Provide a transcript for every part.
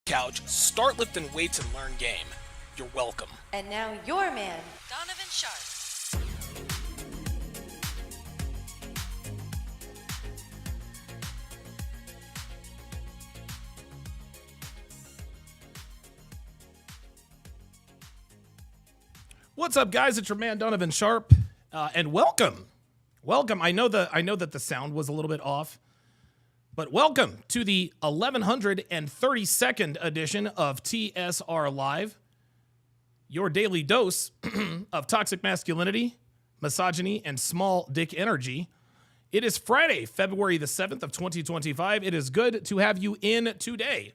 Couch, start lifting weights and learn game. You're welcome. And now your man, Donovan Sharpe. What's up, guys? It's your man Donovan Sharpe, and welcome. I know that the sound was a little bit off. But welcome to the 1132nd edition of TSR Live, your daily dose of toxic masculinity, misogyny, and small dick energy. It is Friday, February the 7th of 2025. It is good to have you in today.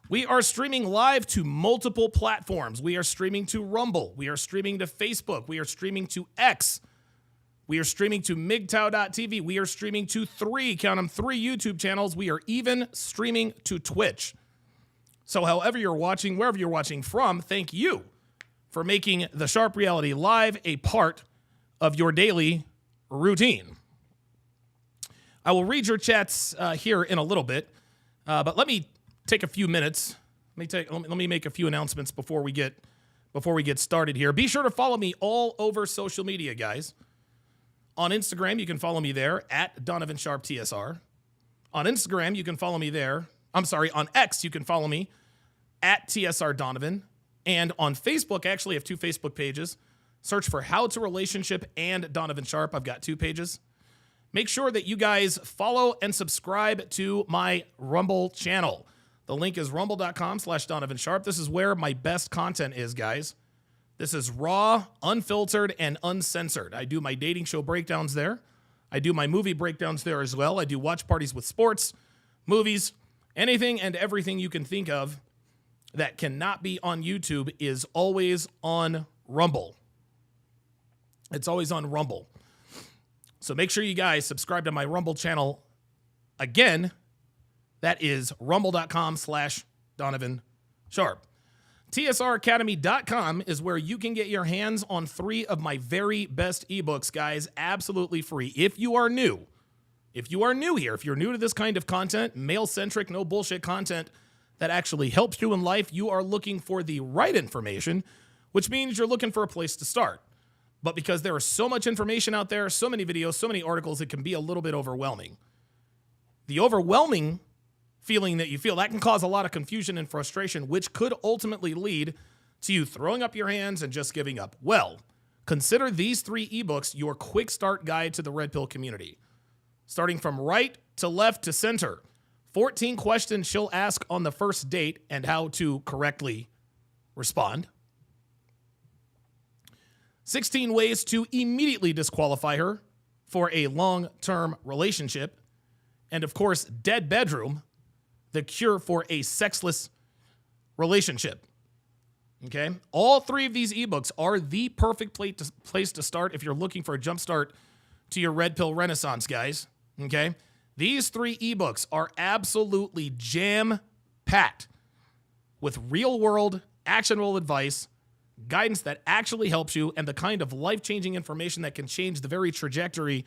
We are streaming live to multiple platforms. We are streaming to Rumble. We are streaming to Facebook. We are streaming to X. We are streaming to MGTOW.tv. We are streaming to three YouTube channels. We are even streaming to Twitch. So however you're watching, wherever you're watching from, thank you for making the Sharpe Reality Live a part of your daily routine. I will read your chats here in a little bit, but let me take a few minutes. Let me make a few announcements before we get started here. Be sure to follow me all over social media, guys. On Instagram, you can follow me there at Donovan Sharpe TSR. On Instagram, you can follow me there. On X, you can follow me at TSR Donovan. And on Facebook, I actually have two Facebook pages. Search for How to Relationship and Donovan Sharpe. I've got two pages. Make sure that you guys follow and subscribe to my Rumble channel. The link is rumble.com/Donovan Sharpe. This is where my best content is, guys. This is raw, unfiltered, and uncensored. I do my dating show breakdowns there. I do my movie breakdowns there as well. I do watch parties with sports, movies, anything and everything you can think of that cannot be on YouTube is always on Rumble. It's always on Rumble. So make sure you guys subscribe to my Rumble channel. Again, that is rumble.com/Donovan Sharpe. TSRacademy.com is where you can get your hands on 3 of my very best ebooks, guys, absolutely free. If you are new here, if you're new to this kind of content, male-centric, no bullshit content that actually helps you in life, you are looking for the right information, which means you're looking for a place to start. But because there is so much information out there, so many videos, so many articles, it can be a little bit overwhelming. The overwhelming feeling that you feel, that can cause a lot of confusion and frustration, which could ultimately lead to you throwing up your hands and just giving up. Well, consider these 3 ebooks your quick start guide to the Red Pill community. Starting from right to left to center, 14 questions she'll ask on the first date and how to correctly respond. 16 ways to immediately disqualify her for a long-term relationship. And of course, Dead Bedroom, the cure for a sexless relationship. Okay? All 3 of these ebooks are the perfect place to start if you're looking for a jump start to your Red Pill Renaissance, guys. Okay? These 3 ebooks are absolutely jam-packed with real-world, actionable advice, guidance that actually helps you, and the kind of life-changing information that can change the very trajectory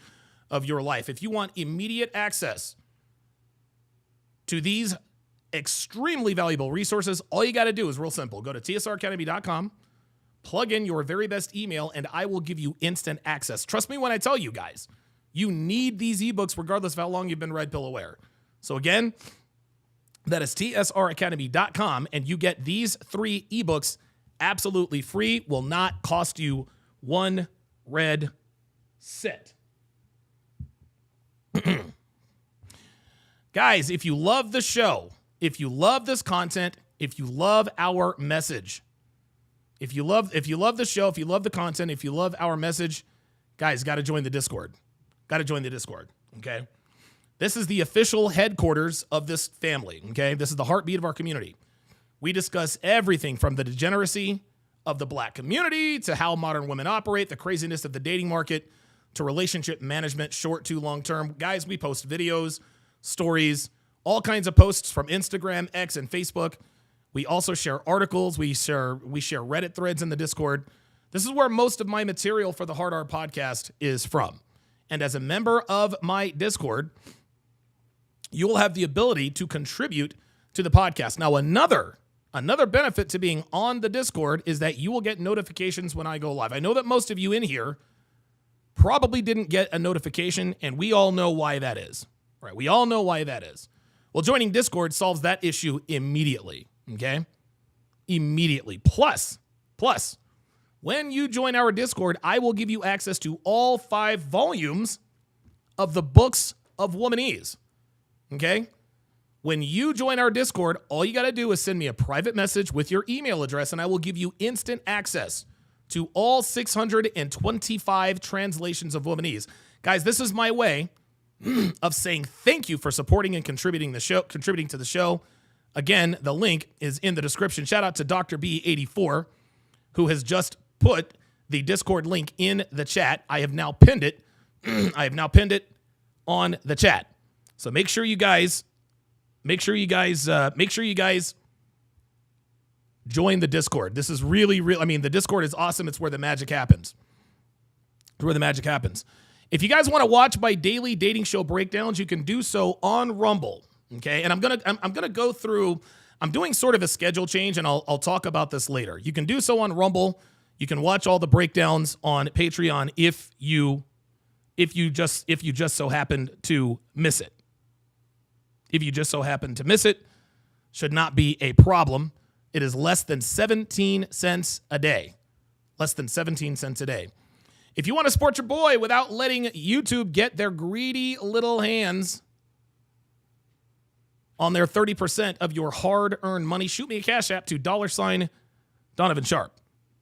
of your life. If you want immediate access to these extremely valuable resources, all you got to do is real simple. Go to tsracademy.com, plug in your very best email, and I will give you instant access. Trust me when I tell you, guys, you need these ebooks regardless of how long you've been Red Pill aware. So again, that is tsracademy.com, and you get these 3 ebooks absolutely free, will not cost you one red cent. Guys, if you love the show, if you love this content, if you love our message, if you love the show, if you love the content, if you love our message, guys, got to join the Discord. Got to join the Discord, okay? This is the official headquarters of this family, okay? This is the heartbeat of our community. We discuss everything from the degeneracy of the black community to how modern women operate, the craziness of the dating market, to relationship management, short to long term. Guys, we post videos, stories, all kinds of posts from Instagram, X, and Facebook. We also share articles. We share Reddit threads in the Discord. This is where most of my material for the Hard R podcast is from. And as a member of my Discord, you will have the ability to contribute to the podcast. Now, another benefit to being on the Discord is that you will get notifications when I go live. I know that most of you in here probably didn't get a notification, and we all know why that is. Right? We all know why that is. Well, joining Discord solves that issue immediately, okay? Immediately. Plus, when you join our Discord, I will give you access to all 5 volumes of the books of Womanese, okay? When you join our Discord, all you got to do is send me a private message with your email address, and I will give you instant access to all 625 translations of Womanese. Guys, this is my way of saying thank you for supporting and contributing to the show. Again, the link is in the description. Shout out to Dr. B84, who has just put the Discord link in the chat. I have now pinned it. On the chat. So make sure you guys join the Discord. This is really, I mean, the Discord is awesome. It's where the magic happens. If you guys want to watch my daily dating show breakdowns, you can do so on Rumble. Okay. And I'm gonna go through, I'm doing sort of a schedule change, and I'll talk about this later. You can do so on Rumble. You can watch all the breakdowns on Patreon if you just so happen to miss it. If you just so happen to miss it, should not be a problem. It is less than 17 cents a day. Less than 17 cents a day. If you want to support your boy without letting YouTube get their greedy little hands on their 30% of your hard-earned money, shoot me a cash app to $ Donovan Sharpe.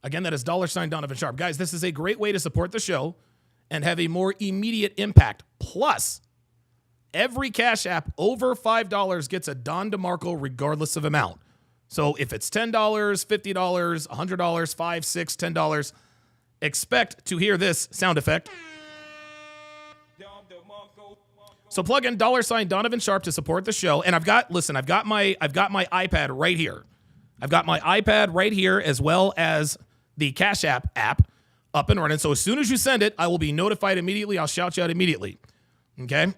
Again, that is $ Donovan Sharpe. Guys, this is a great way to support the show and have a more immediate impact. Plus, every cash app over $5 gets a Don DeMarco regardless of amount. So if it's $10, $50, $100, $5, $6, $10, expect to hear this sound effect. So plug in $ Donovan Sharpe to support the show. And I've got my iPad right here. I've got my iPad right here, as well as the Cash App up and running. So as soon as you send it, I will be notified immediately. I'll shout you out immediately. Okay?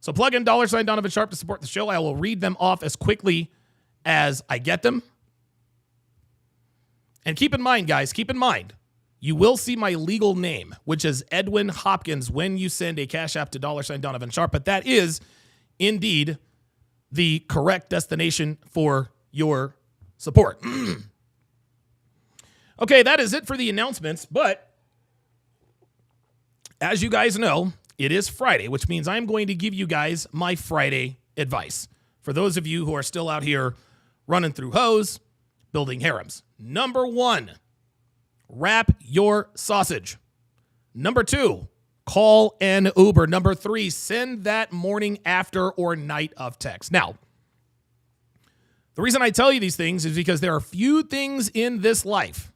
So plug in $ Donovan Sharpe to support the show. I will read them off as quickly as I get them. And keep in mind, guys, you will see my legal name, which is Edwin Hopkins, when you send a Cash App to $ Donovan Sharpe. But that is indeed the correct destination for your support. Okay, that is it for the announcements. But as you guys know, it is Friday, which means I'm going to give you guys my Friday advice. For those of you who are still out here running through Heaux, building harems. Number 1, wrap your sausage. Number 2, call an Uber. Number 3, send that morning, after, or night of text. Now, the reason I tell you these things is because there are few things in this life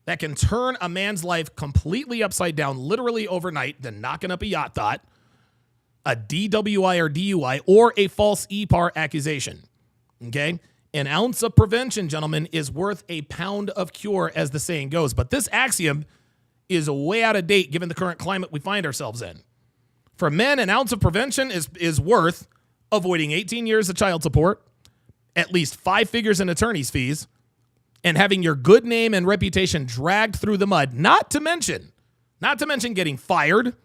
that can turn a man's life completely upside down, literally overnight, than knocking up a yacht thought, a DWI or DUI, or a false EPAR accusation. Okay? An ounce of prevention, gentlemen, is worth a pound of cure, as the saying goes. But this axiom is way out of date given the current climate we find ourselves in. For men, an ounce of prevention is worth avoiding 18 years of child support, at least 5 figures in attorney's fees, and having your good name and reputation dragged through the mud, not to mention getting fired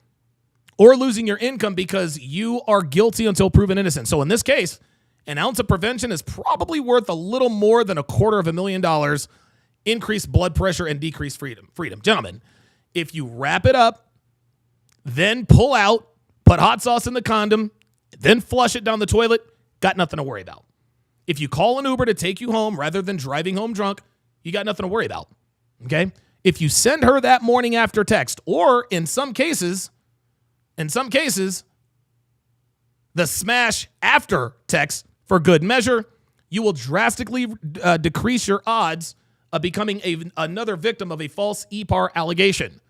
or losing your income because you are guilty until proven innocent. So in this case, an ounce of prevention is probably worth a little more than $250,000, increased blood pressure and decreased freedom. Gentlemen, if you wrap it up, then pull out, put hot sauce in the condom, then flush it down the toilet, got nothing to worry about. If you call an Uber to take you home rather than driving home drunk, you got nothing to worry about, okay? If you send her that morning after text, or in some cases, the smash after text for good measure, you will drastically decrease your odds of becoming another victim of a false EPAR allegation.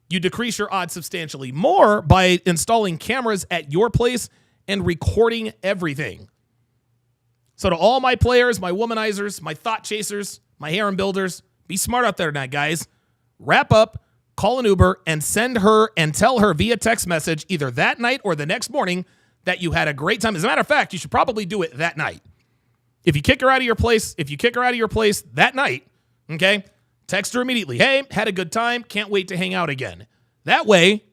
You decrease your odds substantially more by installing cameras at your place and recording everything. So to all my players, my womanizers, my thought chasers, my harem builders, be smart out there tonight, guys. Wrap up, call an Uber, and send her and tell her via text message either that night or the next morning that you had a great time. As a matter of fact, you should probably do it that night. If you kick her out of your place, that night, okay, text her immediately. Hey, had a good time. Can't wait to hang out again. That way,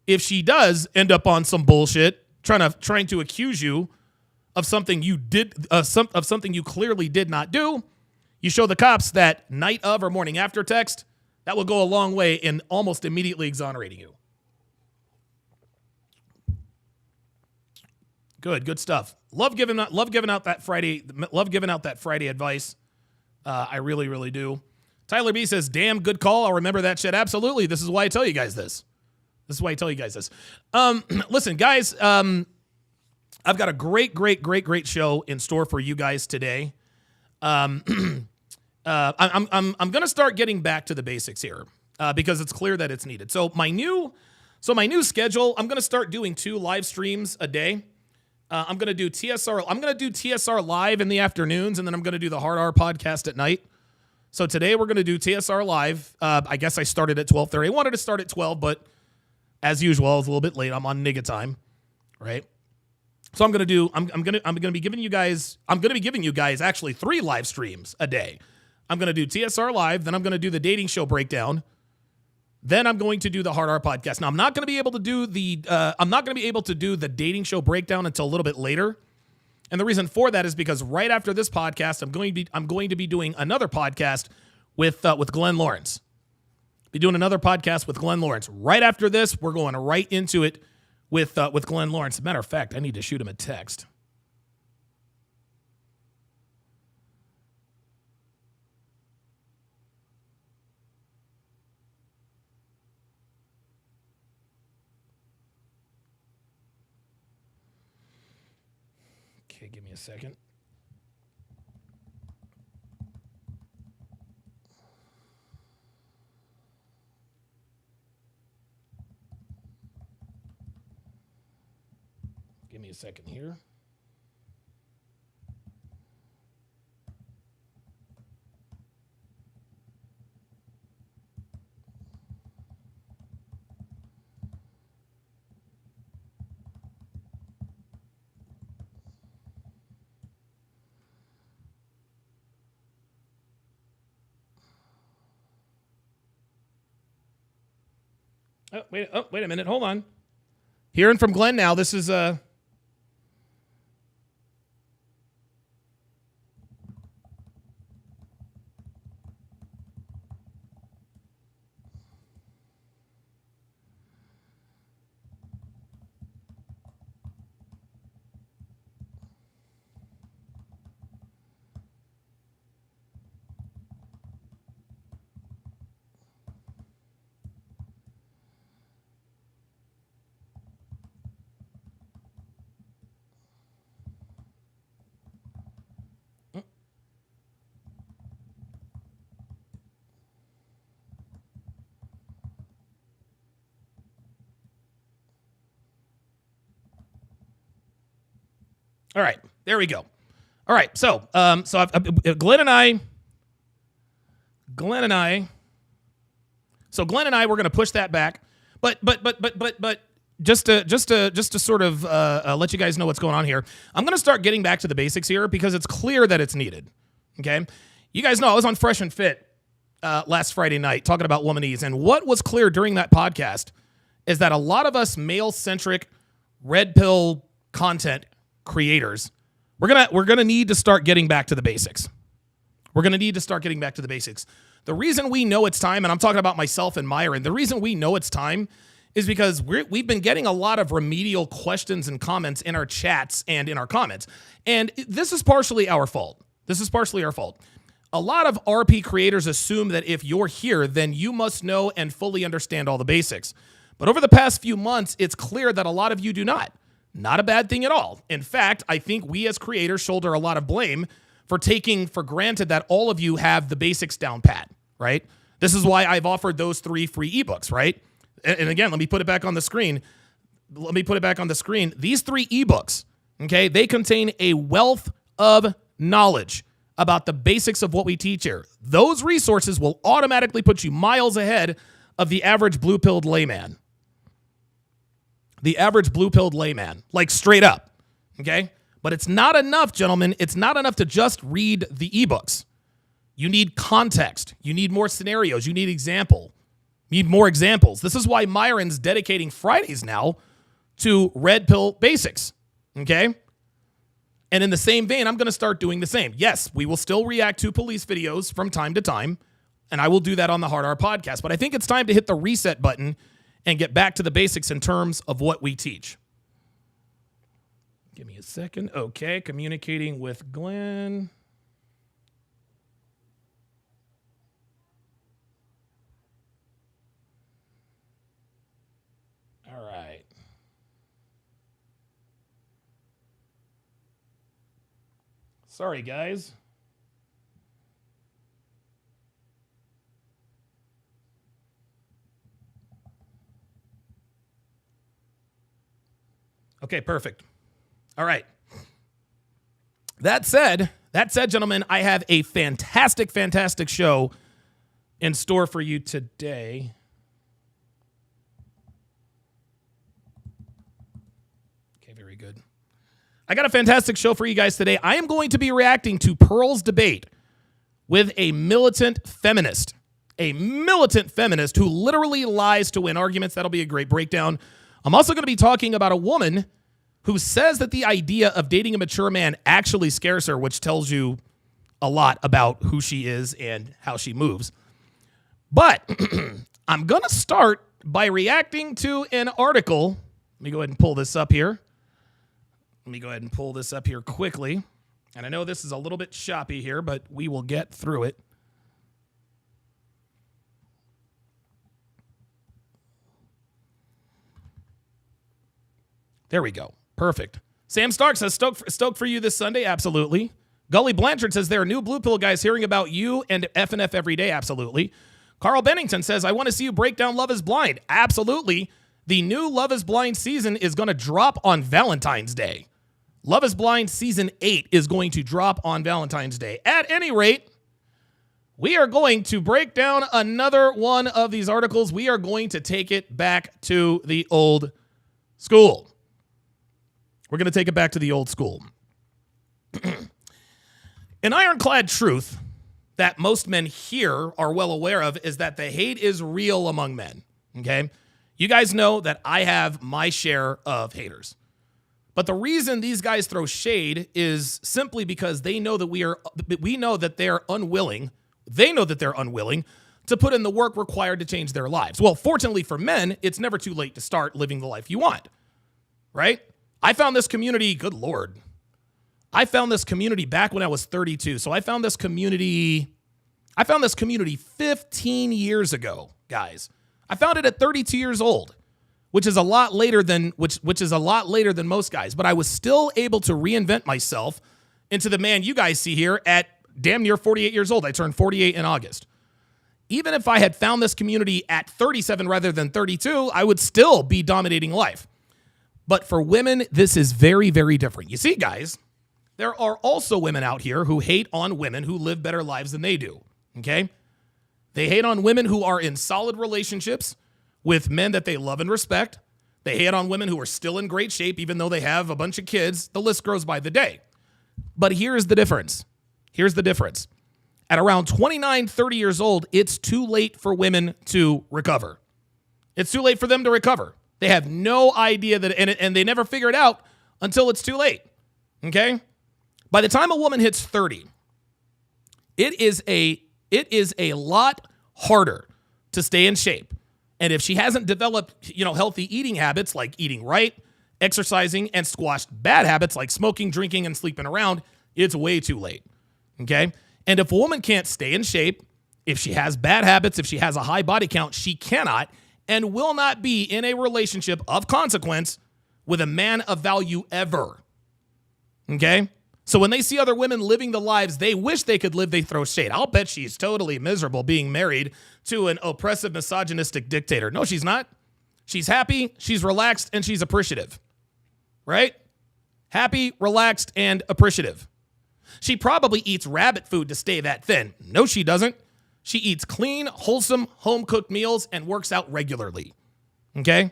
if she does end up on some bullshit, trying to accuse you of something you did, something you clearly did not do, you show the cops that night of or morning after text. That will go a long way in almost immediately exonerating you. Good stuff. Love giving out that Friday advice. I really, really do. Tyler B says, "Damn good call. I'll remember that shit." Absolutely. This is why I tell you guys this. Listen, guys. I've got a great show in store for you guys today. I'm going to start getting back to the basics here because it's clear that it's needed. So my new schedule, I'm going to start doing 2 live streams a day. I'm going to do TSR. I'm going to do TSR live in the afternoons, and then I'm going to do the Hard R podcast at night. So today we're going to do TSR live. I guess I started at 12:30. I wanted to start at 12, but as usual, I was a little bit late. I'm on nigga time, right? So I'm going to be giving you guys actually 3 live streams a day. I'm going to do TSR live, then I'm going to do the dating show breakdown. Then I'm going to do the Hard R podcast. Now I'm not going to be able to do the dating show breakdown until a little bit later. And the reason for that is because right after this podcast, I'm going to be doing another podcast with Glenn Lawrence. Be doing another podcast with Glenn Lawrence. Right after this, we're going right into it with Glenn Lawrence. As a matter of fact, I need to shoot him a text. Okay, give me a second. Give me a second here. Wait a minute. Hold on. Hearing from Glenn now. This is all right. There we go. All right. So, Glenn and I, we're going to push that back, but just to sort of let you guys know what's going on here, I'm going to start getting back to the basics here because it's clear that it's needed. Okay. You guys know I was on Fresh and Fit last Friday night talking about womanese, and what was clear during that podcast is that a lot of us male-centric red pill content creators, we're gonna need to start getting back to the basics. The reason we know it's time, and I'm talking about myself and Myron, the reason we know it's time is because we've been getting a lot of remedial questions and comments in our chats and in our comments. And this is partially our fault. A lot of RP creators assume that if you're here, then you must know and fully understand all the basics. But over the past few months, it's clear that a lot of you do not. Not a bad thing at all. In fact, I think we as creators shoulder a lot of blame for taking for granted that all of you have the basics down pat, right? This is why I've offered those 3 free ebooks, right? And again, let me put it back on the screen. These 3 ebooks, okay, they contain a wealth of knowledge about the basics of what we teach here. Those resources will automatically put you miles ahead of the average blue-pilled layman. Like straight up, okay? But it's not enough, gentlemen. It's not enough to just read the ebooks. You need context. You need more scenarios. You need more examples. This is why Myron's dedicating Fridays now to red pill basics, okay? And in the same vein, I'm going to start doing the same. Yes, we will still react to police videos from time to time, and I will do that on the Hard R podcast. But I think it's time to hit the reset button and get back to the basics in terms of what we teach. Give me a second. Okay, communicating with Glenn. All right. Sorry, guys. Okay, perfect. All right. That said, gentlemen, I have a fantastic show in store for you today. Okay, very good. I got a fantastic show for you guys today. I am going to be reacting to Pearl's debate with a militant feminist who literally lies to win arguments. That'll be a great breakdown. I'm also going to be talking about a woman who says that the idea of dating a mature man actually scares her, which tells you a lot about who she is and how she moves. But I'm going to start by reacting to an article. Let me go ahead and pull this up here. Quickly. And I know this is a little bit choppy here, but we will get through it. There we go. Perfect. Sam Stark says, stoked for you this Sunday. Absolutely. Gully Blanchard says, there are new Blue Pill guys hearing about you and F&F every day. Absolutely. Carl Bennington says, I want to see you break down Love is Blind. Absolutely. The new Love is Blind season is going to drop on Valentine's Day. Love is Blind Season 8 is going to drop on Valentine's Day. At any rate, we are going to break down another one of these articles. We are going to take it back to the old school. We're going to take it back to the old school. An ironclad truth that most men here are well aware of is that the hate is real among men, okay? You guys know that I have my share of haters. But the reason these guys throw shade is simply because they know that they're unwilling to put in the work required to change their lives. Well, fortunately for men, it's never too late to start living the life you want, right? I found this community, good Lord. I found this community back when I was 32. So I found this community 15 years ago, guys. I found it at 32 years old, which is a lot later than most guys, but I was still able to reinvent myself into the man you guys see here at damn near 48 years old. I turned 48 in August. Even if I had found this community at 37 rather than 32, I would still be dominating life. But for women, this is very, very different. You see, guys, there are also women out here who hate on women who live better lives than they do, okay? They hate on women who are in solid relationships with men that they love and respect. They hate on women who are still in great shape, even though they have a bunch of kids. The list grows by the day. But here's the difference. At around 29, 30 years old, it's too late for women to recover. It's too late for them to recover. They have no idea that, and they never figure it out until it's too late, okay? By the time a woman hits 30, it is a lot harder to stay in shape. And if she hasn't developed, healthy eating habits like eating right, exercising, and squashed bad habits like smoking, drinking, and sleeping around, it's way too late. Okay? And if a woman can't stay in shape, if she has bad habits, if she has a high body count, she cannot and will not be in a relationship of consequence with a man of value ever. Okay? So when they see other women living the lives they wish they could live, they throw shade. I'll bet she's totally miserable being married to an oppressive, misogynistic dictator. No, she's not. She's happy, she's relaxed, and she's appreciative. Right? Happy, relaxed, and appreciative. She probably eats rabbit food to stay that thin. No, she doesn't. She eats clean, wholesome, home-cooked meals and works out regularly. Okay?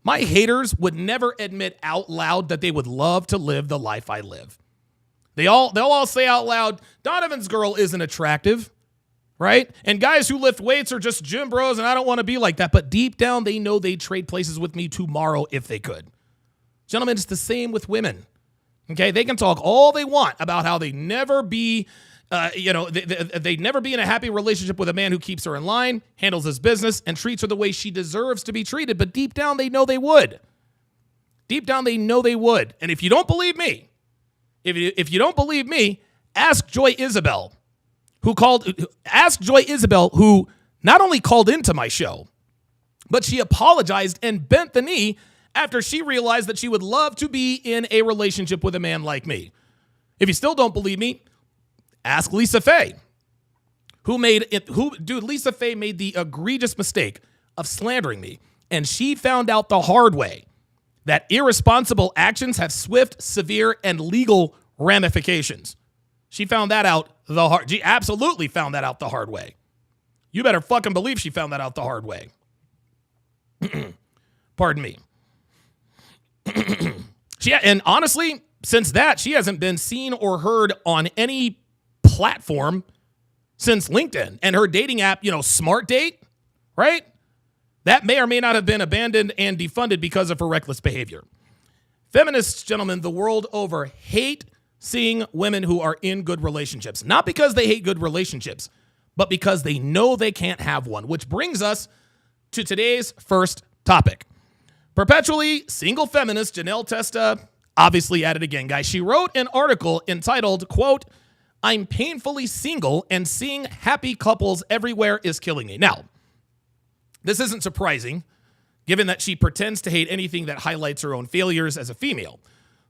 My haters would never admit out loud that they would love to live the life I live. They'll all say out loud, Donovan's girl isn't attractive, right? And guys who lift weights are just gym bros, and I don't want to be like that. But deep down, they know they'd trade places with me tomorrow if they could. Gentlemen, it's the same with women. Okay, they can talk all they want about how they never be, they'd never be in a happy relationship with a man who keeps her in line, handles his business, and treats her the way she deserves to be treated. But deep down, they know they would. Deep down, they know they would. And if you don't believe me, if you don't believe me, ask Joy Isabel, who not only called into my show, but she apologized and bent the knee after she realized that she would love to be in a relationship with a man like me. If you still don't believe me, ask Lisa Faye, Lisa Faye made the egregious mistake of slandering me, and she found out the hard way that irresponsible actions have swift, severe, and legal ramifications. She found that out she absolutely found that out the hard way. You better fucking believe she found that out the hard way. Pardon me. And honestly, since that, she hasn't been seen or heard on any platform since LinkedIn. And her dating app, Smart Date, right? That may or may not have been abandoned and defunded because of her reckless behavior. Feminists, gentlemen, the world over hate seeing women who are in good relationships. Not because they hate good relationships, but because they know they can't have one. Which brings us to today's first topic. Perpetually single feminist Janelle Testa, obviously at it again, guys. She wrote an article entitled, quote, "I'm painfully single and seeing happy couples everywhere is killing me." Now, this isn't surprising, given that she pretends to hate anything that highlights her own failures as a female.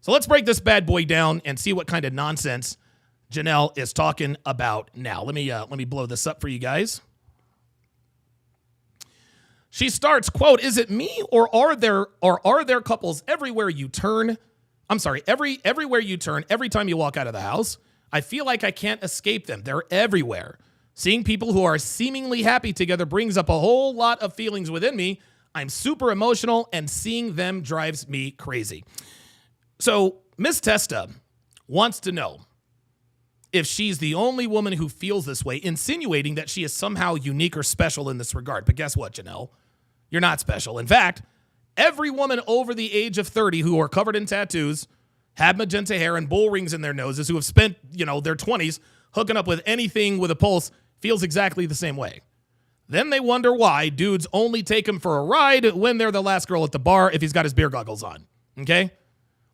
So let's break this bad boy down and see what kind of nonsense Janelle is talking about now. Let me blow this up for you guys. She starts, quote, "Is it me or are there couples everywhere you turn? Everywhere you turn, every time you walk out of the house, I feel like I can't escape them. They're everywhere. Seeing people who are seemingly happy together brings up a whole lot of feelings within me. I'm super emotional and seeing them drives me crazy." So Miss Testa wants to know if she's the only woman who feels this way, insinuating that she is somehow unique or special in this regard. But guess what, Janelle? You're not special. In fact, every woman over the age of 30 who are covered in tattoos, have magenta hair and bull rings in their noses, who have spent, their 20s hooking up with anything with a pulse, feels exactly the same way. Then they wonder why dudes only take him for a ride when they're the last girl at the bar if he's got his beer goggles on. Okay?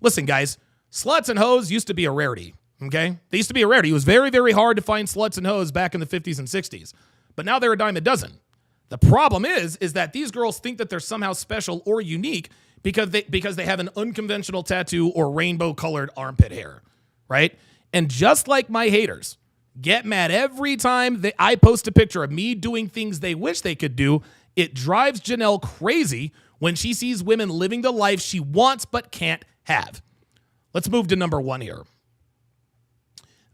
Listen, guys, sluts and hoes used to be a rarity. Okay? They used to be a rarity. It was very, very hard to find sluts and hoes back in the 50s and 60s. But now they're a dime a dozen. The problem is that these girls think that they're somehow special or unique because they have an unconventional tattoo or rainbow-colored armpit hair, right? And just like my haters get mad every time I post a picture of me doing things they wish they could do, it drives Janelle crazy when she sees women living the life she wants but can't have. Let's move to number one here.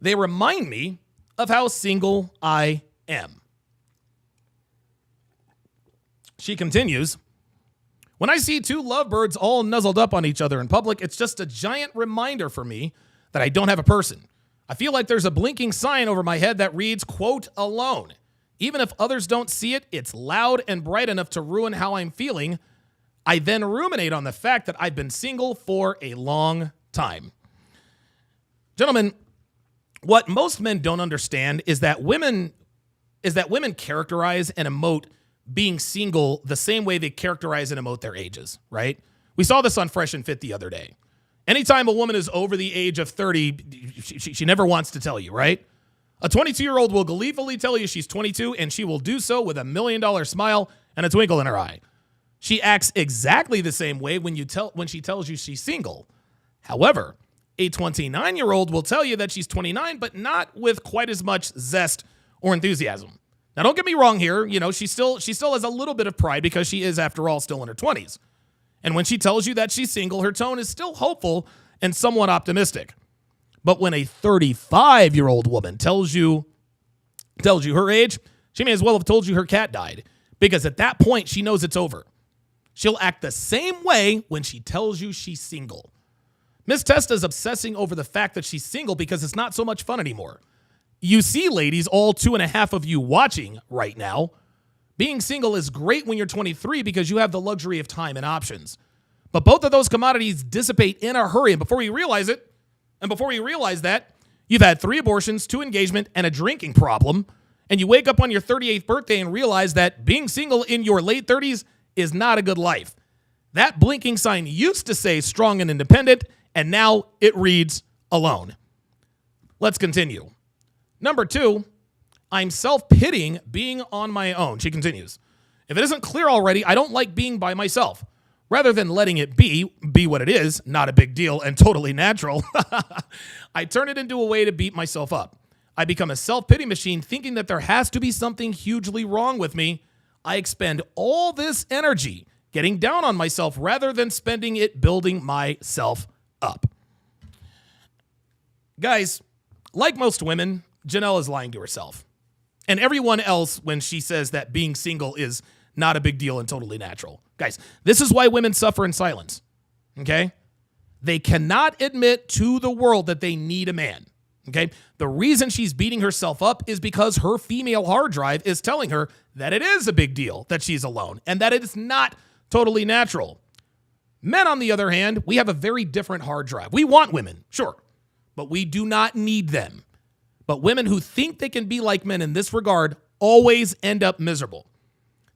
They remind me of how single I am. She continues, "When I see two lovebirds all nuzzled up on each other in public, it's just a giant reminder for me that I don't have a person. I feel like there's a blinking sign over my head that reads, quote, alone. Even if others don't see it, it's loud and bright enough to ruin how I'm feeling. I then ruminate on the fact that I've been single for a long time." Gentlemen, what most men don't understand is that women characterize and emote being single the same way they characterize and emote their ages, right? We saw this on Fresh and Fit the other day. Anytime a woman is over the age of 30, she never wants to tell you, right? A 22-year-old will gleefully tell you she's 22, and she will do so with $1 million smile and a twinkle in her eye. She acts exactly the same way when she tells you she's single. However, a 29-year-old will tell you that she's 29, but not with quite as much zest or enthusiasm. Now, don't get me wrong here. You know, she still has a little bit of pride because she is, after all, still in her 20s. And when she tells you that she's single, her tone is still hopeful and somewhat optimistic. But when a 35-year-old woman tells you her age, she may as well have told you her cat died, because at that point, she knows it's over. She'll act the same way when she tells you she's single. Miss Testa's obsessing over the fact that she's single because it's not so much fun anymore. You see, ladies, all 2.5 of you watching right now, being single is great when you're 23 because you have the luxury of time and options. But both of those commodities dissipate in a hurry, and before you realize that, you've had 3 abortions, 2 engagement, and a drinking problem, and you wake up on your 38th birthday and realize that being single in your late 30s is not a good life. That blinking sign used to say strong and independent, and now it reads alone. Let's continue. Number 2, I'm self-pitying being on my own. She continues. If it isn't clear already, I don't like being by myself. Rather than letting it be what it is, not a big deal and totally natural, I turn it into a way to beat myself up. I become a self-pity machine thinking that there has to be something hugely wrong with me. I expend all this energy getting down on myself rather than spending it building myself up. Guys, like most women, Janelle is lying to herself. And everyone else when she says that being single is not a big deal and totally natural. Guys, this is why women suffer in silence, okay? They cannot admit to the world that they need a man, okay? The reason she's beating herself up is because her female hard drive is telling her that it is a big deal that she's alone and that it is not totally natural. Men, on the other hand, we have a very different hard drive. We want women, sure, but we do not need them. But women who think they can be like men in this regard always end up miserable.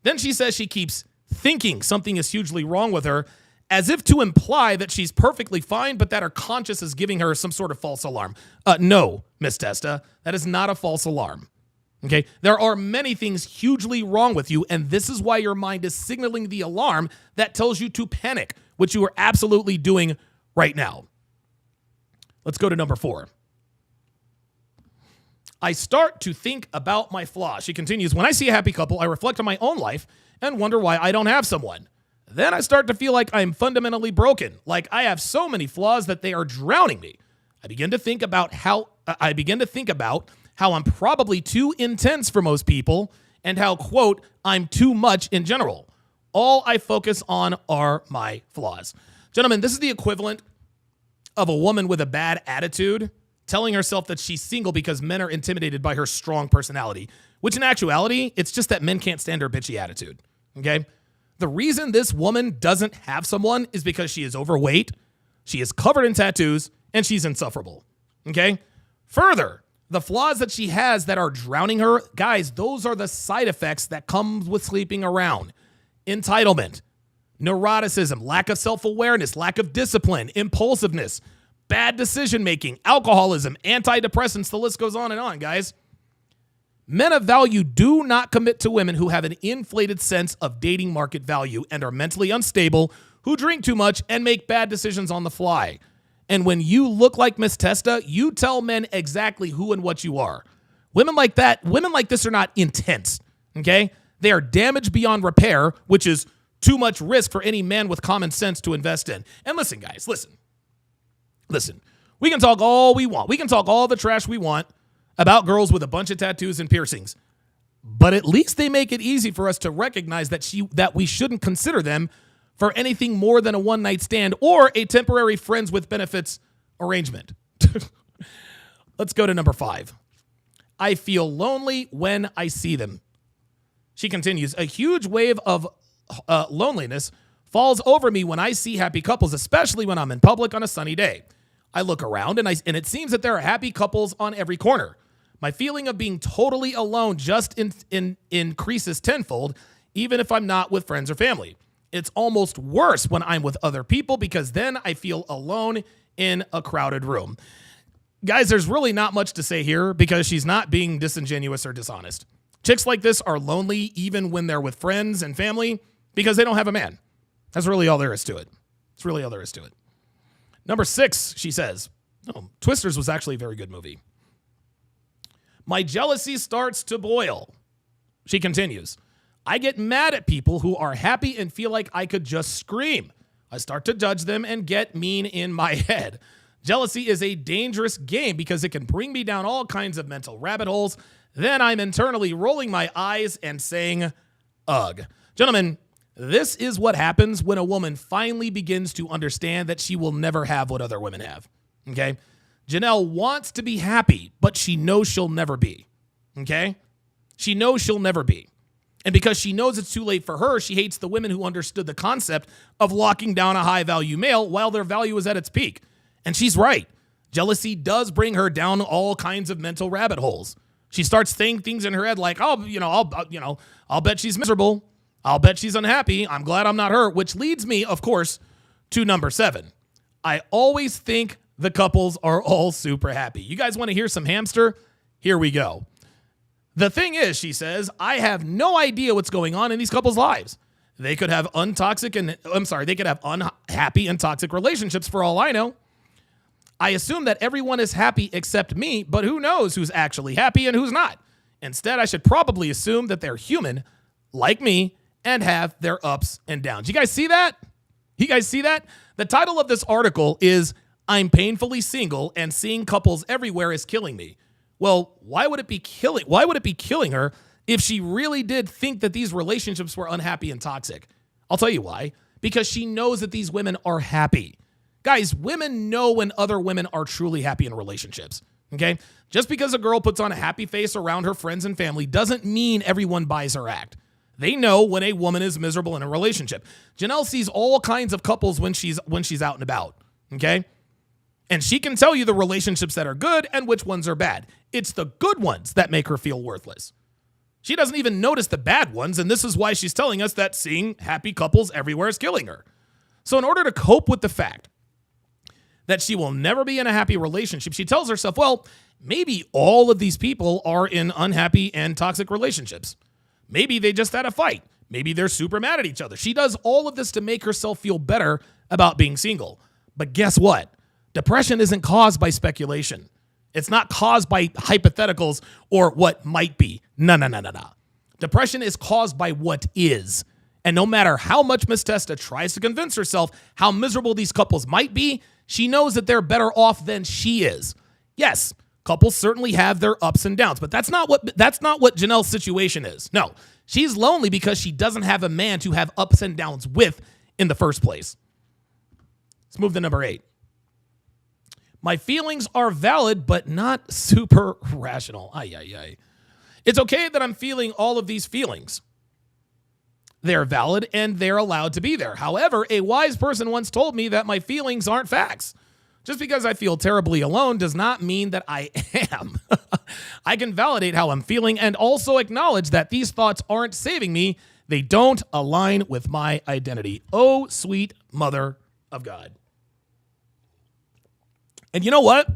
Then she says she keeps thinking something is hugely wrong with her, as if to imply that she's perfectly fine, but that her conscience is giving her some sort of false alarm. No, Miss Testa, that is not a false alarm. Okay, there are many things hugely wrong with you, and this is why your mind is signaling the alarm that tells you to panic, which you are absolutely doing right now. Let's go to number 4. I start to think about my flaws. She continues, when I see a happy couple, I reflect on my own life and wonder why I don't have someone. Then I start to feel like I'm fundamentally broken, like I have so many flaws that they are drowning me. I begin to think about how I'm probably too intense for most people and how, quote, I'm too much in general. All I focus on are my flaws. Gentlemen, this is the equivalent of a woman with a bad attitude telling herself that she's single because men are intimidated by her strong personality, which in actuality, it's just that men can't stand her bitchy attitude, okay? The reason this woman doesn't have someone is because she is overweight, she is covered in tattoos, and she's insufferable, okay? Further, the flaws that she has that are drowning her, guys, those are the side effects that come with sleeping around. Entitlement, neuroticism, lack of self-awareness, lack of discipline, impulsiveness, bad decision-making, alcoholism, antidepressants, the list goes on, guys. Men of value do not commit to women who have an inflated sense of dating market value and are mentally unstable, who drink too much and make bad decisions on the fly. And when you look like Miss Testa, you tell men exactly who and what you are. Women like this are not intense, okay? They are damaged beyond repair, which is too much risk for any man with common sense to invest in. And listen, guys, listen. We can talk all we want. We can talk all the trash we want about girls with a bunch of tattoos and piercings. But at least they make it easy for us to recognize that we shouldn't consider them for anything more than a one-night stand or a temporary friends with benefits arrangement. Let's go to number 5. I feel lonely when I see them. She continues, a huge wave of loneliness falls over me when I see happy couples, especially when I'm in public on a sunny day. I look around and it seems that there are happy couples on every corner. My feeling of being totally alone just increases tenfold even if I'm not with friends or family. It's almost worse when I'm with other people because then I feel alone in a crowded room. Guys, there's really not much to say here because she's not being disingenuous or dishonest. Chicks like this are lonely even when they're with friends and family because they don't have a man. That's really all there is to it. It's really all there is to it. Number 6, she says, Twisters was actually a very good movie. My jealousy starts to boil. She continues, I get mad at people who are happy and feel like I could just scream. I start to judge them and get mean in my head. Jealousy is a dangerous game because it can bring me down all kinds of mental rabbit holes. Then I'm internally rolling my eyes and saying, ugh. Gentlemen, this is what happens when a woman finally begins to understand that she will never have what other women have. Okay? Janelle wants to be happy, but she knows she'll never be. Okay? She knows she'll never be. And because she knows it's too late for her, she hates the women who understood the concept of locking down a high-value male while their value is at its peak. And she's right. Jealousy does bring her down all kinds of mental rabbit holes. She starts saying things in her head like, I'll bet she's miserable. I'll bet she's unhappy. I'm glad I'm not her, which leads me, of course, to number 7. I always think the couples are all super happy. You guys want to hear some hamster? Here we go. The thing is, she says, I have no idea what's going on in these couples' lives. They could have unhappy and toxic relationships for all I know. I assume that everyone is happy except me, but who knows who's actually happy and who's not? Instead, I should probably assume that they're human, like me, and have their ups and downs. You guys see that? The title of this article is I'm Painfully Single and Seeing Couples Everywhere is Killing Me. Well, why would it be killing her if she really did think that these relationships were unhappy and toxic? I'll tell you why. Because she knows that these women are happy. Guys, women know when other women are truly happy in relationships, okay? Just because a girl puts on a happy face around her friends and family doesn't mean everyone buys her act. They know when a woman is miserable in a relationship. Janelle sees all kinds of couples when she's out and about, okay? And she can tell you the relationships that are good and which ones are bad. It's the good ones that make her feel worthless. She doesn't even notice the bad ones, and this is why she's telling us that seeing happy couples everywhere is killing her. So in order to cope with the fact that she will never be in a happy relationship, she tells herself, well, maybe all of these people are in unhappy and toxic relationships. Maybe they just had a fight. Maybe they're super mad at each other. She does all of this to make herself feel better about being single. But guess what? Depression isn't caused by speculation. It's not caused by hypotheticals or what might be. No. Depression is caused by what is. And no matter how much Miss Testa tries to convince herself how miserable these couples might be, she knows that they're better off than she is. Yes, couples certainly have their ups and downs, but that's not what Janelle's situation is. No, she's lonely because she doesn't have a man to have ups and downs with in the first place. Let's move to number 8. My feelings are valid, but not super rational. It's okay that I'm feeling all of these feelings. They're valid and they're allowed to be there. However, a wise person once told me that my feelings aren't facts. Just because I feel terribly alone does not mean that I am. I can validate how I'm feeling and also acknowledge that these thoughts aren't saving me. They don't align with my identity. Oh, sweet mother of God. And you know what?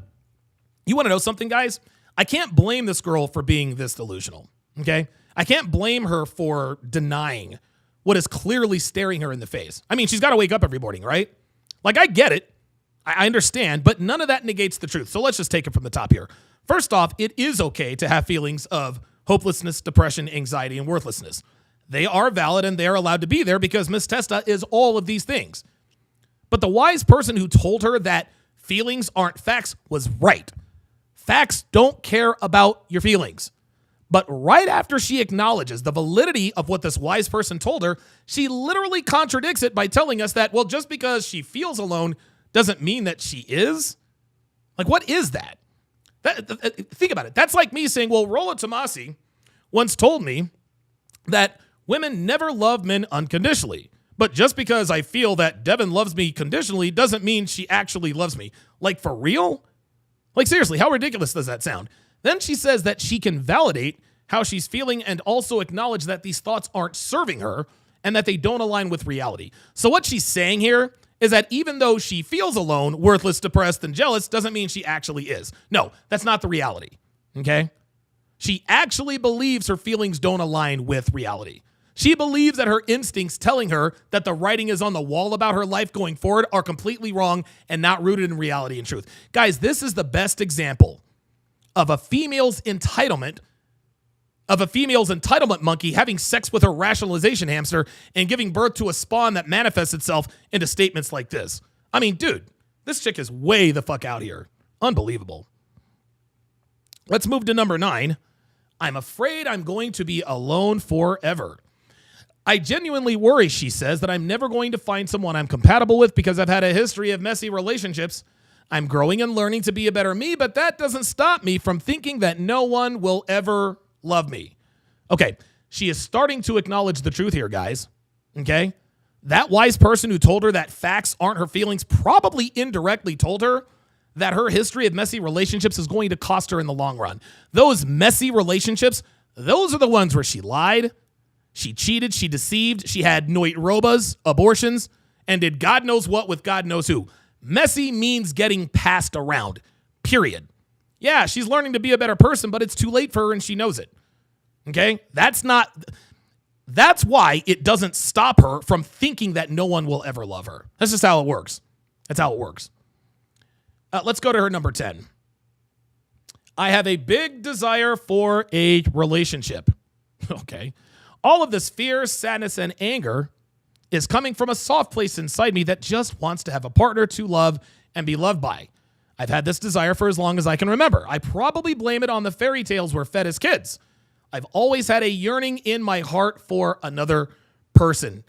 You want to know something, guys? I can't blame this girl for being this delusional, okay? I can't blame her for denying what is clearly staring her in the face. I mean, she's got to wake up every morning, right? Like, I get it. I understand, but none of that negates the truth. So let's just take it from the top here. First off, it is okay to have feelings of hopelessness, depression, anxiety, and worthlessness. They are valid and they are allowed to be there because Miss Testa is all of these things. But the wise person who told her that feelings aren't facts was right. Facts don't care about your feelings. But right after she acknowledges the validity of what this wise person told her, she literally contradicts it by telling us that, well, just because she feels alone doesn't mean that she is. Like, what is that? Think about it. That's like me saying, well, Rollo Tomasi once told me that women never love men unconditionally. But just because I feel that Devin loves me conditionally doesn't mean she actually loves me. Like, for real? Like, seriously, how ridiculous does that sound? Then she says that she can validate how she's feeling and also acknowledge that these thoughts aren't serving her and that they don't align with reality. So what she's saying here is that even though she feels alone, worthless, depressed, and jealous, doesn't mean she actually is. No, that's not the reality, okay? She actually believes her feelings don't align with reality. She believes that her instincts telling her that the writing is on the wall about her life going forward are completely wrong and not rooted in reality and truth. Guys, this is the best example of a female's entitlement monkey having sex with her rationalization hamster and giving birth to a spawn that manifests itself into statements like this. I mean, dude, this chick is way the fuck out here. Unbelievable. Let's move to number 9. I'm afraid I'm going to be alone forever. I genuinely worry, she says, that I'm never going to find someone I'm compatible with because I've had a history of messy relationships. I'm growing and learning to be a better me, but that doesn't stop me from thinking that no one will ever love me. Okay, she is starting to acknowledge the truth here, guys. Okay? That wise person who told her that facts aren't her feelings probably indirectly told her that her history of messy relationships is going to cost her in the long run. Those messy relationships, those are the ones where she lied, she cheated, she deceived, she had noit robas, abortions, and did God knows what with God knows who. Messy means getting passed around, period. Yeah, she's learning to be a better person, but it's too late for her and she knows it. Okay? That's why it doesn't stop her from thinking that no one will ever love her. That's just how it works. That's how it works. Let's go to her number 10. I have a big desire for a relationship. Okay. All of this fear, sadness, and anger is coming from a soft place inside me that just wants to have a partner to love and be loved by. I've had this desire for as long as I can remember. I probably blame it on the fairy tales we're fed as kids. I've always had a yearning in my heart for another person.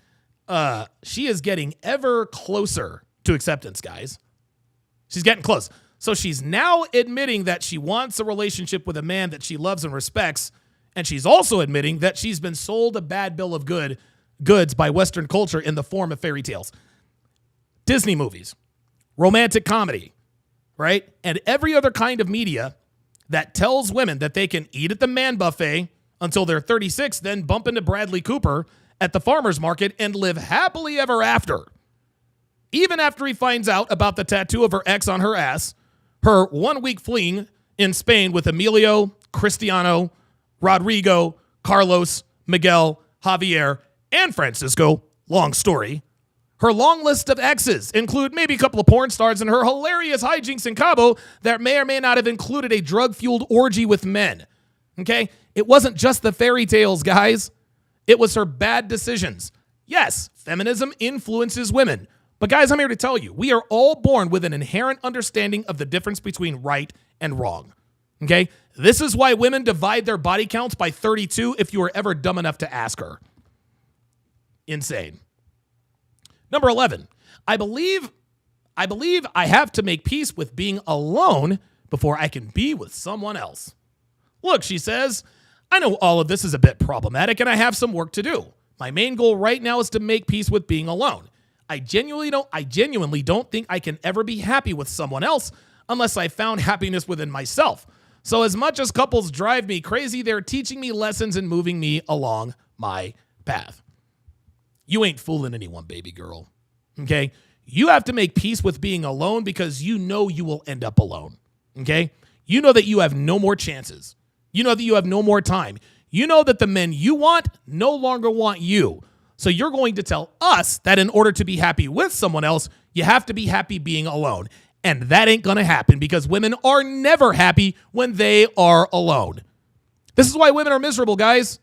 She is getting ever closer to acceptance, guys. She's getting close. So she's now admitting that she wants a relationship with a man that she loves and respects. And she's also admitting that she's been sold a bad bill of goods by Western culture in the form of fairy tales. Disney movies, romantic comedy, right? And every other kind of media that tells women that they can eat at the man buffet until they're 36, then bump into Bradley Cooper at the farmer's market and live happily ever after. Even after he finds out about the tattoo of her ex on her ass, her 1-week fling in Spain with Emilio, Cristiano, Rodrigo, Carlos, Miguel, Javier, and Francisco, long story. Her long list of exes include maybe a couple of porn stars and her hilarious hijinks in Cabo that may or may not have included a drug-fueled orgy with men. Okay? It wasn't just the fairy tales, guys. It was her bad decisions. Yes, feminism influences women. But guys, I'm here to tell you, we are all born with an inherent understanding of the difference between right and wrong. Okay? This is why women divide their body counts by 32 if you were ever dumb enough to ask her. Insane. Number 11, I believe I have to make peace with being alone before I can be with someone else. Look, she says, I know all of this is a bit problematic and I have some work to do. My main goal right now is to make peace with being alone. I genuinely don't think I can ever be happy with someone else unless I found happiness within myself. So as much as couples drive me crazy, they're teaching me lessons and moving me along my path. You ain't fooling anyone, baby girl. Okay? You have to make peace with being alone because you know you will end up alone. Okay? You know that you have no more chances. You know that you have no more time. You know that the men you want no longer want you. So you're going to tell us that in order to be happy with someone else, you have to be happy being alone. And that ain't going to happen because women are never happy when they are alone. This is why women are miserable, guys.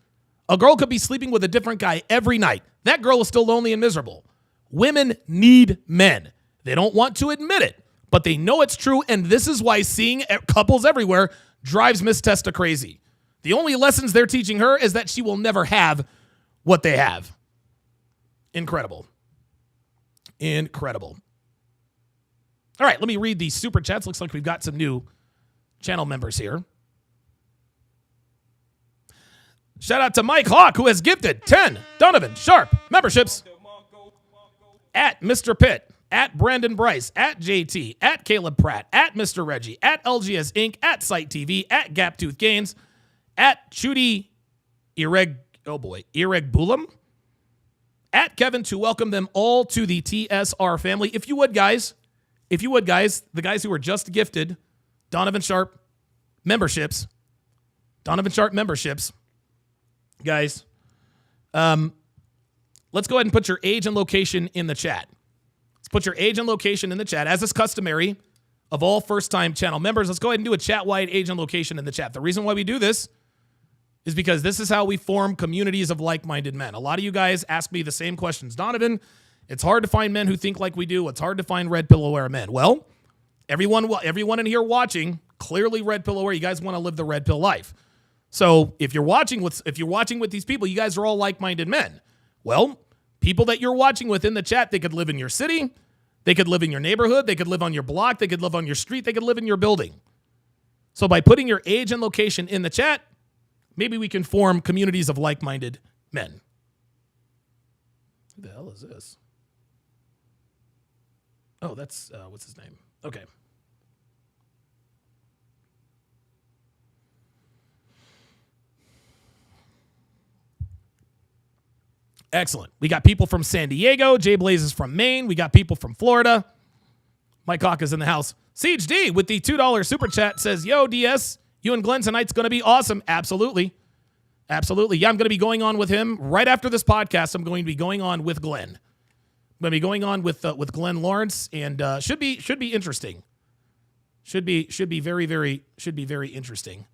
A girl could be sleeping with a different guy every night. That girl is still lonely and miserable. Women need men. They don't want to admit it, but they know it's true. And this is why seeing couples everywhere drives Miss Testa crazy. The only lessons they're teaching her is that she will never have what they have. Incredible. Incredible. All right, let me read these super chats. Looks like we've got some new channel members here. Shout out to Mike Hawk, who has gifted 10 Donovan Sharpe memberships. At Mr. Pitt, at Brandon Bryce, at JT, at Caleb Pratt, at Mr. Reggie, at LGS Inc., at Site TV, at Gaptooth Gains, At Chudy Iregbulam. At Kevin to welcome them all to the TSR family. If you would, guys, the guys who were just gifted Donovan Sharpe memberships, guys, let's go ahead and put your age and location in the chat. Let's put your age and location in the chat. As is customary of all first-time channel members, let's go ahead and do a chat-wide age and location in the chat. The reason why we do this is because this is how we form communities of like-minded men. A lot of you guys ask me the same questions. Donovan, it's hard to find men who think like we do. It's hard to find red pillow wearer men. Well, everyone in here watching, clearly red pillow wearer, you guys want to live the red pill life. So if you're watching with these people, you guys are all like-minded men. Well, people that you're watching with in the chat, they could live in your city, they could live in your neighborhood, they could live on your block, they could live on your street, they could live in your building. So by putting your age and location in the chat, maybe we can form communities of like-minded men. Who the hell is this? Oh, that's, what's his name? Okay. Excellent. We got people from San Diego. Jay Blaze is from Maine. We got people from Florida. Mike Hawk is in the house. Siege D with the $2 super chat says, yo, DS, you and Glenn tonight's going to be awesome. Absolutely. Absolutely. Yeah, I'm going to be going on with him right after this podcast. I'm going to be going on with Glenn. I'm going to be going on with Glenn Lawrence, and should be interesting. Should be very interesting.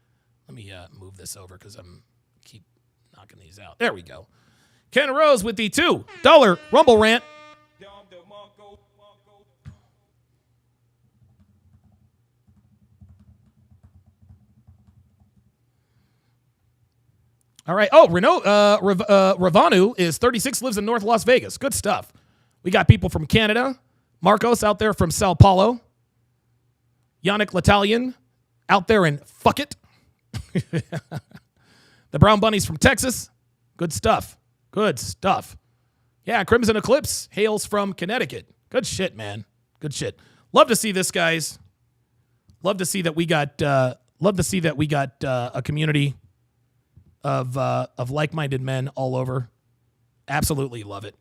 Let me move this over because I'm keep knocking these out. There we go. Ken Rose with the $2 Rumble Rant. All right. Oh, Ravanu is 36, lives in North Las Vegas. Good stuff. We got people from Canada. Marcos out there from Sao Paulo. Yannick L'Italian out there in Fuck It. The Brown Bunnies from Texas. Good stuff. Good stuff. Yeah, Crimson Eclipse hails from Connecticut. Good shit, man. Good shit. Love to see this, guys. Love to see that we got. A community of like-minded men all over. Absolutely love it.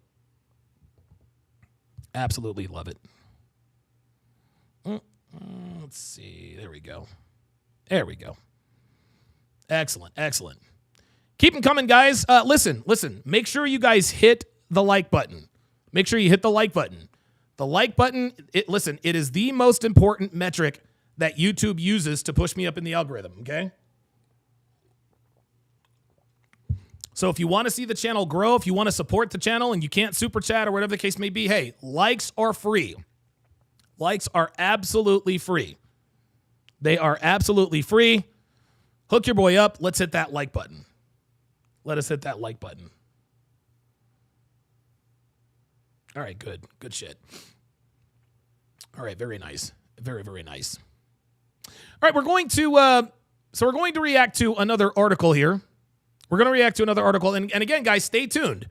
Absolutely love it. Let's see. There we go. There we go. Excellent. Excellent. Keep them coming, guys. Listen. Make sure you guys hit the like button. Make sure you hit the like button. The like button, it is the most important metric that YouTube uses to push me up in the algorithm, okay? So if you want to see the channel grow, if you want to support the channel and you can't super chat or whatever the case may be, hey, likes are free. Likes are absolutely free. They are absolutely free. Hook your boy up. Let's hit that like button. Let us hit that like button. All right, good. Good shit. All right, very nice. Very, very nice. All right, we're going to react to another article here. We're going to react to another article. And again, guys, stay tuned.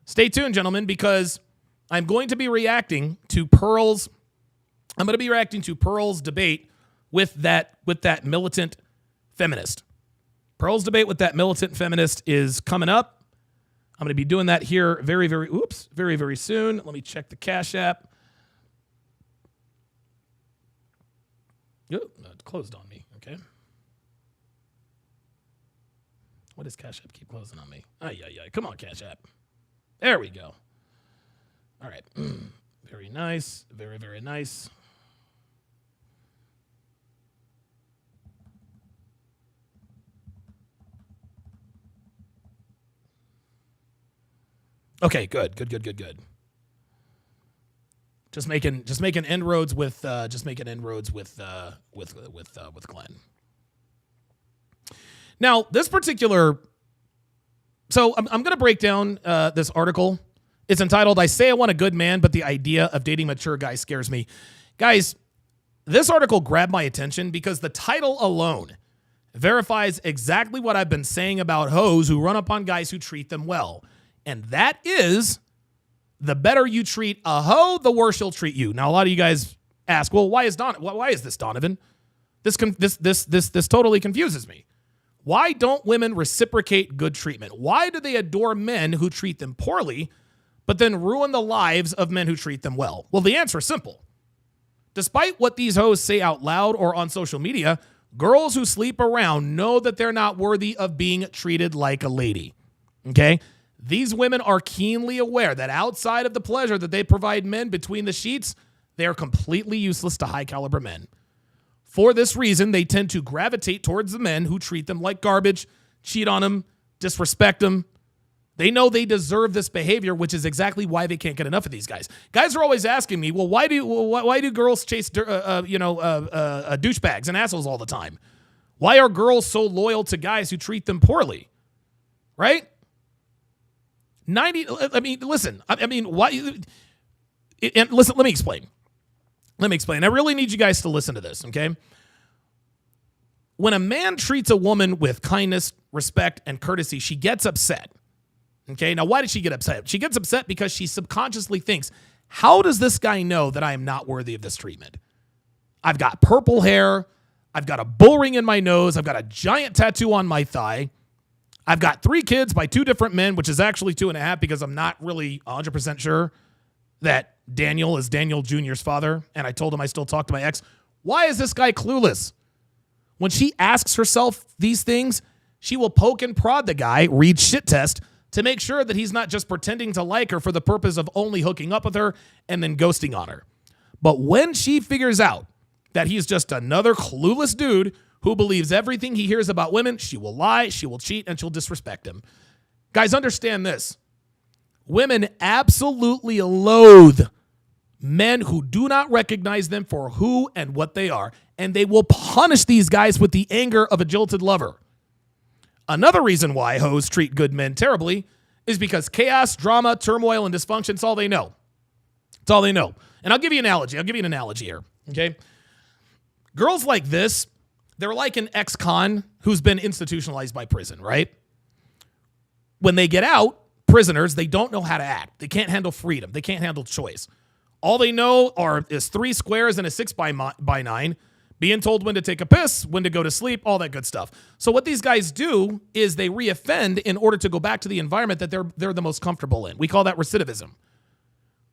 Stay tuned, gentlemen, because I'm going to be reacting to Pearl's debate with that militant feminist. Pearl's debate with that militant feminist is coming up. I'm going to be doing that here very, very soon. Let me check the Cash App. It closed on me. Okay. What does Cash App keep closing on me? Come on, Cash App. There we go. All right. Very nice. Very, very nice. Okay, good. Just making inroads with Glenn. Now, this particular, so I'm going to break down this article. It's entitled, "I Say I Want a Good Man, but the Idea of Dating Mature Guys Scares Me." Guys, this article grabbed my attention because the title alone verifies exactly what I've been saying about hoes who run up on guys who treat them well. And that is, the better you treat a hoe, the worse she'll treat you. Now, a lot of you guys ask, well, why is this, Donovan? This totally confuses me. Why don't women reciprocate good treatment? Why do they adore men who treat them poorly, but then ruin the lives of men who treat them well? Well, the answer is simple. Despite what these hoes say out loud or on social media, girls who sleep around know that they're not worthy of being treated like a lady. Okay? These women are keenly aware that outside of the pleasure that they provide men between the sheets, they are completely useless to high-caliber men. For this reason, they tend to gravitate towards the men who treat them like garbage, cheat on them, disrespect them. They know they deserve this behavior, which is exactly why they can't get enough of these guys. Guys are always asking me, well, why do girls chase douchebags and assholes all the time? Why are girls so loyal to guys who treat them poorly? Right? Why? And listen, let me explain. I really need you guys to listen to this, okay? When a man treats a woman with kindness, respect, and courtesy, she gets upset. Okay, now why did she get upset? She gets upset because she subconsciously thinks, how does this guy know that I am not worthy of this treatment? I've got purple hair. I've got a bull ring in my nose. I've got a giant tattoo on my thigh. I've got 3 kids by 2 different men, which is actually 2.5 because I'm not really 100% sure that Daniel is Daniel Jr.'s father, and I told him I still talk to my ex. Why is this guy clueless? When she asks herself these things, she will poke and prod the guy, read shit test, to make sure that he's not just pretending to like her for the purpose of only hooking up with her and then ghosting on her. But when she figures out that he's just another clueless dude who believes everything he hears about women, she will lie, she will cheat, and she'll disrespect him. Guys, understand this. Women absolutely loathe men who do not recognize them for who and what they are, and they will punish these guys with the anger of a jilted lover. Another reason why hoes treat good men terribly is because chaos, drama, turmoil, and dysfunction is all they know. It's all they know. And I'll give you an analogy here, okay? Girls like this, they're like an ex-con who's been institutionalized by prison, right? When they get out, prisoners, they don't know how to act. They can't handle freedom. They can't handle choice. All they know is 3 squares and a 6x9, being told when to take a piss, when to go to sleep, all that good stuff. So what these guys do is they reoffend in order to go back to the environment that they're the most comfortable in. We call that recidivism.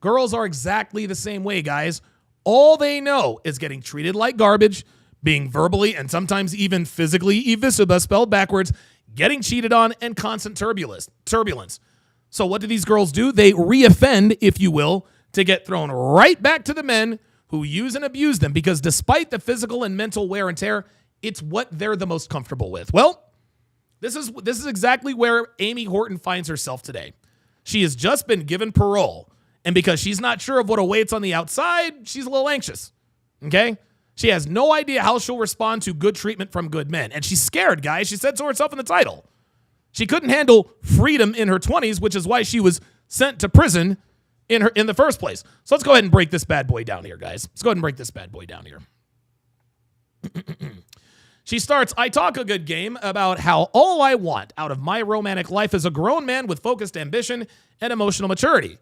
Girls are exactly the same way, guys. All they know is getting treated like garbage, being verbally and sometimes even physically eviscera, spelled backwards, getting cheated on, and constant turbulence. So what do these girls do? They reoffend, if you will, to get thrown right back to the men who use and abuse them, because despite the physical and mental wear and tear, it's what they're the most comfortable with. Well, this is exactly where Amy Horton finds herself today. She has just been given parole, and because she's not sure of what awaits on the outside, she's a little anxious, okay? She has no idea how she'll respond to good treatment from good men, and she's scared, guys. She said so herself in the title. She couldn't handle freedom in her 20s, which is why she was sent to prison in the first place. So let's go ahead and break this bad boy down here, guys. Let's go ahead and break this bad boy down here. She starts, I talk a good game about how all I want out of my romantic life is a grown man with focused ambition and emotional maturity.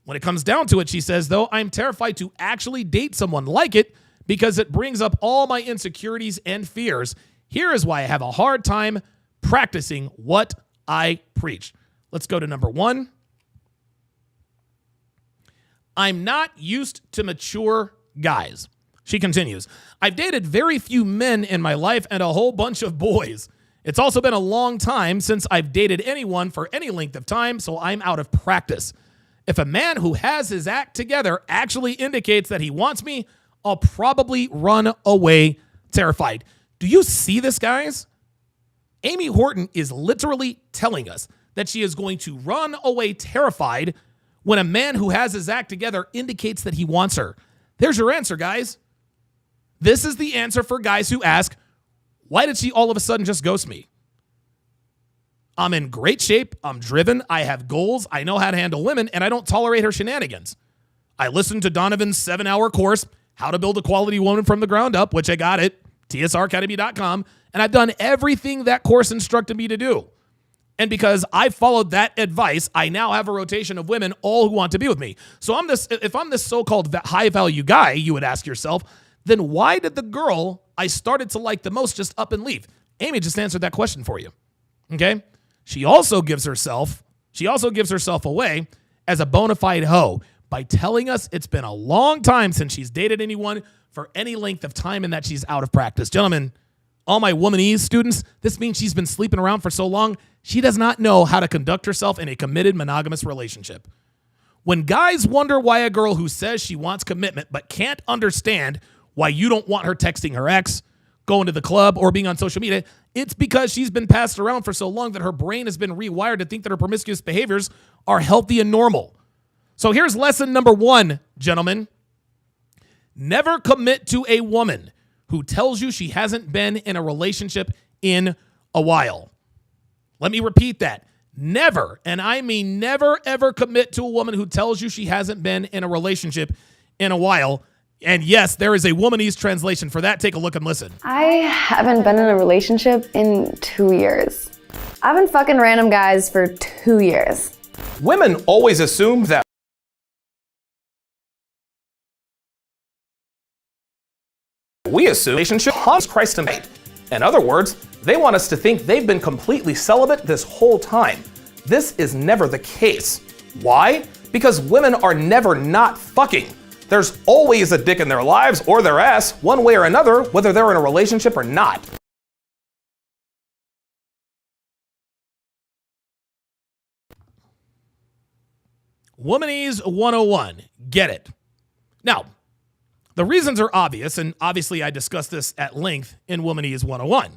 When it comes down to it, she says, though, I'm terrified to actually date someone like it because it brings up all my insecurities and fears. Here is why I have a hard time practicing what I preach. Let's go to number 1. I'm not used to mature guys. She continues, I've dated very few men in my life and a whole bunch of boys. It's also been a long time since I've dated anyone for any length of time, so I'm out of practice. If a man who has his act together actually indicates that he wants me, I'll probably run away terrified. Do you see this, guys? Amy Horton is literally telling us that she is going to run away terrified when a man who has his act together indicates that he wants her. There's your answer, guys. This is the answer for guys who ask, why did she all of a sudden just ghost me? I'm in great shape. I'm driven. I have goals. I know how to handle women, and I don't tolerate her shenanigans. I listened to Donovan's 7-hour course, How to Build a Quality Woman from the Ground Up, which I got at tsracademy.com, and I've done everything that course instructed me to do. And because I followed that advice, I now have a rotation of women, all who want to be with me. So if I'm this so-called high-value guy, you would ask yourself, then why did the girl I started to like the most just up and leave? Amy just answered that question for you. Okay? She also gives herself away as a bona fide hoe by telling us it's been a long time since she's dated anyone for any length of time and that she's out of practice. Gentlemen, all my womanese students, this means she's been sleeping around for so long, she does not know how to conduct herself in a committed monogamous relationship. When guys wonder why a girl who says she wants commitment but can't understand why you don't want her texting her ex, going to the club, or being on social media, it's because she's been passed around for so long that her brain has been rewired to think that her promiscuous behaviors are healthy and normal. So here's lesson number 1, gentlemen. Never commit to a woman who tells you she hasn't been in a relationship in a while. Let me repeat that. Never, and I mean never, ever commit to a woman who tells you she hasn't been in a relationship in a while. And yes, there is a womanese translation for that. Take a look and listen. I haven't been in a relationship in 2 years. I've been fucking random guys for 2 years. Women always assume that we assume relationship haunts Christ and mate. In other words, they want us to think they've been completely celibate this whole time. This is never the case. Why? Because women are never not fucking. There's always a dick in their lives or their ass, one way or another, whether they're in a relationship or not. Womanese 101. Get it. Now, the reasons are obvious, and obviously I discussed this at length in Womanese 101.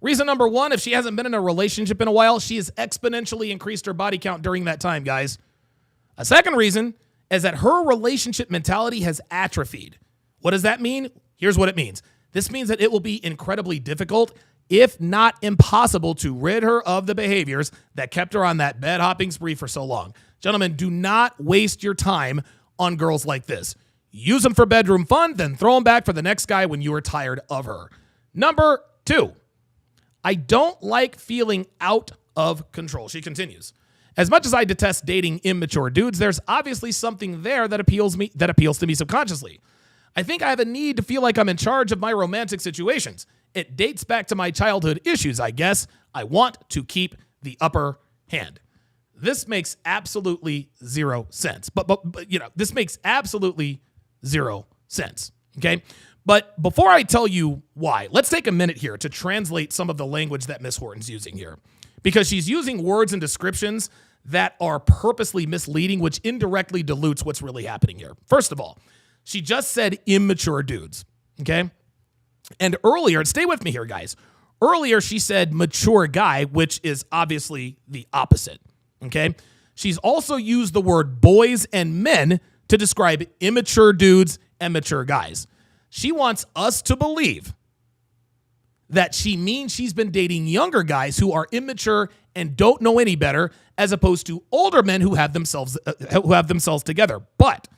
Reason number 1, if she hasn't been in a relationship in a while, she has exponentially increased her body count during that time, guys. A second reason is that her relationship mentality has atrophied. What does that mean? Here's what it means. This means that it will be incredibly difficult, if not impossible, to rid her of the behaviors that kept her on that bed hopping spree for so long. Gentlemen, do not waste your time on girls like this. Use them for bedroom fun, then throw them back for the next guy when you are tired of her. Number 2, I don't like feeling out of control. She continues. As much as I detest dating immature dudes, there's obviously something there that appeals to me subconsciously. I think I have a need to feel like I'm in charge of my romantic situations. It dates back to my childhood issues, I guess. I want to keep the upper hand. This makes absolutely zero sense. But this makes absolutely zero sense. Okay? But before I tell you why, let's take a minute here to translate some of the language that Miss Horton's using here. Because she's using words and descriptions that are purposely misleading, which indirectly dilutes what's really happening here. First of all, she just said immature dudes, okay? And earlier, stay with me here, guys. Earlier, she said mature guy, which is obviously the opposite, okay? She's also used the word boys and men to describe immature dudes and mature guys. She wants us to believe that she means she's been dating younger guys who are immature and don't know any better, as opposed to older men who have themselves together. But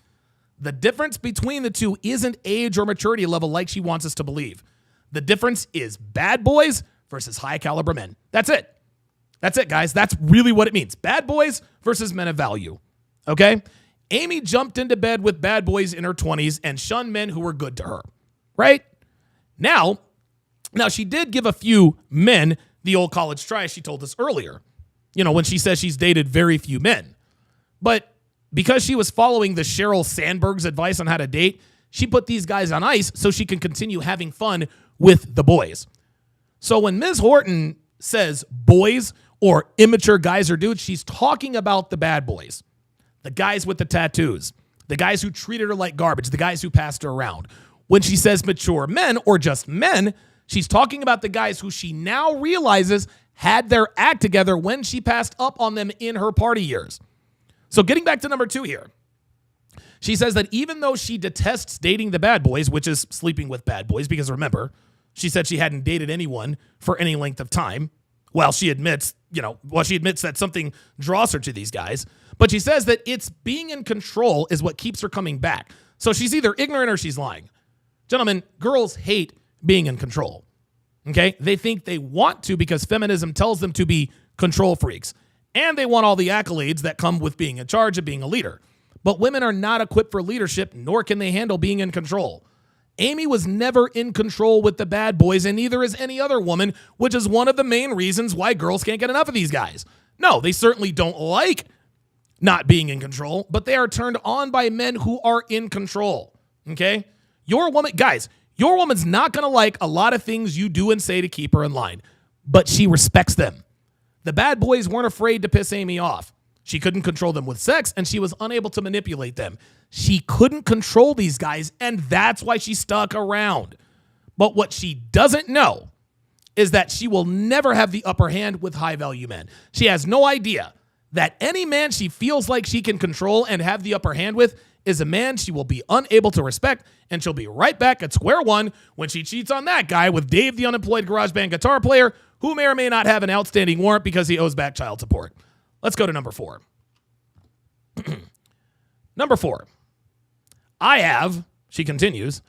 the difference between the two isn't age or maturity level like she wants us to believe. The difference is bad boys versus high caliber men. That's it. That's it, guys. That's really what it means. Bad boys versus men of value. Okay? Amy jumped into bed with bad boys in her 20s and shunned men who were good to her. Right? Now, she did give a few men the old college try, as she told us earlier, when she says she's dated very few men. But because she was following the Sheryl Sandberg's advice on how to date, she put these guys on ice so she can continue having fun with the boys. So when Ms. Horton says boys or immature guys or dudes, she's talking about the bad boys, the guys with the tattoos, the guys who treated her like garbage, the guys who passed her around. When she says mature men or just men, she's talking about the guys who she now realizes had their act together when she passed up on them in her party years. So getting back to number 2 here, she says that even though she detests dating the bad boys, which is sleeping with bad boys, because remember, she said she hadn't dated anyone for any length of time. Well, she admits that something draws her to these guys, but she says that it's being in control is what keeps her coming back. So she's either ignorant or she's lying. Gentlemen, girls hate being in control. Okay? They think they want to because feminism tells them to be control freaks. And they want all the accolades that come with being in charge of being a leader. But women are not equipped for leadership, nor can they handle being in control. Amy was never in control with the bad boys, and neither is any other woman, which is one of the main reasons why girls can't get enough of these guys. No, they certainly don't like not being in control, but they are turned on by men who are in control. Okay? Your woman's not going to like a lot of things you do and say to keep her in line, but she respects them. The bad boys weren't afraid to piss Amy off. She couldn't control them with sex, and she was unable to manipulate them. She couldn't control these guys, and that's why she stuck around. But what she doesn't know is that she will never have the upper hand with high-value men. She has no idea that any man she feels like she can control and have the upper hand with is a man she will be unable to respect, and she'll be right back at square one when she cheats on that guy with Dave, the unemployed garage band guitar player, who may or may not have an outstanding warrant because he owes back child support. Let's go to number 4. Number 4. I have, she continues,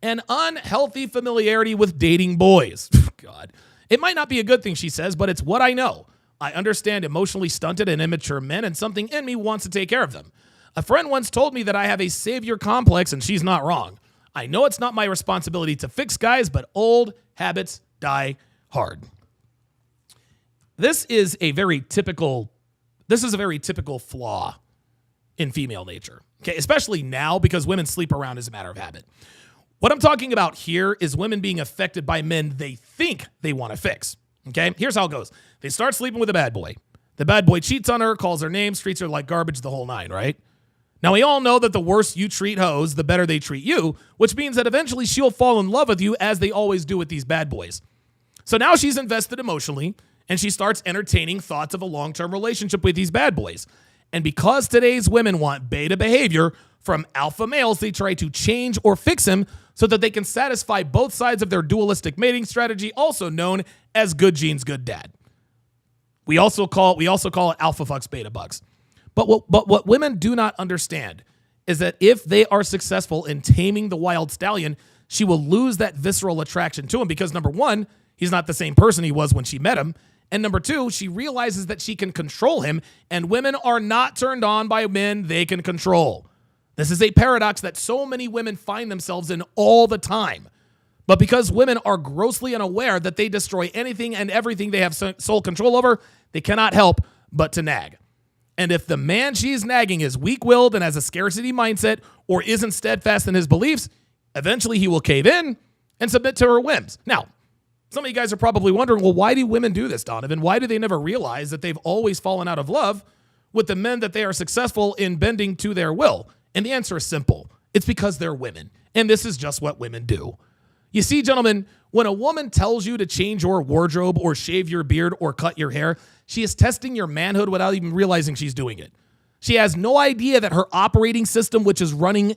an unhealthy familiarity with dating boys. God. It might not be a good thing, she says, but it's what I know. I understand emotionally stunted and immature men, and something in me wants to take care of them. A friend once told me that I have a savior complex, and she's not wrong. I know it's not my responsibility to fix guys, but old habits die hard. This is a very typical flaw in female nature. Okay, especially now because women sleep around as a matter of habit. What I'm talking about here is women being affected by men they think they want to fix. Okay, here's how it goes. They start sleeping with a bad boy. The bad boy cheats on her, calls her names, treats her like garbage, the whole nine, right? Now, we all know that the worse you treat hoes, the better they treat you, which means that eventually she'll fall in love with you as they always do with these bad boys. So now she's invested emotionally, and she starts entertaining thoughts of a long-term relationship with these bad boys. And because today's women want beta behavior from alpha males, they try to change or fix him so that they can satisfy both sides of their dualistic mating strategy, also known as good genes, good dad. We also call it alpha fucks, beta bucks. But what women do not understand is that if they are successful in taming the wild stallion, she will lose that visceral attraction to him because, number one, he's not the same person he was when she met him. And number two, she realizes that she can control him, and women are not turned on by men they can control. This is a paradox that so many women find themselves in all the time. But because women are grossly unaware that they destroy anything and everything they have sole control over, they cannot help but to nag. And if the man she's nagging is weak-willed and has a scarcity mindset or isn't steadfast in his beliefs, eventually he will cave in and submit to her whims. Now, some of you guys are probably wondering, well, why do women do this, Donovan? Why do they never realize that they've always fallen out of love with the men that they are successful in bending to their will? And the answer is simple. It's because they're women. And this is just what women do. You see, gentlemen, when a woman tells you to change your wardrobe or shave your beard or cut your hair, she is testing your manhood without even realizing she's doing it. She has no idea that her operating system, which is running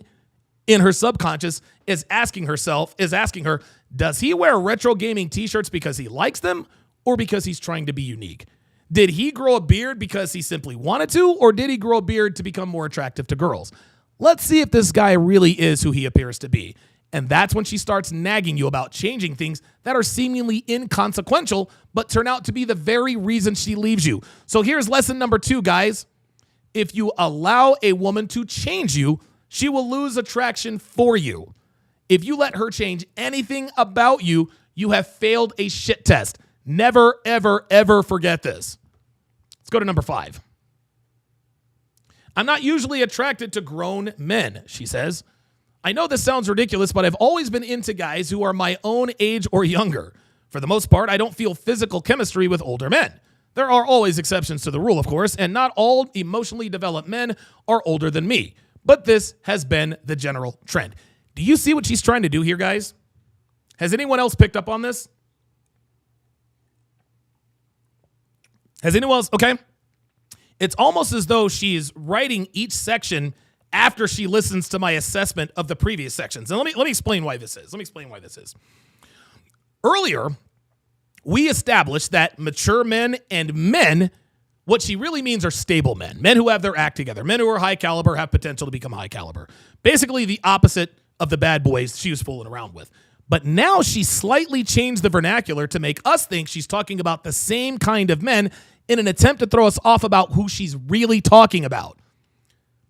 in her subconscious, is asking her, does he wear retro gaming t-shirts because he likes them or because he's trying to be unique? Did he grow a beard because he simply wanted to, or did he grow a beard to become more attractive to girls? Let's see if this guy really is who he appears to be. And that's when she starts nagging you about changing things that are seemingly inconsequential, but turn out to be the very reason she leaves you. So here's lesson number 2, guys. If you allow a woman to change you, she will lose attraction for you. If you let her change anything about you, you have failed a shit test. Never, ever, ever forget this. Let's go to number 5. I'm not usually attracted to grown men, she says. I know this sounds ridiculous, but I've always been into guys who are my own age or younger. For the most part, I don't feel physical chemistry with older men. There are always exceptions to the rule, of course, and not all emotionally developed men are older than me. But this has been the general trend. Do you see what she's trying to do here, guys? Has anyone else picked up on this? Has anyone else? Okay. It's almost as though she's writing each section after she listens to my assessment of the previous sections. And let me explain why this is. Earlier, we established that mature men and men, what she really means are stable men who have their act together, men who are high caliber, have potential to become high caliber. Basically the opposite of the bad boys she was fooling around with. But now she slightly changed the vernacular to make us think she's talking about the same kind of men in an attempt to throw us off about who she's really talking about.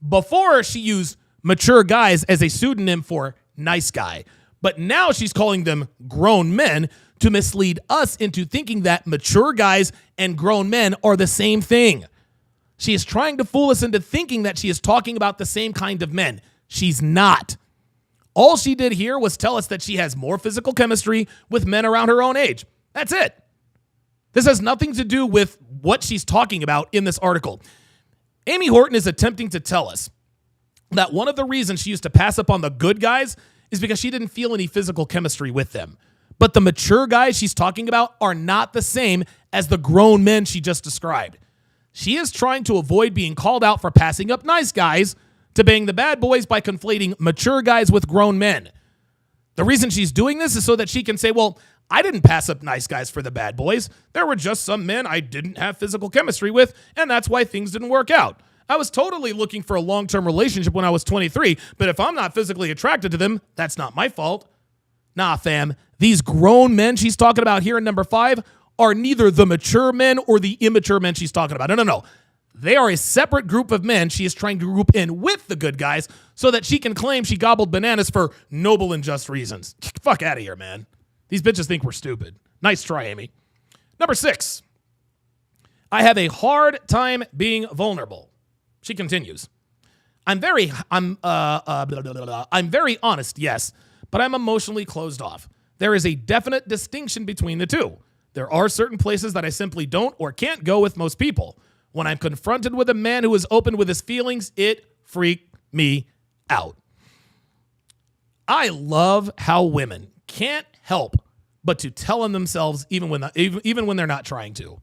Before, she used mature guys as a pseudonym for nice guy. But now she's calling them grown men to mislead us into thinking that mature guys and grown men are the same thing. She is trying to fool us into thinking that she is talking about the same kind of men. She's not. All she did here was tell us that she has more physical chemistry with men around her own age. That's it. This has nothing to do with what she's talking about in this article. Amy Horton is attempting to tell us that one of the reasons she used to pass up on the good guys is because she didn't feel any physical chemistry with them. But the mature guys she's talking about are not the same as the grown men she just described. She is trying to avoid being called out for passing up nice guys to bang the bad boys by conflating mature guys with grown men. The reason she's doing this is so that she can say, well, I didn't pass up nice guys for the bad boys. There were just some men I didn't have physical chemistry with, and that's why things didn't work out. I was totally looking for a long-term relationship when I was 23, but if I'm not physically attracted to them, that's not my fault. Nah, fam. These grown men she's talking about here in number 5 are neither the mature men or the immature men she's talking about. No. They are a separate group of men she is trying to group in with the good guys so that she can claim she gobbled bananas for noble and just reasons. Fuck out of here, man. These bitches think we're stupid. Nice try, Amy. Number 6. I have a hard time being vulnerable. She continues. I'm very honest, yes, but I'm emotionally closed off. There is a definite distinction between the two. There are certain places that I simply don't or can't go with most people. When I'm confronted with a man who is open with his feelings, it freaked me out. I love how women can't help but to tell on themselves even when they're not trying to.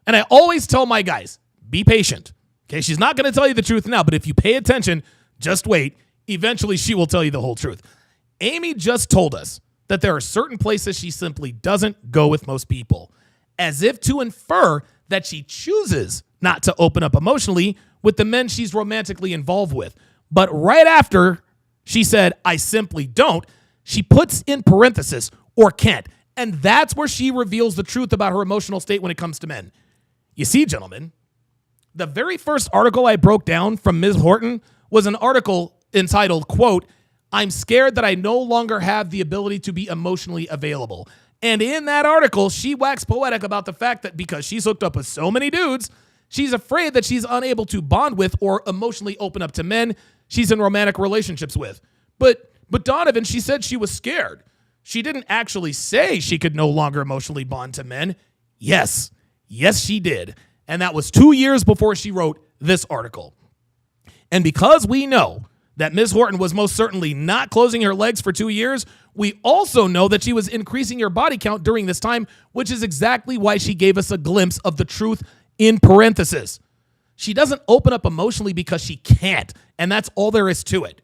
And I always tell my guys, be patient. Okay, she's not going to tell you the truth now, but if you pay attention, just wait. Eventually, she will tell you the whole truth. Amy just told us that there are certain places she simply doesn't go with most people, as if to infer that she chooses not to open up emotionally with the men she's romantically involved with. But right after she said, I simply don't, she puts in parenthesis, or can't. And that's where she reveals the truth about her emotional state when it comes to men. You see, gentlemen, the very first article I broke down from Ms. Horton was an article entitled, quote, I'm scared that I no longer have the ability to be emotionally available. And in that article, she waxed poetic about the fact that because she's hooked up with so many dudes, she's afraid that she's unable to bond with or emotionally open up to men she's in romantic relationships with. But Donovan, she said she was scared. She didn't actually say she could no longer emotionally bond to men. Yes, she did. And that was 2 years before she wrote this article. And because we know that Ms. Horton was most certainly not closing her legs for 2 years, we also know that she was increasing her body count during this time, which is exactly why she gave us a glimpse of the truth in parenthesis. She doesn't open up emotionally because she can't, and that's all there is to it.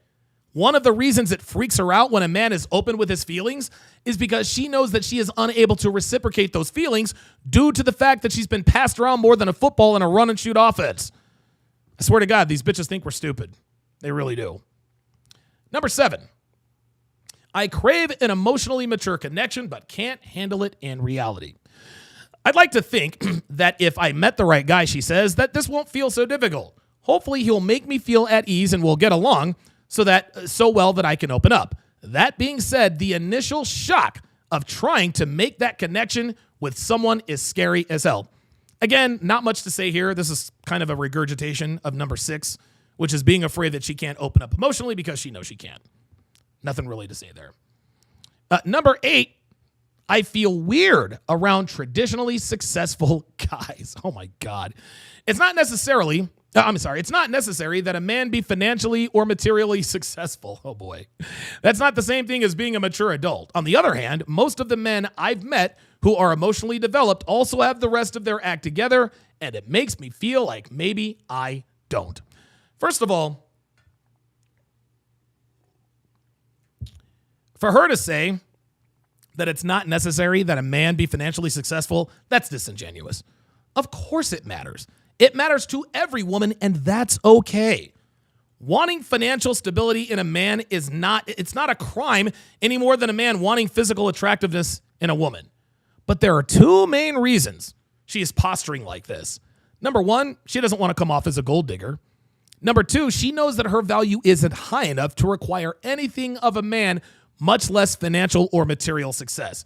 One of the reasons it freaks her out when a man is open with his feelings is because she knows that she is unable to reciprocate those feelings due to the fact that she's been passed around more than a football in a run and shoot offense. I swear to God, these bitches think we're stupid. They really do. Number 7, I crave an emotionally mature connection, but can't handle it in reality. I'd like to think that if I met the right guy, she says, that this won't feel so difficult. Hopefully he'll make me feel at ease and we'll get along so well that I can open up. That being said, the initial shock of trying to make that connection with someone is scary as hell. Again, not much to say here. This is kind of a regurgitation of number 6, which is being afraid that she can't open up emotionally because she knows she can't. Nothing really to say there. Number 8, I feel weird around traditionally successful guys. Oh my God. It's not necessary that a man be financially or materially successful. Oh boy. That's not the same thing as being a mature adult. On the other hand, most of the men I've met who are emotionally developed also have the rest of their act together, and it makes me feel like maybe I don't. First of all, for her to say that it's not necessary that a man be financially successful, that's disingenuous. Of course it matters. It matters to every woman, and that's okay. Wanting financial stability in a man it's not a crime any more than a man wanting physical attractiveness in a woman. But there are 2 main reasons she is posturing like this. Number 1, she doesn't want to come off as a gold digger. Number 2, she knows that her value isn't high enough to require anything of a man much less financial or material success.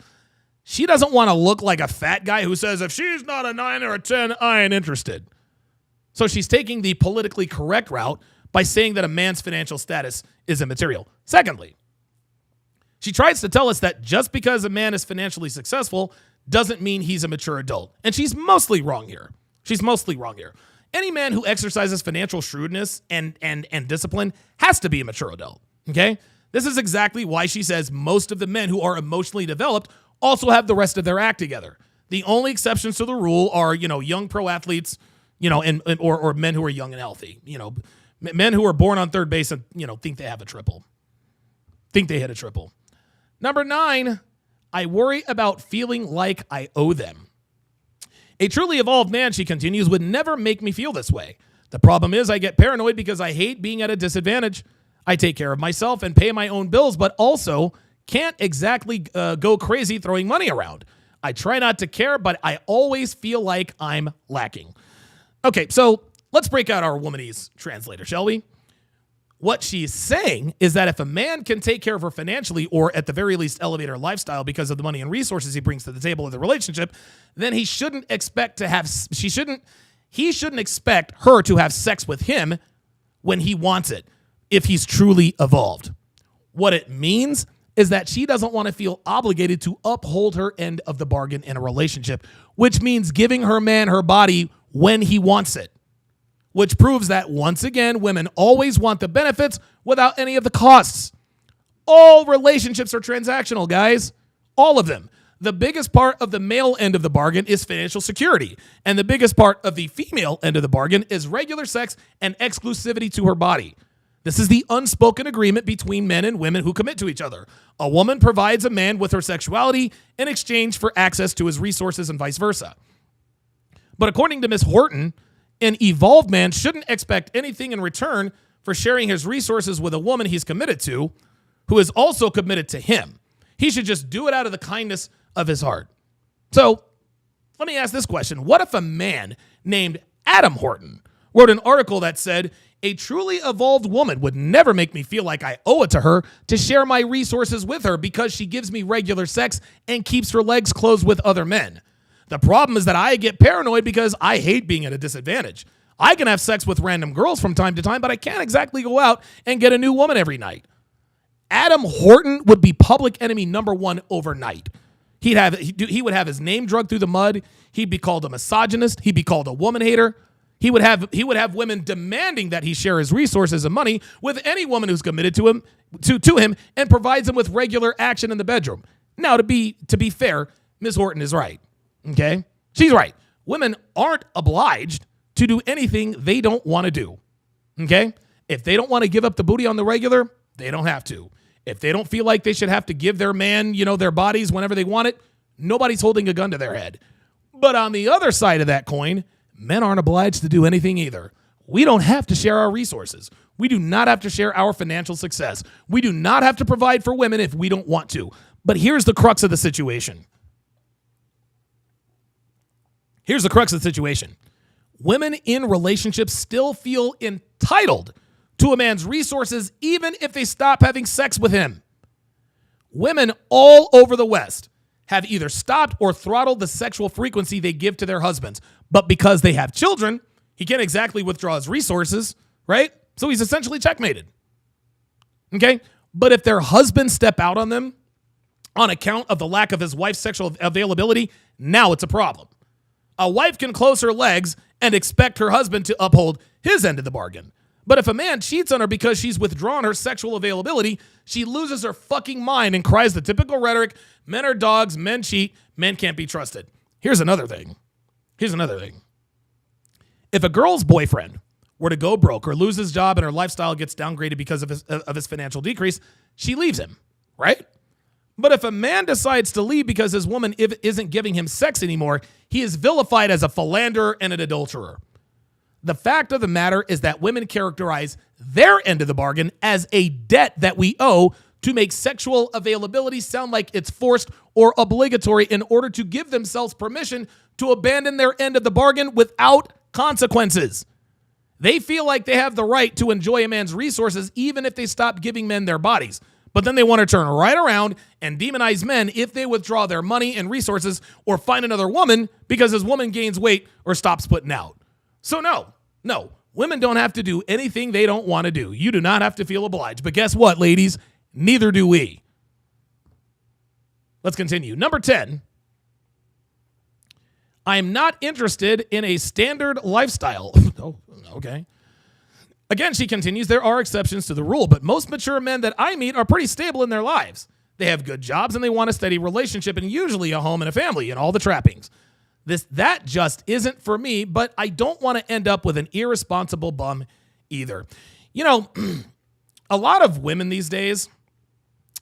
She doesn't want to look like a fat guy who says, if she's not a 9 or a 10, I ain't interested. So she's taking the politically correct route by saying that a man's financial status is immaterial. Secondly, she tries to tell us that just because a man is financially successful doesn't mean he's a mature adult. And she's mostly wrong here. Any man who exercises financial shrewdness and discipline has to be a mature adult, okay? This is exactly why she says most of the men who are emotionally developed also have the rest of their act together. The only exceptions to the rule are, young pro athletes, or men who are young and healthy. Men who are born on third base and, think they have a triple. Think they hit a triple. Number 9, I worry about feeling like I owe them. A truly evolved man, she continues, would never make me feel this way. The problem is I get paranoid because I hate being at a disadvantage. I take care of myself and pay my own bills, but also can't exactly go crazy throwing money around. I try not to care, but I always feel like I'm lacking. Okay, so let's break out our womanese translator, shall we? What she's saying is that if a man can take care of her financially, or at the very least elevate her lifestyle because of the money and resources he brings to the table in the relationship, then he shouldn't expect her to have sex with him when he wants it, if he's truly evolved. What it means is that she doesn't want to feel obligated to uphold her end of the bargain in a relationship, which means giving her man her body when he wants it. Which proves that, once again, women always want the benefits without any of the costs. All relationships are transactional, guys. All of them. The biggest part of the male end of the bargain is financial security. And the biggest part of the female end of the bargain is regular sex and exclusivity to her body. This is the unspoken agreement between men and women who commit to each other. A woman provides a man with her sexuality in exchange for access to his resources and vice versa. But according to Ms. Horton, an evolved man shouldn't expect anything in return for sharing his resources with a woman he's committed to, who is also committed to him. He should just do it out of the kindness of his heart. So let me ask this question. What if a man named Adam Horton wrote an article that said, a truly evolved woman would never make me feel like I owe it to her to share my resources with her because she gives me regular sex and keeps her legs closed with other men? The problem is that I get paranoid because I hate being at a disadvantage. I can have sex with random girls from time to time, but I can't exactly go out and get a new woman every night. Adam Horton would be public enemy number 1 overnight. He would have his name dragged through the mud. He'd be called a misogynist. He'd be called a woman hater. He would have women demanding that he share his resources and money with any woman who's committed to him and provides him with regular action in the bedroom. Now, to be fair, Ms. Horton is right. Okay? She's right. Women aren't obliged to do anything they don't want to do. Okay? If they don't want to give up the booty on the regular, they don't have to. If they don't feel like they should have to give their man, their bodies whenever they want it, nobody's holding a gun to their head. But on the other side of that coin, men aren't obliged to do anything either. We don't have to share our resources. We do not have to share our financial success. We do not have to provide for women if we don't want to. But here's the crux of the situation. Women in relationships still feel entitled to a man's resources even if they stop having sex with him. Women all over the West have either stopped or throttled the sexual frequency they give to their husbands. But because they have children, he can't exactly withdraw his resources, right? So he's essentially checkmated. Okay? But if their husbands step out on them on account of the lack of his wife's sexual availability, now it's a problem. A wife can close her legs and expect her husband to uphold his end of the bargain. But if a man cheats on her because she's withdrawn her sexual availability, she loses her fucking mind and cries the typical rhetoric, men are dogs, men cheat, men can't be trusted. Here's another thing. If a girl's boyfriend were to go broke or lose his job and her lifestyle gets downgraded because of his financial decrease, she leaves him, right? But if a man decides to leave because his woman isn't giving him sex anymore, he is vilified as a philanderer and an adulterer. The fact of the matter is that women characterize their end of the bargain as a debt that we owe to make sexual availability sound like it's forced or obligatory in order to give themselves permission to abandon their end of the bargain without consequences. They feel like they have the right to enjoy a man's resources even if they stop giving men their bodies. But then they want to turn right around and demonize men if they withdraw their money and resources or find another woman because his woman gains weight or stops putting out. So no, women don't have to do anything they don't want to do. You do not have to feel obliged. But guess what, ladies? Neither do we. Let's continue. Number 10. I'm not interested in a standard lifestyle. Oh, okay. Again, she continues, there are exceptions to the rule, but most mature men that I meet are pretty stable in their lives. They have good jobs and they want a steady relationship and usually a home and a family and all the trappings. That just isn't for me, but I don't want to end up with an irresponsible bum either. You know, a lot of women these days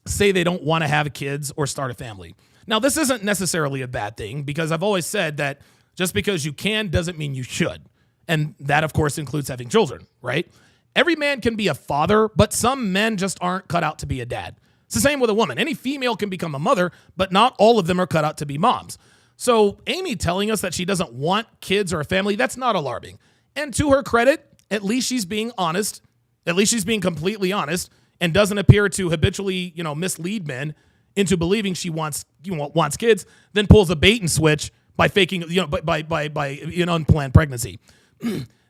say they don't want to have kids or start a family. Now, this isn't necessarily a bad thing because I've always said that just because you can doesn't mean you should. And that, of course, includes having children, right? Every man can be a father, but some men just aren't cut out to be a dad. It's the same with a woman. Any female can become a mother, but not all of them are cut out to be moms. So Amy telling us that she doesn't want kids or a family, that's not alarming. And to her credit, at least she's being honest. At least she's being completely honest and doesn't appear to habitually, mislead men into believing she wants kids, then pulls a bait and switch by faking, by unplanned pregnancy.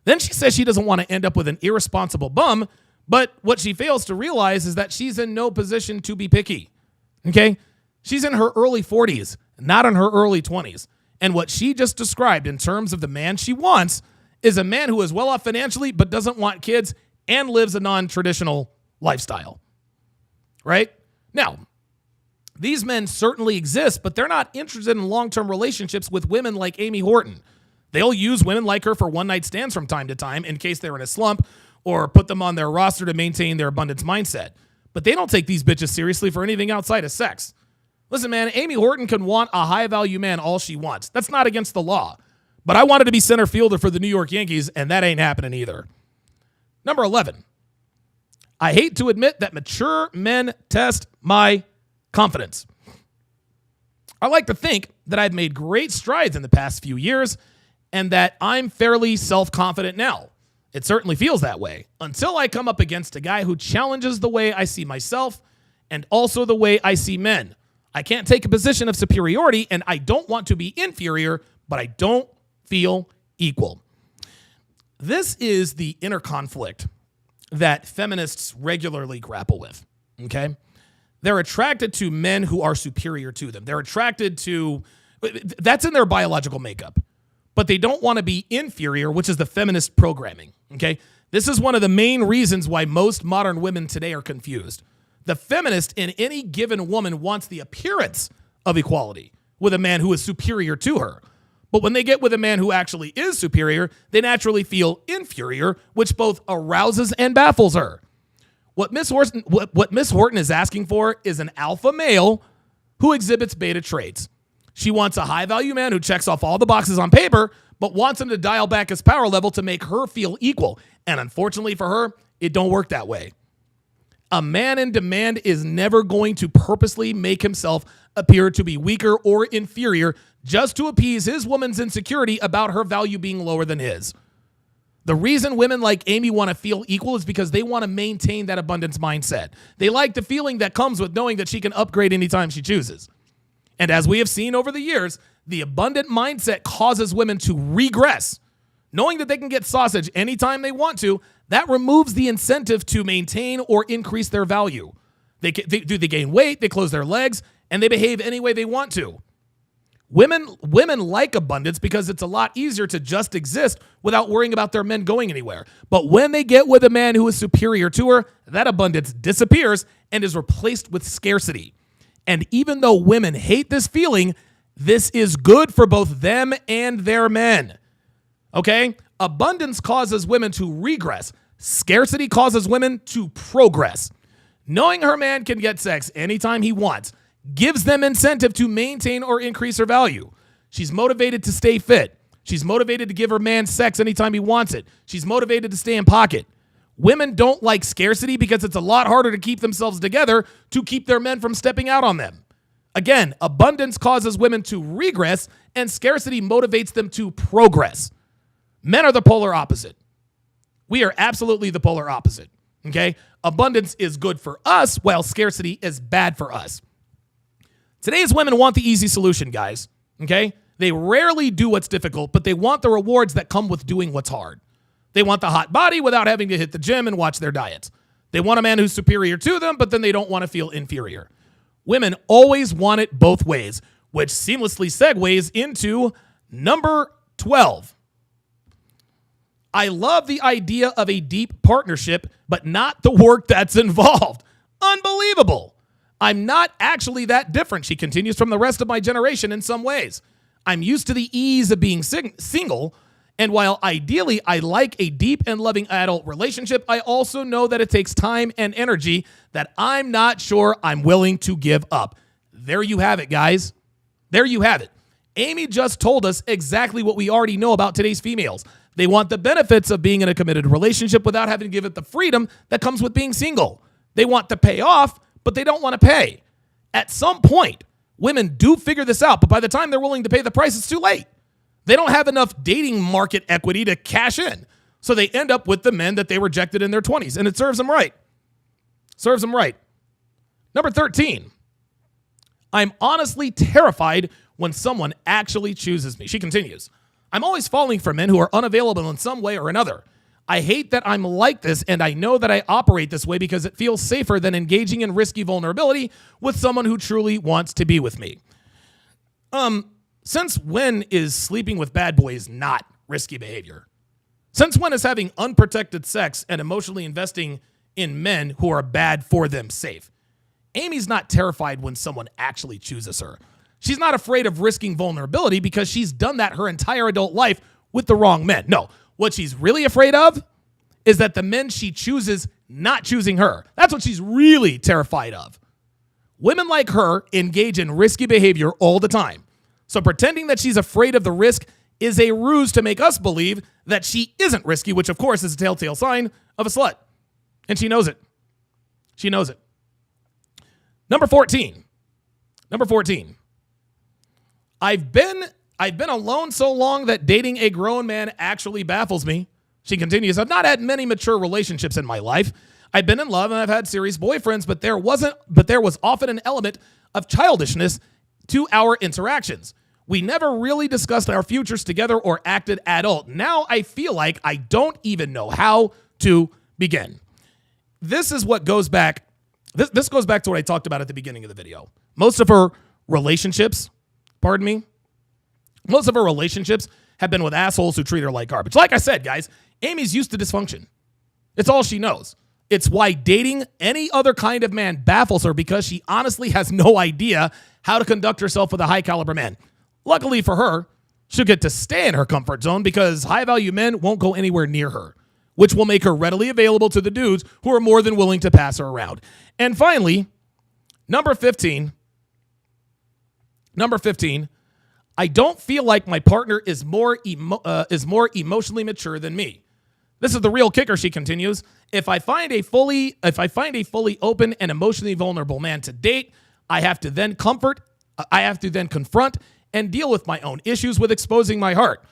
Then she says she doesn't want to end up with an irresponsible bum, but what she fails to realize is that she's in no position to be picky, okay? She's in her early 40s, not in her early 20s. And what she just described in terms of the man she wants is a man who is well off financially but doesn't want kids and lives a non-traditional lifestyle, right? Now, these men certainly exist, but they're not interested in long-term relationships with women like Amy Horton. They'll use women like her for one-night stands from time to time in case they're in a slump or put them on their roster to maintain their abundance mindset. But they don't take these bitches seriously for anything outside of sex. Listen, man, Amy Horton can want a high-value man all she wants. That's not against the law. But I wanted to be center fielder for the New York Yankees, and that ain't happening either. Number 11. I hate to admit that mature men test my confidence. I like to think that I've made great strides in the past few years and that I'm fairly self-confident now. It certainly feels that way until I come up against a guy who challenges the way I see myself and also the way I see men. I can't take a position of superiority and I don't want to be inferior, but I don't feel equal. This is the inner conflict that feminists regularly grapple with, okay? They're attracted to men who are superior to them. They're attracted to, that's in their biological makeup. But they don't want to be inferior, which is the feminist programming, okay? This is one of the main reasons why most modern women today are confused. The feminist in any given woman wants the appearance of equality with a man who is superior to her. But when they get with a man who actually is superior, they naturally feel inferior, which both arouses and baffles her. What Miss Horton is asking for is an alpha male who exhibits beta traits. She wants a high-value man who checks off all the boxes on paper, but wants him to dial back his power level to make her feel equal. And unfortunately for her, it don't work that way. A man in demand is never going to purposely make himself appear to be weaker or inferior just to appease his woman's insecurity about her value being lower than his. The reason women like Amy want to feel equal is because they want to maintain that abundance mindset. They like the feeling that comes with knowing that she can upgrade anytime she chooses. And as we have seen over the years, the abundant mindset causes women to regress. Knowing that they can get sausage anytime they want to, that removes the incentive to maintain or increase their value. They gain weight, they close their legs, and they behave any way they want to. Women like abundance because it's a lot easier to just exist without worrying about their men going anywhere. But when they get with a man who is superior to her, that abundance disappears and is replaced with scarcity. And even though women hate this feeling, this is good for both them and their men. Okay? Abundance causes women to regress. Scarcity causes women to progress. Knowing her man can get sex anytime he wants gives them incentive to maintain or increase her value. She's motivated to stay fit. She's motivated to give her man sex anytime he wants it. She's motivated to stay in pocket. Women don't like scarcity because it's a lot harder to keep themselves together to keep their men from stepping out on them. Again, abundance causes women to regress and scarcity motivates them to progress. Men are the polar opposite. We are absolutely the polar opposite, okay? Abundance is good for us, while scarcity is bad for us. Today's women want the easy solution, guys, okay? They rarely do what's difficult, but they want the rewards that come with doing what's hard. They want the hot body without having to hit the gym and watch their diets. They want a man who's superior to them, but then they don't want to feel inferior. Women always want it both ways, which seamlessly segues into number 12. I love the idea of a deep partnership, but not the work that's involved. Unbelievable. I'm not actually that different, she continues, from the rest of my generation in some ways. I'm used to the ease of being single, and while ideally I like a deep and loving adult relationship, I also know that it takes time and energy that I'm not sure I'm willing to give up. There you have it, guys. There you have it. Amy just told us exactly what we already know about today's females. They want the benefits of being in a committed relationship without having to give it the freedom that comes with being single. They want to pay off, but they don't want to pay. At some point, women do figure this out, but by the time they're willing to pay the price, it's too late. They don't have enough dating market equity to cash in. So they end up with the men that they rejected in their 20s, and it serves them right. Serves them right. Number 13. I'm honestly terrified when someone actually chooses me. She continues. I'm always falling for men who are unavailable in some way or another. I hate that I'm like this, and I know that I operate this way because it feels safer than engaging in risky vulnerability with someone who truly wants to be with me. Since when is sleeping with bad boys not risky behavior? Since when is having unprotected sex and emotionally investing in men who are bad for them safe? Amy's not terrified when someone actually chooses her. She's not afraid of risking vulnerability because she's done that her entire adult life with the wrong men. No, what she's really afraid of is that the men she chooses not choosing her. That's what she's really terrified of. Women like her engage in risky behavior all the time. So pretending that she's afraid of the risk is a ruse to make us believe that she isn't risky, which of course is a telltale sign of a slut. And she knows it. She knows it. Number 14. Number 14. I've been alone so long that dating a grown man actually baffles me. She continues, I've not had many mature relationships in my life. I've been in love and I've had serious boyfriends, but there was often an element of childishness to our interactions. We never really discussed our futures together or acted adult. Now I feel like I don't even know how to begin. This is what goes back. This goes back to what I talked about at the beginning of the video. Most of her relationships have been with assholes who treat her like garbage. Like I said, guys, Amy's used to dysfunction. It's all she knows. It's why dating any other kind of man baffles her, because she honestly has no idea how to conduct herself with a high caliber man. Luckily for her, she'll get to stay in her comfort zone because high value men won't go anywhere near her, which will make her readily available to the dudes who are more than willing to pass her around. And finally, number 15, I don't feel like my partner is more emotionally mature than me. This is the real kicker, she continues. If I find a fully open and emotionally vulnerable man to date, I have to then confront and deal with my own issues with exposing my heart.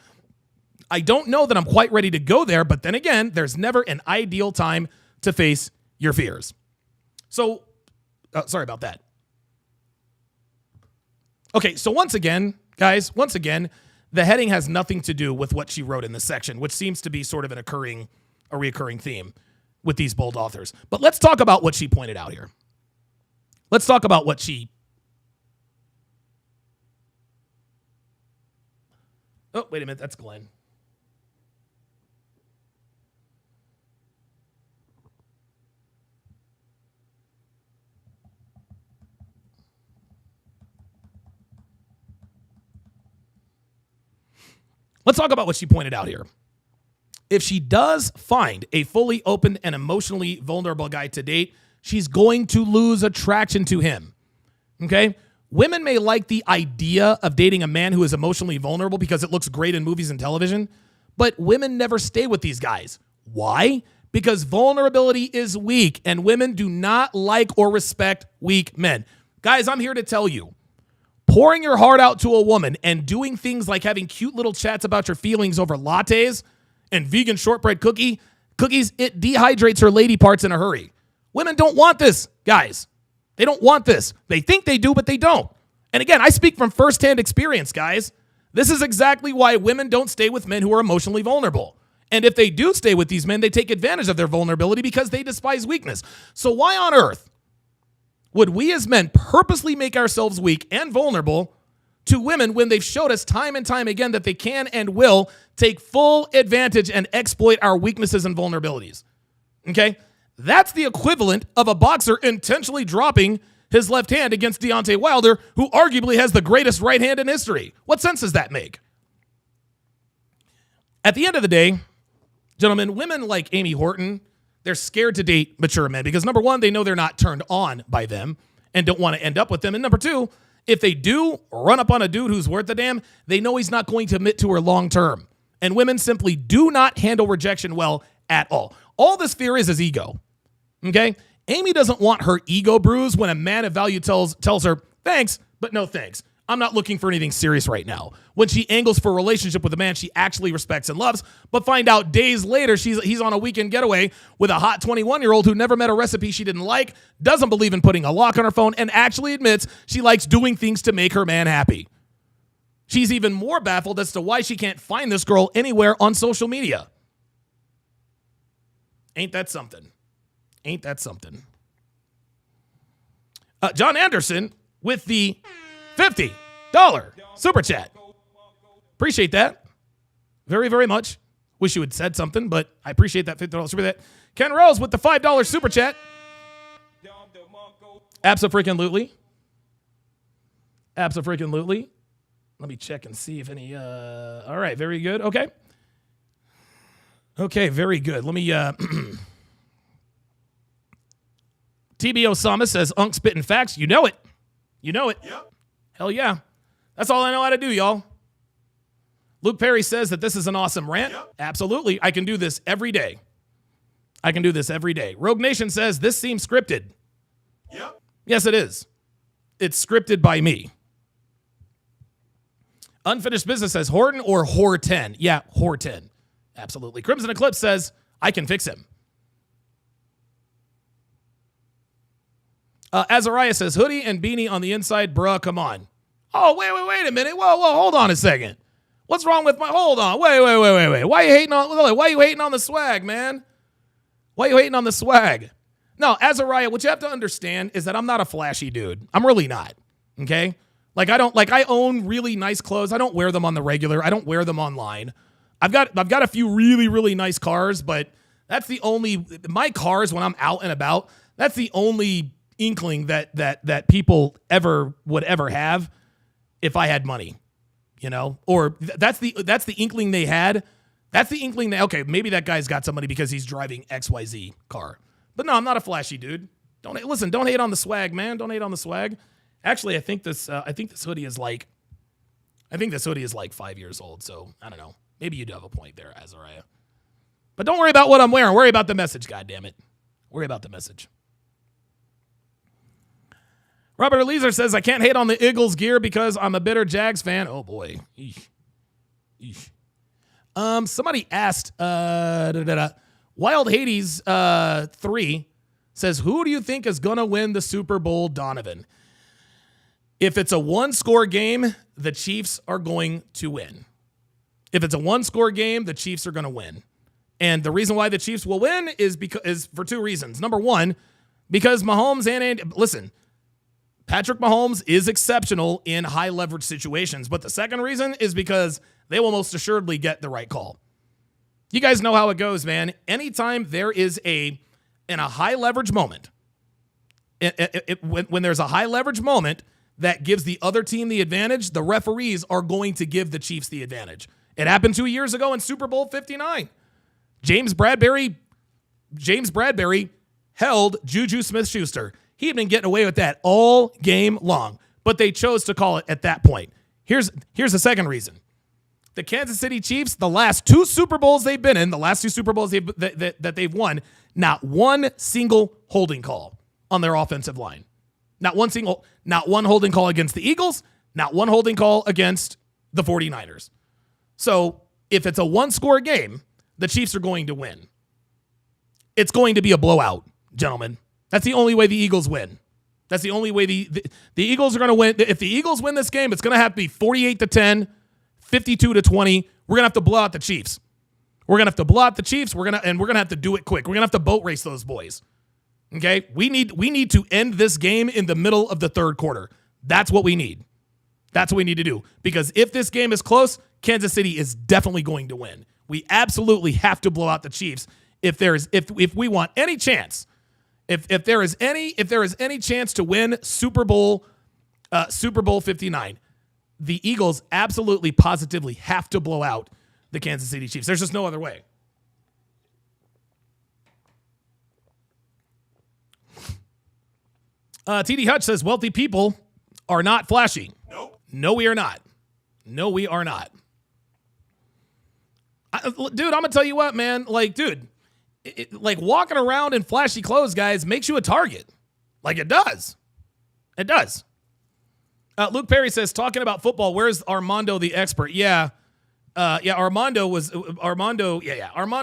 I don't know that I'm quite ready to go there, but then again, there's never an ideal time to face your fears. So, sorry about that. Okay, so once again, guys, the heading has nothing to do with what she wrote in this section, which seems to be sort of a recurring theme with these bold authors. But let's talk about what she pointed out here. Let's talk about what she... Oh, wait a minute, that's Glenn. Let's talk about what she pointed out here. If she does find a fully open and emotionally vulnerable guy to date, she's going to lose attraction to him. Okay? Women may like the idea of dating a man who is emotionally vulnerable because it looks great in movies and television, but women never stay with these guys. Why? Because vulnerability is weak, and women do not like or respect weak men. Guys, I'm here to tell you, pouring your heart out to a woman and doing things like having cute little chats about your feelings over lattes and vegan shortbread cookies, it dehydrates her lady parts in a hurry. Women don't want this, guys. They don't want this. They think they do, but they don't. And again, I speak from firsthand experience, guys. This is exactly why women don't stay with men who are emotionally vulnerable. And if they do stay with these men, they take advantage of their vulnerability because they despise weakness. So why on earth would we as men purposely make ourselves weak and vulnerable to women when they've showed us time and time again that they can and will take full advantage and exploit our weaknesses and vulnerabilities? Okay? That's the equivalent of a boxer intentionally dropping his left hand against Deontay Wilder, who arguably has the greatest right hand in history. What sense does that make? At the end of the day, gentlemen, women like Amy Horton, they're scared to date mature men because, number one, they know they're not turned on by them and don't want to end up with them. And number two, if they do run up on a dude who's worth a damn, they know he's not going to commit to her long term. And women simply do not handle rejection well at all. All this fear is ego. Okay? Amy doesn't want her ego bruised when a man of value tells her, thanks, but no thanks. I'm not looking for anything serious right now. When she angles for a relationship with a man she actually respects and loves, but find out days later he's on a weekend getaway with a hot 21-year-old who never met a recipe she didn't like, doesn't believe in putting a lock on her phone, and actually admits she likes doing things to make her man happy. She's even more baffled as to why she can't find this girl anywhere on social media. Ain't that something? Ain't that something? John Anderson with the $50 super chat. Appreciate that. Very, very much. Wish you had said something, but I appreciate that $50 super chat. Ken Rose with the $5 super chat. Abso-freaking-lutely. Abso-freaking-lutely. Let me check and see if any, all right, very good. Okay. Okay, very good. Let me, TB Osama says, Unk spitting facts. You know it. You know it. Yep. Hell yeah. That's all I know how to do, y'all. Luke Perry says that this is an awesome rant. Yep. Absolutely. I can do this every day. I can do this every day. Rogue Nation says this seems scripted. Yep. Yes, it is. It's scripted by me. Unfinished Business says Horton or Horton. Yeah, Horton. Absolutely. Crimson Eclipse says I can fix him. Azariah says, hoodie and beanie on the inside, bruh, come on. Oh, wait a minute. Whoa, hold on a second. What's wrong with my, hold on. Wait. Why you hating on the swag, man? Why you hating on the swag? No, Azariah, what you have to understand is that I'm not a flashy dude. I'm really not, okay? I own really nice clothes. I don't wear them on the regular. I don't wear them online. I've got a few really, really nice cars, but that's the only, my cars when I'm out and about, that's the only inkling that people would ever have if I had money, you know, or that's the inkling they had. That's the inkling that, okay, maybe that guy's got some money because he's driving XYZ car. But no, I'm not a flashy dude. Don't hate on the swag, man. Don't hate on the swag. Actually, I think this hoodie is like 5 years old. So I don't know. Maybe you do have a point there, Azariah. But don't worry about what I'm wearing. Worry about the message, goddammit. Worry about the message. Robert Eliezer says, I can't hate on the Eagles gear because I'm a bitter Jags fan. Oh, boy. Eesh. Somebody asked, Wild Hades 3 says, who do you think is going to win the Super Bowl, Donovan? If it's a one-score game, the Chiefs are going to win. If it's a one-score game, the Chiefs are going to win. And the reason why the Chiefs will win is for two reasons. Number one, because Mahomes listen, Patrick Mahomes is exceptional in high-leverage situations. But the second reason is because they will most assuredly get the right call. You guys know how it goes, man. Anytime there is in a high-leverage moment, when there's a high-leverage moment that gives the other team the advantage, the referees are going to give the Chiefs the advantage. It happened 2 years ago in Super Bowl 59. James Bradbury held Juju Smith-Schuster. He had been getting away with that all game long, but they chose to call it at that point. Here's the second reason. The Kansas City Chiefs, the last two Super Bowls they've been in, that they've won, not one single holding call on their offensive line. Not one holding call against the Eagles, not one holding call against the 49ers. So if it's a one-score game, the Chiefs are going to win. It's going to be a blowout, gentlemen. That's the only way the Eagles win. That's the only way the Eagles are going to win. If the Eagles win this game, it's going to have to be 48-10, 52-20. We're going to have to blow out the Chiefs. We're going to have to blow out the Chiefs. We're going to have to do it quick. We're going to have to boat race those boys. Okay? We need to end this game in the middle of the third quarter. That's what we need. That's what we need to do. Because if this game is close, Kansas City is definitely going to win. We absolutely have to blow out the Chiefs if we want any chance. If there is any chance to win Super Bowl 59, the Eagles absolutely positively have to blow out the Kansas City Chiefs. There's just no other way. TD Hutch says wealthy people are not flashy. Nope. No, we are not. No, we are not. Dude, I'm gonna tell you what, man. Like, dude, like walking around in flashy clothes, guys, makes you a target. Like it does. It does. Luke Perry says, talking about football, where's Armando the expert? Yeah. Armando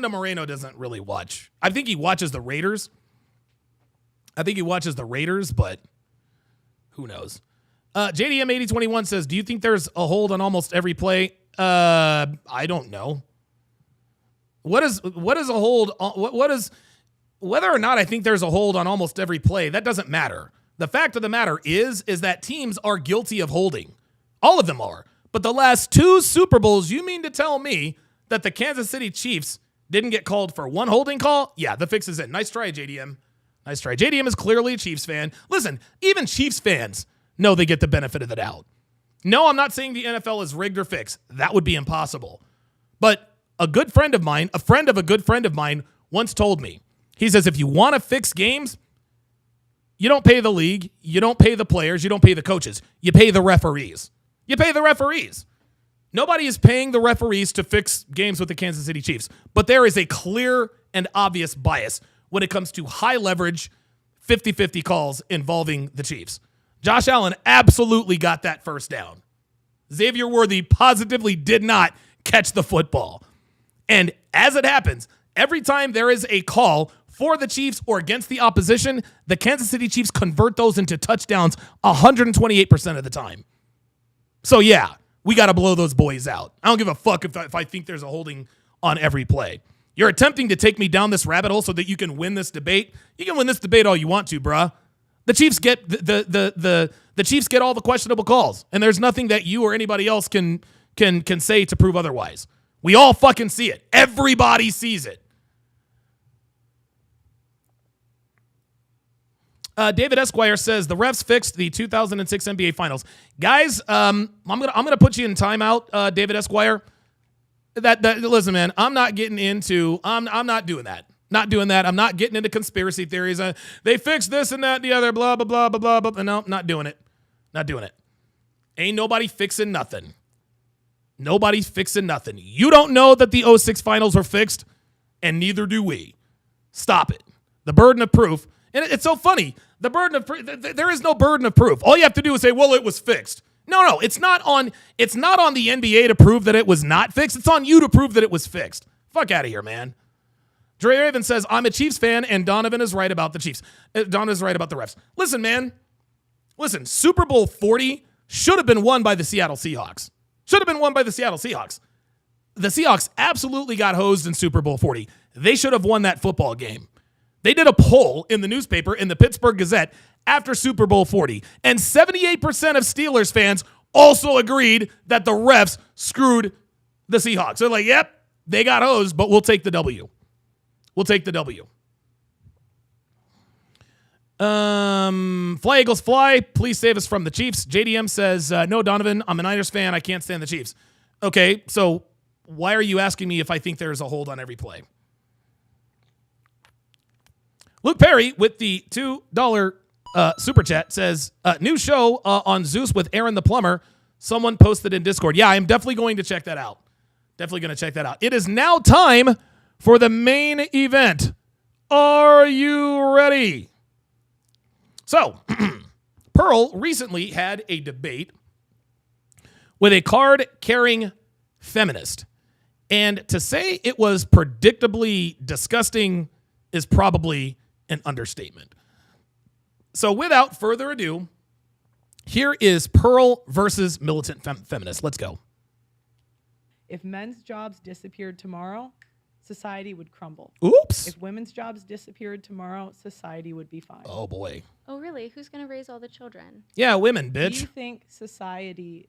Moreno doesn't really watch. I think he watches the Raiders. But who knows? JDM 8021 says, do you think there's a hold on almost every play? I don't know. What is a hold on, whether or not I think there's a hold on almost every play, that doesn't matter. The fact of the matter is that teams are guilty of holding. All of them are. But the last two Super Bowls, you mean to tell me that the Kansas City Chiefs didn't get called for one holding call? Yeah, the fix is in. Nice try, JDM. Nice try. JDM is clearly a Chiefs fan. Listen, even Chiefs fans know they get the benefit of the doubt. No, I'm not saying the NFL is rigged or fixed. That would be impossible. But a good friend of mine, a friend of a good friend of mine, once told me, he says, if you want to fix games, you don't pay the league, you don't pay the players, you don't pay the coaches. You pay the referees. You pay the referees. Nobody is paying the referees to fix games with the Kansas City Chiefs. But there is a clear and obvious bias when it comes to high leverage 50-50 calls involving the Chiefs. Josh Allen absolutely got that first down. Xavier Worthy positively did not catch the football. And as it happens, every time there is a call for the Chiefs or against the opposition, the Kansas City Chiefs convert those into touchdowns 128% of the time. So yeah, we got to blow those boys out. I don't give a fuck if I think there's a holding on every play. You're attempting to take me down this rabbit hole so that you can win this debate. You can win this debate all you want to, bruh. The Chiefs get the Chiefs get all the questionable calls, and there's nothing that you or anybody else can say to prove otherwise. We all fucking see it. Everybody sees it. David Esquire says the refs fixed the 2006 NBA Finals. Guys, I'm gonna put you in timeout, David Esquire. Listen, man, I'm not getting into. I'm not doing that. Not doing that. I'm not getting into conspiracy theories. They fixed this and that and the other. Blah blah blah blah blah blah. No, not doing it. Not doing it. Ain't nobody fixing nothing. Nobody's fixing nothing. You don't know that the 06 Finals were fixed, and neither do we. Stop it. The burden of proof. And it's so funny. The burden of proof, there is no burden of proof. All you have to do is say, well, it was fixed. No, it's not on the NBA to prove that it was not fixed. It's on you to prove that it was fixed. Fuck out of here, man. Dre Raven says, I'm a Chiefs fan, and Donovan is right about the Chiefs. Donovan is right about the refs. Listen, man. Listen, Super Bowl 40 should have been won by the Seattle Seahawks. Should have been won by the Seattle Seahawks. The Seahawks absolutely got hosed in Super Bowl 40. They should have won that football game. They did a poll in the newspaper, in the Pittsburgh Gazette, after Super Bowl 40, and 78% of Steelers fans also agreed that the refs screwed the Seahawks. They're like, yep, they got hosed, but we'll take the W. We'll take the W. Fly Eagles fly. Please save us from the Chiefs. JDM says, no, Donovan, I'm a Niners fan. I can't stand the Chiefs. Okay, so why are you asking me if I think there's a hold on every play? Luke Perry with the $2 super chat says, new show on Zeus with Aaron the Plumber. Someone posted in Discord. Yeah, I am definitely going to check that out. Definitely going to check that out. It is now time for the main event. Are you ready? So, Pearl recently had a debate with a card-carrying feminist. And to say it was predictably disgusting is probably an understatement. So without further ado, here is Pearl versus militant feminist. Let's go. If men's jobs disappeared tomorrow, society would crumble. Oops. If women's jobs disappeared tomorrow, society would be fine. Oh, boy. Oh, really? Who's going to raise all the children? Yeah, women, Do bitch. you think society...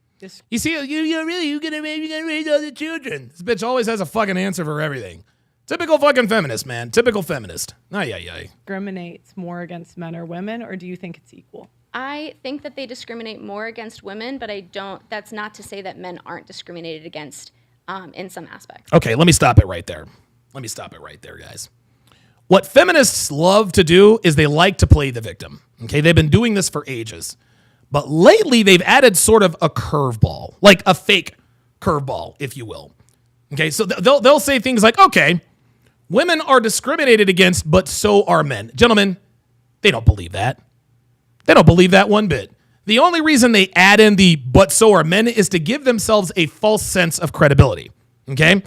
You see, you're gonna raise all the children. This bitch always has a fucking answer for everything. Typical fucking feminist, man. Typical feminist. Ay. discriminates more against men or women, or do you think it's equal? I think that they discriminate more against women, but I don't. That's not to say that men aren't discriminated against in some aspects. Okay, let me stop it right there. Guys. What feminists love to do is they like to play the victim. Okay, they've been doing this for ages. But lately, they've added sort of a curveball, like a fake curveball, if you will. Okay, so they'll say things like, okay, women are discriminated against, but so are men. Gentlemen, they don't believe that. They don't believe that one bit. The only reason they add in the but so are men is to give themselves a false sense of credibility. Okay?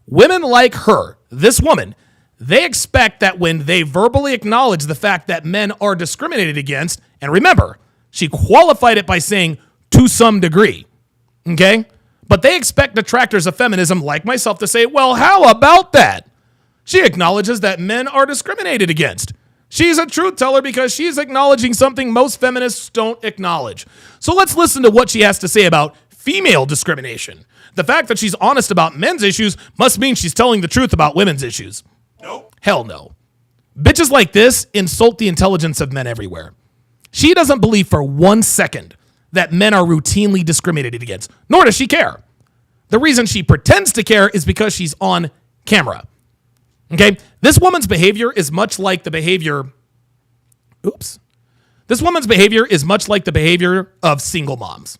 Women like her, this woman, they expect that when they verbally acknowledge the fact that men are discriminated against, and remember, she qualified it by saying to some degree, okay? But they expect detractors of feminism like myself to say, well, how about that? She acknowledges that men are discriminated against. She's a truth teller because she's acknowledging something most feminists don't acknowledge. So let's listen to what she has to say about female discrimination. The fact that she's honest about men's issues must mean she's telling the truth about women's issues. Nope. Hell no. Bitches like this insult the intelligence of men everywhere. She doesn't believe for 1 second that men are routinely discriminated against, nor does she care. The reason she pretends to care is because she's on camera. Okay? This woman's behavior is much like the behavior... Oops. This woman's behavior is much like the behavior of single moms.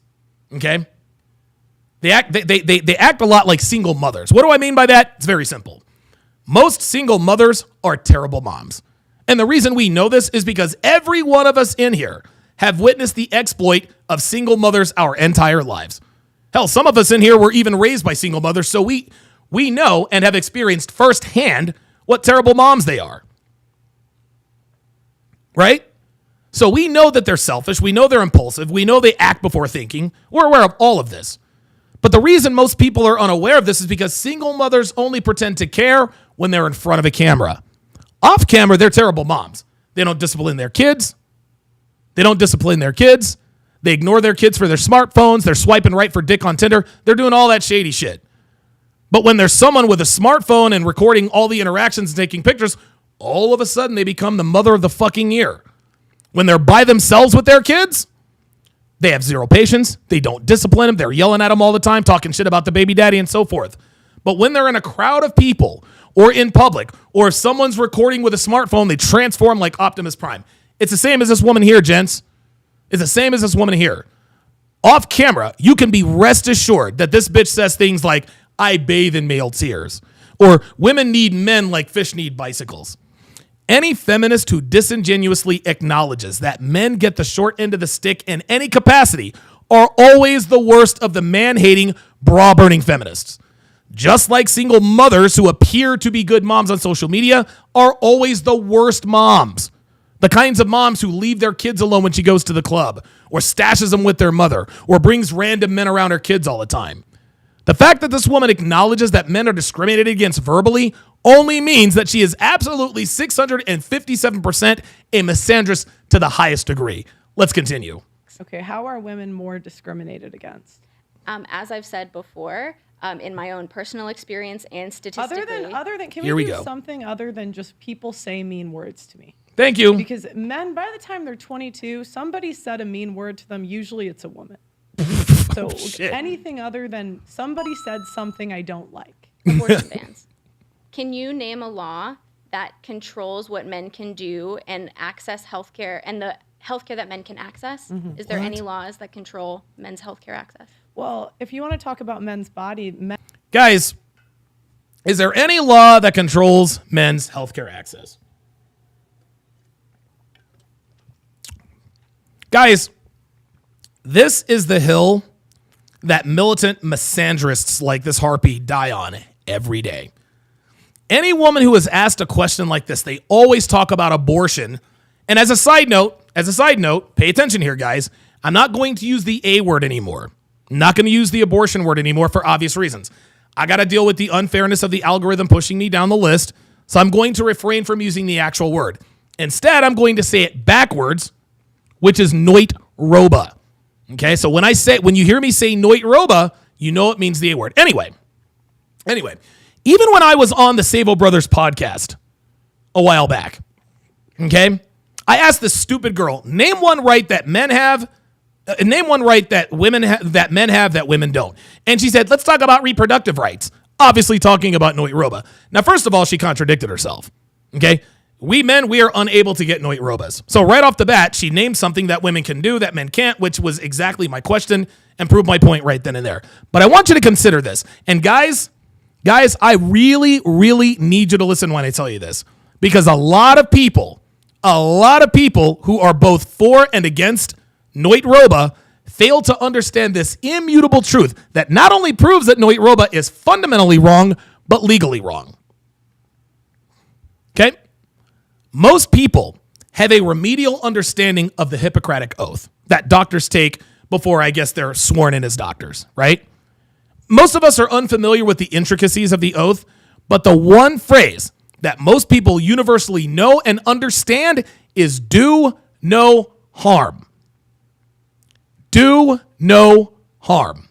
Okay? They act a lot like single mothers. What do I mean by that? It's very simple. Most single mothers are terrible moms. And the reason we know this is because every one of us in here have witnessed the exploit of single mothers our entire lives. Hell, some of us in here were even raised by single mothers, so we know and have experienced firsthand what terrible moms they are. Right? So we know that they're selfish, we know they're impulsive, we know they act before thinking. We're aware of all of this. But the reason most people are unaware of this is because single mothers only pretend to care when they're in front of a camera. Off camera, they're terrible moms. They don't discipline their kids. They ignore their kids for their smartphones. They're swiping right for dick on Tinder. They're doing all that shady shit. But when there's someone with a smartphone and recording all the interactions and taking pictures, all of a sudden they become the mother of the fucking year. When they're by themselves with their kids, they have zero patience. They don't discipline them. They're yelling at them all the time, talking shit about the baby daddy and so forth. But when they're in a crowd of people or in public, or if someone's recording with a smartphone, they transform like Optimus Prime. It's the same as this woman here, gents. It's the same as this woman here. Off camera, you can be rest assured that this bitch says things like, I bathe in male tears, or women need men like fish need bicycles. Any feminist who disingenuously acknowledges that men get the short end of the stick in any capacity are always the worst of the man-hating, bra-burning feminists. Just like single mothers who appear to be good moms on social media are always the worst moms. The kinds of moms who leave their kids alone when she goes to the club, or stashes them with their mother, or brings random men around her kids all the time. The fact that this woman acknowledges that men are discriminated against verbally only means that she is absolutely 657% a misandrist to the highest degree. Let's continue. Okay, how are women more discriminated against? As I've said before, in my own personal experience and statistically... Other than, can Here we do go. something other than just people say mean words to me? Thank you. Because men, by the time they're 22, somebody said a mean word to them. Usually it's a woman. So Shit. anything other than somebody said something I don't like. abortion bans. Can you name a law that controls what men can do and access healthcare and the healthcare that men can access? Is there any laws that control men's healthcare access? Well, if you want to talk about men's body, Guys, is there any law that controls men's healthcare access? Guys, this is the hill that militant misandrists like this harpy die on every day. Any woman who is asked a question like this, they always talk about abortion. And as a side note, as a side note, pay attention here, guys. I'm not going to use the A word anymore. I'm not going to use the abortion word anymore for obvious reasons. I got to deal with the unfairness of the algorithm pushing me down the list, so I'm going to refrain from using the actual word. Instead, I'm going to say it backwards, which is noit roba. Okay, so when you hear me say noit roba, you know it means the A word. Anyway, even when I was on the Savo Brothers podcast a while back, okay, I asked this stupid girl, name one right that men have, name one right that that men have that women don't. And she said, let's talk about reproductive rights. Obviously talking about noit roba. Now, first of all, she contradicted herself. Okay, we men, we are unable to get noit robas. So right off the bat, she named something that women can do that men can't, which was exactly my question and proved my point right then and there. But I want you to consider this. And guys, I really, really need you to listen when I tell you this, because a lot of people who are both for and against noit roba fail to understand this immutable truth that not only proves that noit roba is fundamentally wrong, but legally wrong. Okay? Most people have a remedial understanding of the Hippocratic Oath that doctors take before, I guess, they're sworn in as doctors, right? Most of us are unfamiliar with the intricacies of the oath, but the one phrase that most people universally know and understand is do no harm. Do no harm.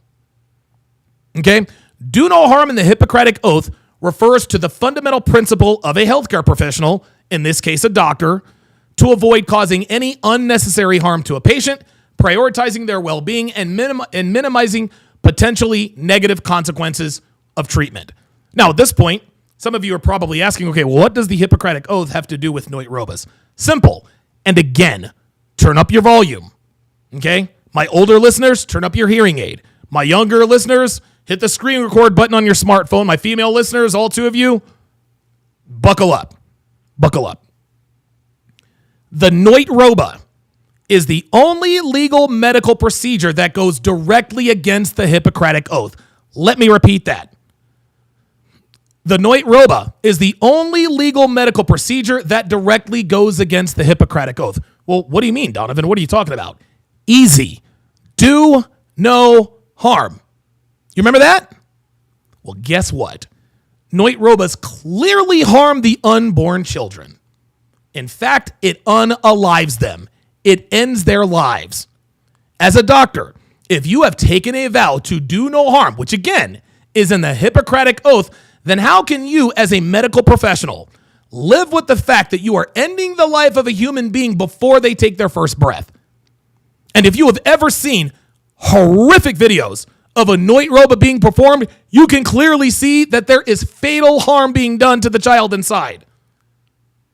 Okay? Do no harm in the Hippocratic Oath refers to the fundamental principle of a healthcare professional, in this case a doctor, to avoid causing any unnecessary harm to a patient, prioritizing their well-being, and minimizing potentially negative consequences of treatment. Now, at this point, some of you are probably asking, okay, well, what does the Hippocratic Oath have to do with noit robas? Simple. And again, turn up your volume. Okay? My older listeners, turn up your hearing aid. My younger listeners, hit the screen record button on your smartphone. My female listeners, all two of you, buckle up. Buckle up. The noit roba is the only legal medical procedure that goes directly against the Hippocratic Oath. Let me repeat that. The noit roba is the only legal medical procedure that directly goes against the Hippocratic Oath. Well, what do you mean, Donovan? What are you talking about? Easy. Do no harm. You remember that? Well, guess what? Noit robas clearly harm the unborn children. In fact, it unalives them. It ends their lives. As a doctor, if you have taken a vow to do no harm, which again is in the Hippocratic Oath, then how can you as a medical professional live with the fact that you are ending the life of a human being before they take their first breath? And if you have ever seen horrific videos of a noit roba being performed, you can clearly see that there is fatal harm being done to the child inside.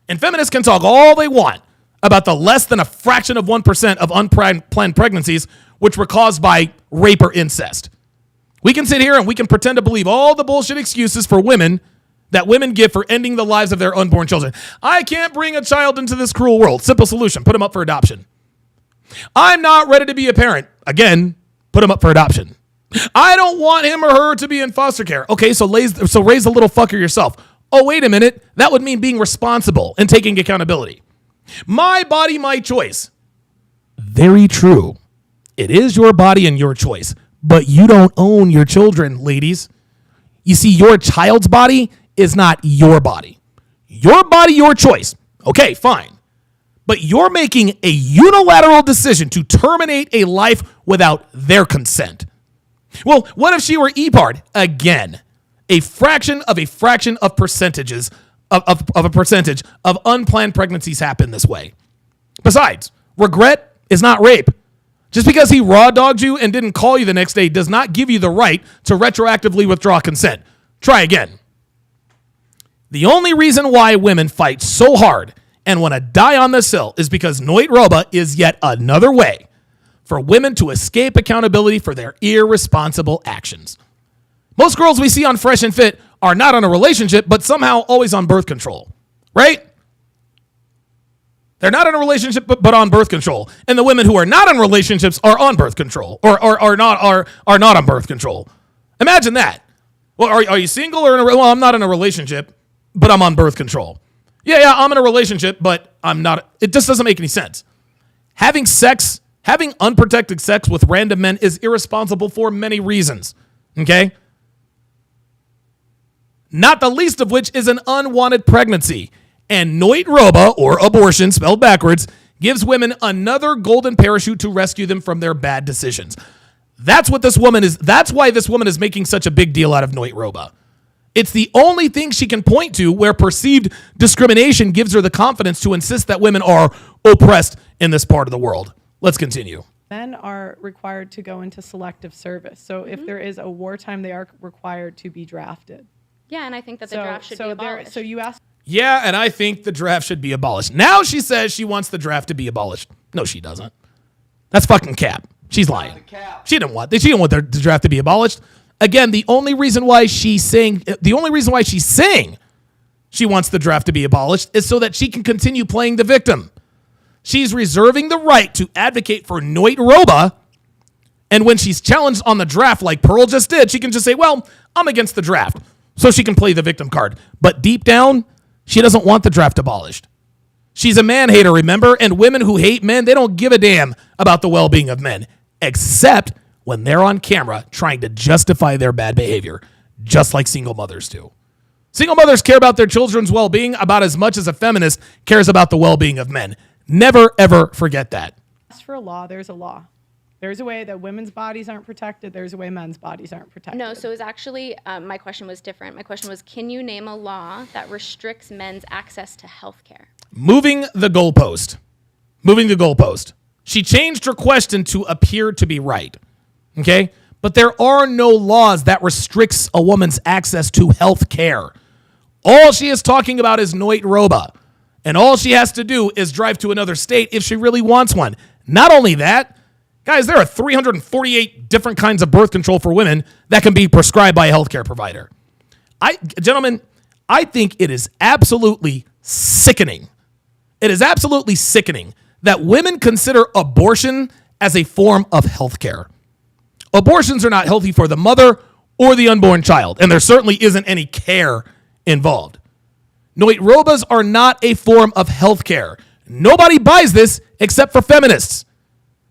And feminists can talk all they want about the less than a fraction of 1% of unplanned pregnancies which were caused by rape or incest. We can sit here and we can pretend to believe all the bullshit excuses for women that women give for ending the lives of their unborn children. I can't bring a child into this cruel world. Simple solution, put him up for adoption. I'm not ready to be a parent. Again, put him up for adoption. I don't want him or her to be in foster care. Okay, so raise the little fucker yourself. Oh, wait a minute. That would mean being responsible and taking accountability. My body, my choice. Very true. It is your body and your choice, but you don't own your children, ladies. You see, your child's body is not your body. Your body, your choice. Okay, fine. But you're making a unilateral decision to terminate a life without their consent. Well, what if she were EPARD? Again, a fraction of percentages of a percentage of unplanned pregnancies happen this way. Besides, regret is not rape. Just because he raw dogged you and didn't call you the next day does not give you the right to retroactively withdraw consent. Try again. The only reason why women fight so hard and want to die on this hill is because noit roba is yet another way for women to escape accountability for their irresponsible actions. Most girls we see on Fresh and Fit are not on a relationship, but somehow always on birth control, right? They're not in a relationship, but on birth control. And the women who are not in relationships are on birth control, or are not on birth control. Imagine that. Well, are you single or in a? Well, I'm not in a relationship, but I'm on birth control. Yeah, I'm in a relationship, but I'm not. It just doesn't make any sense. Having unprotected sex with random men is irresponsible for many reasons, okay? Not the least of which is an unwanted pregnancy. And Noitroba, or abortion spelled backwards, gives women another golden parachute to rescue them from their bad decisions. That's why this woman is making such a big deal out of Noitroba. It's the only thing she can point to where perceived discrimination gives her the confidence to insist that women are oppressed in this part of the world. Let's continue. Men are required to go into selective service. So if there is a wartime, they are required to be drafted. Yeah, and I think that the draft should be abolished. So you asked. Yeah, and I think the draft should be abolished. Now she says she wants the draft to be abolished. No, she doesn't. That's fucking cap. She's lying. She didn't want the draft to be abolished. Again, the only reason why she's saying she wants the draft to be abolished is so that she can continue playing the victim. She's reserving the right to advocate for Noitroba, and when she's challenged on the draft like Pearl just did, she can just say, well, I'm against the draft, so she can play the victim card. But deep down, she doesn't want the draft abolished. She's a man hater, remember? And women who hate men, they don't give a damn about the well-being of men, except when they're on camera trying to justify their bad behavior, just like single mothers do. Single mothers care about their children's well-being about as much as a feminist cares about the well-being of men. Never, ever forget that. For a law, there's a law. There's a way that women's bodies aren't protected. There's a way men's bodies aren't protected. No, so it was actually, my question was different. My question was, can you name a law that restricts men's access to health care? Moving the goalpost. She changed her question to appear to be right. Okay? But there are no laws that restricts a woman's access to health care. All she is talking about is Noitroba. And all she has to do is drive to another state if she really wants one. Not only that, guys, there are 348 different kinds of birth control for women that can be prescribed by a healthcare provider. Gentlemen, I think it is absolutely sickening. It is absolutely sickening that women consider abortion as a form of healthcare. Abortions are not healthy for the mother or the unborn child, and there certainly isn't any care involved. Noitrobas are not a form of healthcare. Nobody buys this except for feminists.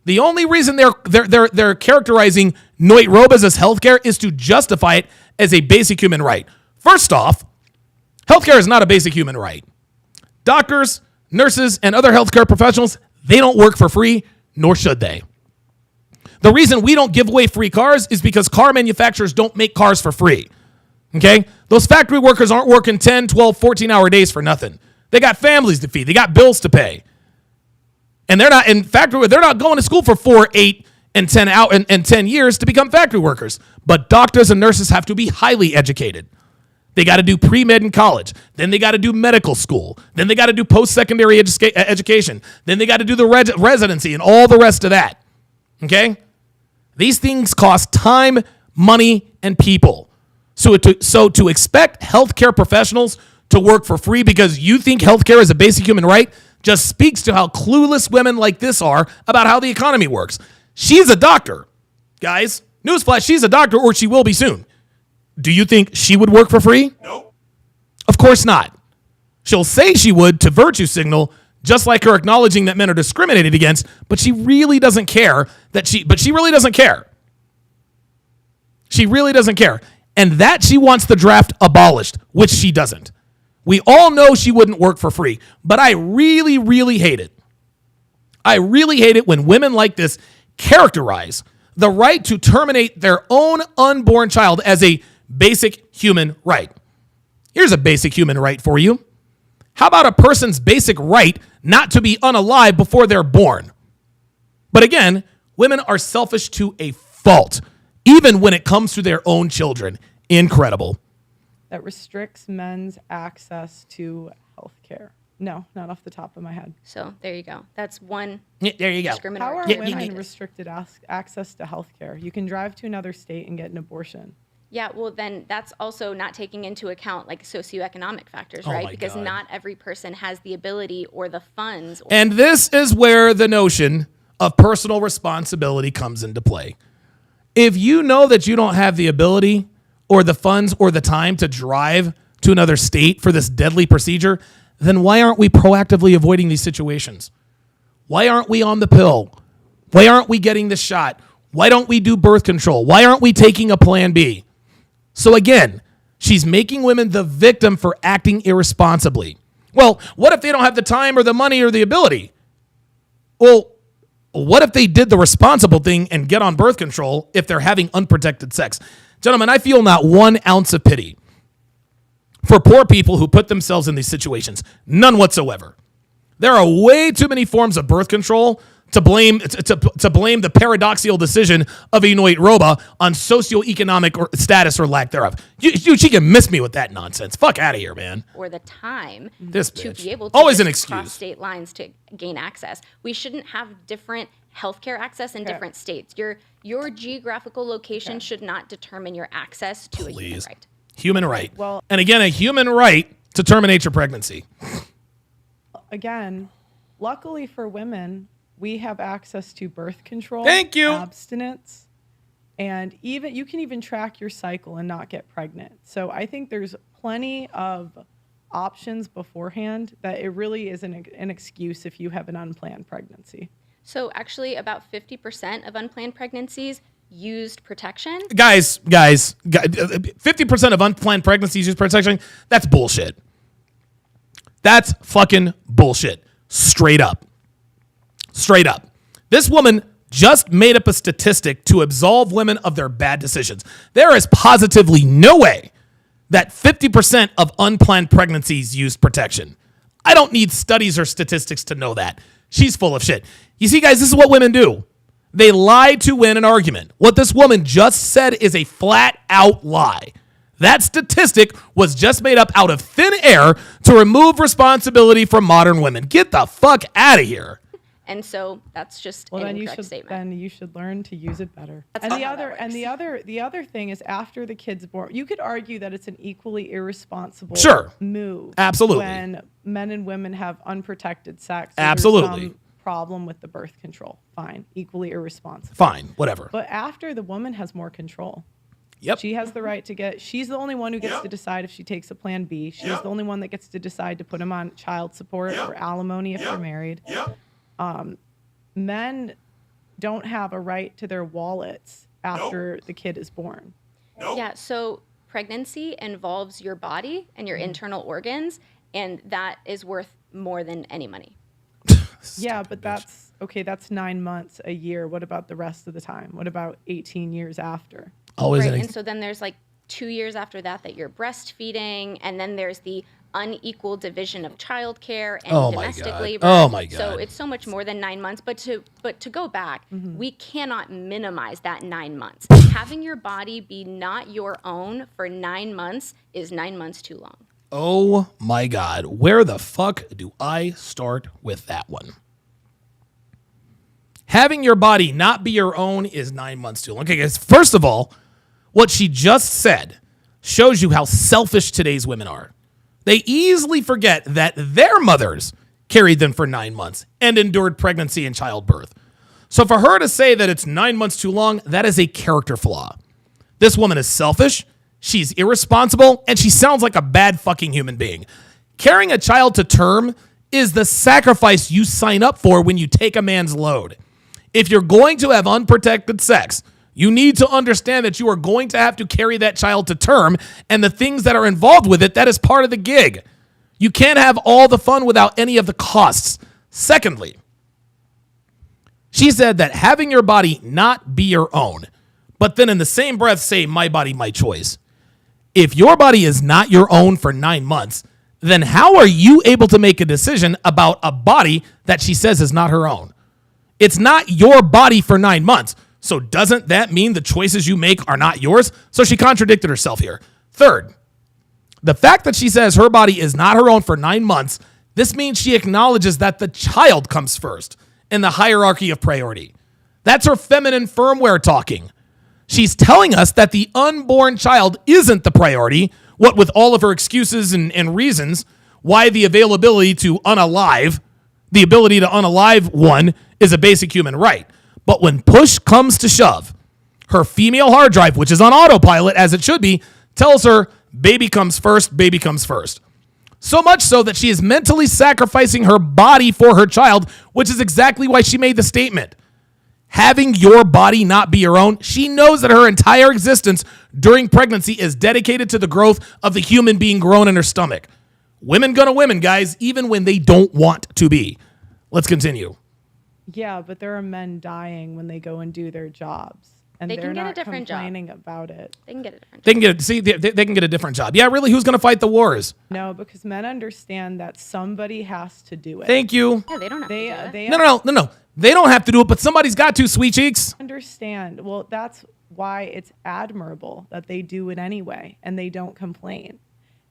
The only reason they're characterizing Noitrobas as healthcare is to justify it as a basic human right. First off, healthcare is not a basic human right. Doctors, nurses, and other healthcare professionals, they don't work for free, nor should they. The reason we don't give away free cars is because car manufacturers don't make cars for free. Okay? Those factory workers aren't working 10, 12, 14-hour days for nothing. They got families to feed. They got bills to pay. And they're not going to school for 4, 8, and 10 years to become factory workers. But doctors and nurses have to be highly educated. They got to do pre-med in college. Then they got to do medical school. Then they got to do post-secondary education. Then they got to do the residency and all the rest of that. Okay? These things cost time, money, and people. So to expect healthcare professionals to work for free because you think healthcare is a basic human right just speaks to how clueless women like this are about how the economy works. She's a doctor, guys. Newsflash, she's a doctor, or she will be soon. Do you think she would work for free? Nope. Of course not. She'll say she would to virtue signal, just like her acknowledging that men are discriminated against, but she really doesn't care she really doesn't care. She really doesn't care. And that she wants the draft abolished, which she doesn't. We all know she wouldn't work for free, but I really, really hate it. I really hate it when women like this characterize the right to terminate their own unborn child as a basic human right. Here's a basic human right for you. How about a person's basic right not to be unalive before they're born? But again, women are selfish to a fault, even when it comes to their own children. Incredible. That restricts men's access to health care. No, not off the top of my head. So there you go. That's one There you go. How discriminatory. are Yeah, women restricted access to health care? You can drive to another state and get an abortion. Yeah, well, then that's also not taking into account like socioeconomic factors, Oh right? my Because God. not every person has the ability or the funds. And this is where the notion of personal responsibility comes into play. If you know that you don't have the ability or the funds or the time to drive to another state for this deadly procedure, then why aren't we proactively avoiding these situations? Why aren't we on the pill? Why aren't we getting the shot? Why don't we do birth control? Why aren't we taking a plan B? So again, she's making women the victim for acting irresponsibly. Well, what if they don't have the time or the money or the ability? Well, what if they did the responsible thing and get on birth control if they're having unprotected sex? Gentlemen, I feel not 1 ounce of pity for poor people who put themselves in these situations. None whatsoever. There are way too many forms of birth control to blame the paradoxical decision of Inoit Roba on socioeconomic status or lack thereof. She can miss me with that nonsense. Fuck out of here, man. Or the time This to bitch. be able to Always an just excuse. cross state lines to gain access. We shouldn't have different healthcare access in different states. Your geographical location should not determine your access to a human Please. right. Human right. Well- and again, a human right to terminate your pregnancy. Again, luckily for women, we have access to birth control, Thank you. abstinence, and even you can even track your cycle and not get pregnant. So I think there's plenty of options beforehand that it really isn't an excuse if you have an unplanned pregnancy. So actually, about 50% of unplanned pregnancies used protection. Guys, 50% of unplanned pregnancies use protection. That's bullshit. That's fucking bullshit. Straight up. This woman just made up a statistic to absolve women of their bad decisions. There is positively no way that 50% of unplanned pregnancies used protection. I don't need studies or statistics to know that. She's full of shit. You see, guys, this is what women do. They lie to win an argument. What this woman just said is a flat out lie. That statistic was just made up out of thin air to remove responsibility from modern women. Get the fuck out of here. And so that's just Well, an then incorrect statement. you should learn to use it better. That's And not the how that other the other thing is after the kid's born, you could argue that it's an equally irresponsible Sure. move. Absolutely. When men and women have unprotected sex. or there's Absolutely. some problem with the birth control. Fine. Equally irresponsible. Fine, whatever. But after, the woman has more control. Yep. She has the right to she's the only one who gets to decide if she takes a plan B. She's the only one that gets to decide to put him on child support or alimony if they're married. Men don't have a right to their wallets after the kid is born. Yeah, so pregnancy involves your body and your internal organs, and that is worth more than any money. Yeah, but that's 9 months, a year. What about the rest of the time? What about 18 years after? Always Right, an and so then there's like 2 years after that you're breastfeeding, and then there's the unequal division of childcare and Oh my domestic God. labor. Oh my So God. it's so much more than 9 months. But to go back, we cannot minimize that 9 months. Having your body be not your own for 9 months is 9 months too long. Oh my God. Where the fuck do I start with that one? Having your body not be your own is 9 months too long. Okay, guys, first of all, what she just said shows you how selfish today's women are. They easily forget that their mothers carried them for 9 months and endured pregnancy and childbirth. So for her to say that it's 9 months too long, that is a character flaw. This woman is selfish, she's irresponsible, and she sounds like a bad fucking human being. Carrying a child to term is the sacrifice you sign up for when you take a man's load. If you're going to have unprotected sex, you need to understand that you are going to have to carry that child to term, and the things that are involved with it, that is part of the gig. You can't have all the fun without any of the costs. Secondly, she said that having your body not be your own, but then in the same breath say, my body, my choice. If your body is not your own for 9 months, then how are you able to make a decision about a body that she says is not her own? It's not your body for 9 months. So doesn't that mean the choices you make are not yours? So she contradicted herself here. Third, the fact that she says her body is not her own for 9 months, this means she acknowledges that the child comes first in the hierarchy of priority. That's her feminine firmware talking. She's telling us that the unborn child isn't the priority, what with all of her excuses and reasons why the availability to unalive, the ability to unalive one is a basic human right. But when push comes to shove, her female hard drive, which is on autopilot as it should be, tells her baby comes first, baby comes first. So much so that she is mentally sacrificing her body for her child, which is exactly why she made the statement. Having your body not be your own, she knows that her entire existence during pregnancy is dedicated to the growth of the human being grown in her stomach. Women gonna women, guys, even when they don't want to be. Let's continue. Yeah, but there are men dying when they go and do their jobs. And They they're can get a not different job. complaining about it. They can get a different. They can get they can get a different job. Yeah, really, who's gonna fight the wars? No, because men understand that somebody has to do it. Thank you. Yeah, they don't have to do it. They No. They don't have to do it, but somebody's got to, sweet cheeks. understand. Well, that's why it's admirable that they do it anyway and they don't complain.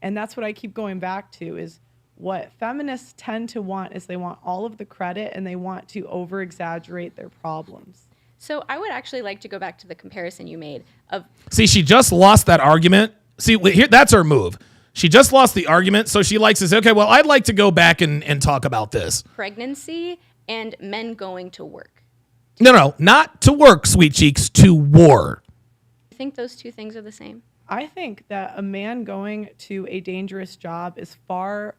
And that's what I keep going back to is what feminists tend to want is they want all of the credit and they want to over exaggerate their problems. So I would actually like to go back to the comparison you made of See, she just lost that argument. See, here, that's her move. She just lost the argument, so she likes to say, okay, well, I'd like to go back and talk about this. pregnancy and men going to work. No, not to work, sweet cheeks, to war. You think those two things are the same? I think that a man going to a dangerous job is far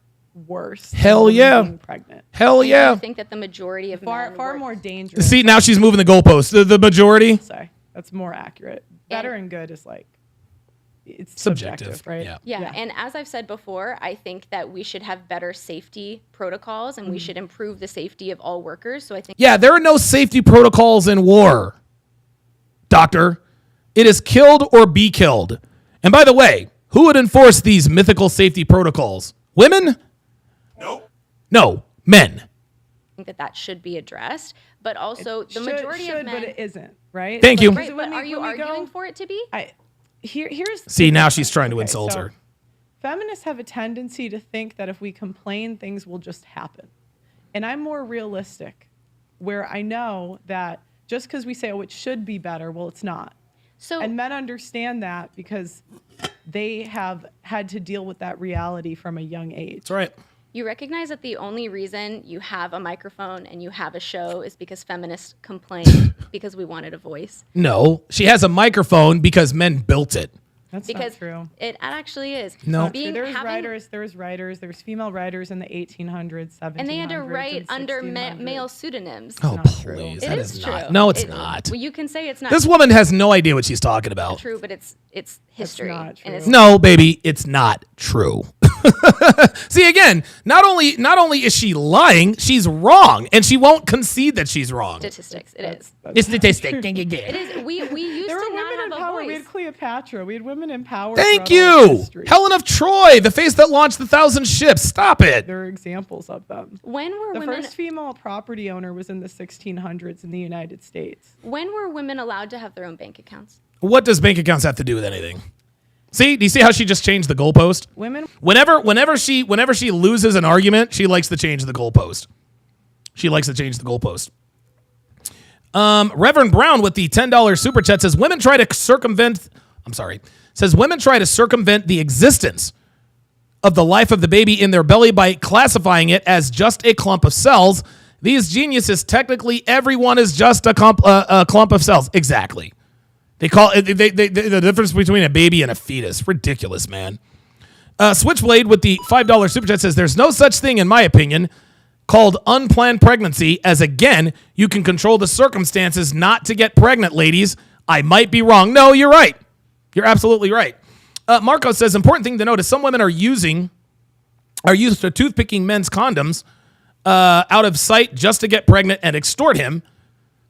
worse Hell than yeah. being pregnant. Hell Do yeah. you think that the majority of men Far work- more dangerous. See, now she's moving the goalpost. The majority? Sorry, that's more accurate. Better and good is like it's Subjective, subjective, right? yeah. Yeah, and as I've said before, I think that we should have better safety protocols and we should improve the safety of all workers. So I think Yeah, there are no safety protocols in war, doctor. It is killed or be killed. And by the way, who would enforce these mythical safety protocols? Women? No, men. that that should be addressed, but also the Should- majority should, of men. but it isn't, right? Thank you. Because Right, when but we- are you when we go- arguing for it to be? Here's See, now she's trying to insult so her. Feminists have a tendency to think that if we complain, things will just happen. And I'm more realistic, where I know that just because we say, oh, it should be better, well, it's not. So And men understand that because they have had to deal with that reality from a young age. That's right. you recognize that the only reason you have a microphone and you have a show is because feminists complained because we wanted a voice. No, she has a microphone because men built it. That's Because not true. it actually is. No. Being, There's having, writers, there's female writers in the 1800s, 1700s, and they had to write and under 1600s. male pseudonyms. Oh, not true. please. It That is is true. not. No, it's It- not. Well, you can say it's not This woman has no idea what she's talking about. true, but it's history. not And it's true. No, baby, it's not true. See, again, not only is she lying, she's wrong, and she won't concede that she's wrong. statistics. It is. It's statistic. It is. We used There were to not women in have a power. We voice. had Cleopatra. We had women in power. Thank throughout all of you. history. Helen of Troy, the face that launched 1,000 ships. Stop it. There are examples of them. When were The women? first female property owner was in the 1600s in the United States. When were women allowed to have their own bank accounts? What does bank accounts have to do with anything? See, do you see how she just changed the goalpost? Women. Whenever she loses an argument, she likes to change the goalpost. She likes to change the goalpost. Reverend Brown with the $10 super chat says women try to circumvent the existence of the life of the baby in their belly by classifying it as just a clump of cells. These geniuses, technically everyone is just a clump of cells. Exactly. They call it the difference between a baby and a fetus. Ridiculous, man. Switchblade with the $5 super chat says there's no such thing, in my opinion, called unplanned pregnancy, as again, you can control the circumstances not to get pregnant, ladies. I might be wrong. No, you're right. You're absolutely right. Marco says important thing to note is some women are used to toothpicking men's condoms out of sight just to get pregnant and extort him.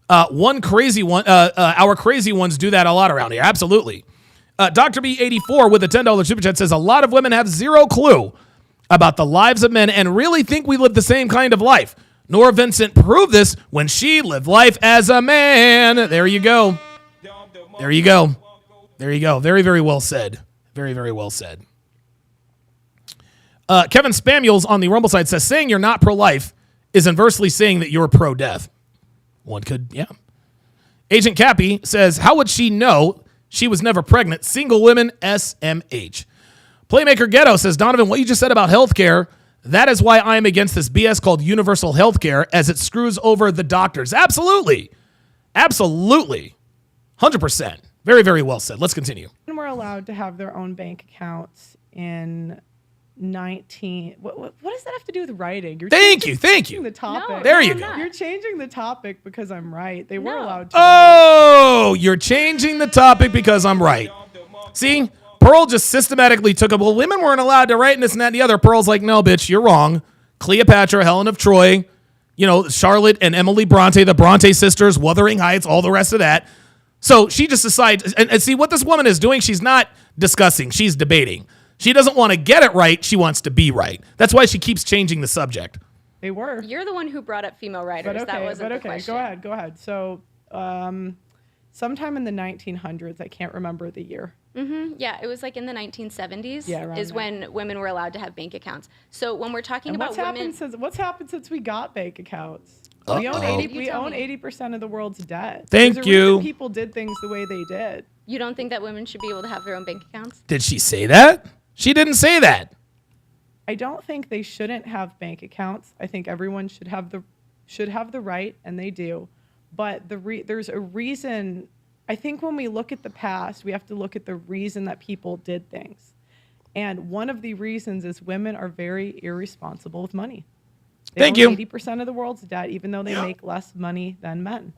Our crazy ones do that a lot around here. Absolutely. Dr. B84 with a $10 super chat says a lot of women have zero clue about the lives of men and really think we live the same kind of life. Nora Vincent proved this when she lived life as a man. There you go. There you go. There you go. Very, very well said. Very, very well said. Kevin Spamuels on the Rumble side says saying you're not pro-life is inversely saying that you're pro-death. One could, yeah. Agent Cappy says, how would she know she was never pregnant? Single women, SMH. Playmaker Ghetto says, Donovan, what you just said about healthcare, that is why I am against this BS called universal healthcare, as it screws over the doctors. Absolutely. Absolutely. 100%. Very, very well said. Let's continue. Women were allowed to have their own bank accounts in 19. What does that have to do with writing? Thank you. The topic. No, There no, you I'm go. not. You're changing the topic because I'm right. They were No. allowed to. Oh, you're changing the topic because I'm right. See, Pearl just systematically took well, women weren't allowed to write and this and that and the other. Pearl's like, no, bitch, you're wrong. Cleopatra, Helen of Troy, Charlotte and Emily Bronte, the Bronte sisters, Wuthering Heights, all the rest of that. So she just decides, and see what this woman is doing, she's not discussing, she's debating. She doesn't want to get it right, she wants to be right. That's why she keeps changing the subject. They were. You're the one who brought up female writers. But okay, That wasn't the question. Go ahead. So, sometime in the 1900s, I can't remember the year. Yeah, it was like in the 1970s Yeah, around is there. when women were allowed to have bank accounts. So when we're talking And about women, what's happened since we got bank accounts? Uh-oh. We own 80. You We tell own me. 80% of the world's debt. Thank There's a you. reason people did things the way they did. you don't think that women should be able to have their own bank accounts? Did she say that? She didn't say that. I don't think they shouldn't have bank accounts. I think everyone should have the right, and they do. But there's a reason. I think when we look at the past, we have to look at the reason that people did things. And one of the reasons is women are very irresponsible with money. Thank own you. 80% of the world's debt, even though they make less money than men.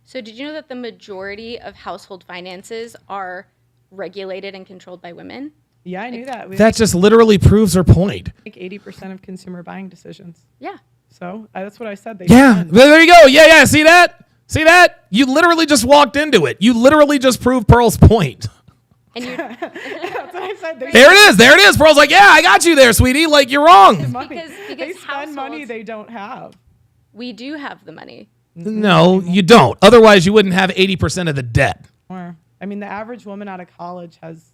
So did you know that the majority of household finances are regulated and controlled by women? Yeah, I knew that. We That just literally proves her point. make 80% of consumer buying decisions. Yeah. So that's what I said. They Yeah, spend. there you go. Yeah, see that? See that? You literally just walked into it. You literally just proved Pearl's point. And you That's what I said. They There it is. Pearl's like, yeah, I got you there, sweetie. Like, you're wrong. money. Because They spend money households- they don't have. we do have the money. No, you don't. Otherwise, you wouldn't have 80% of the debt. Or, I mean, the average woman out of college has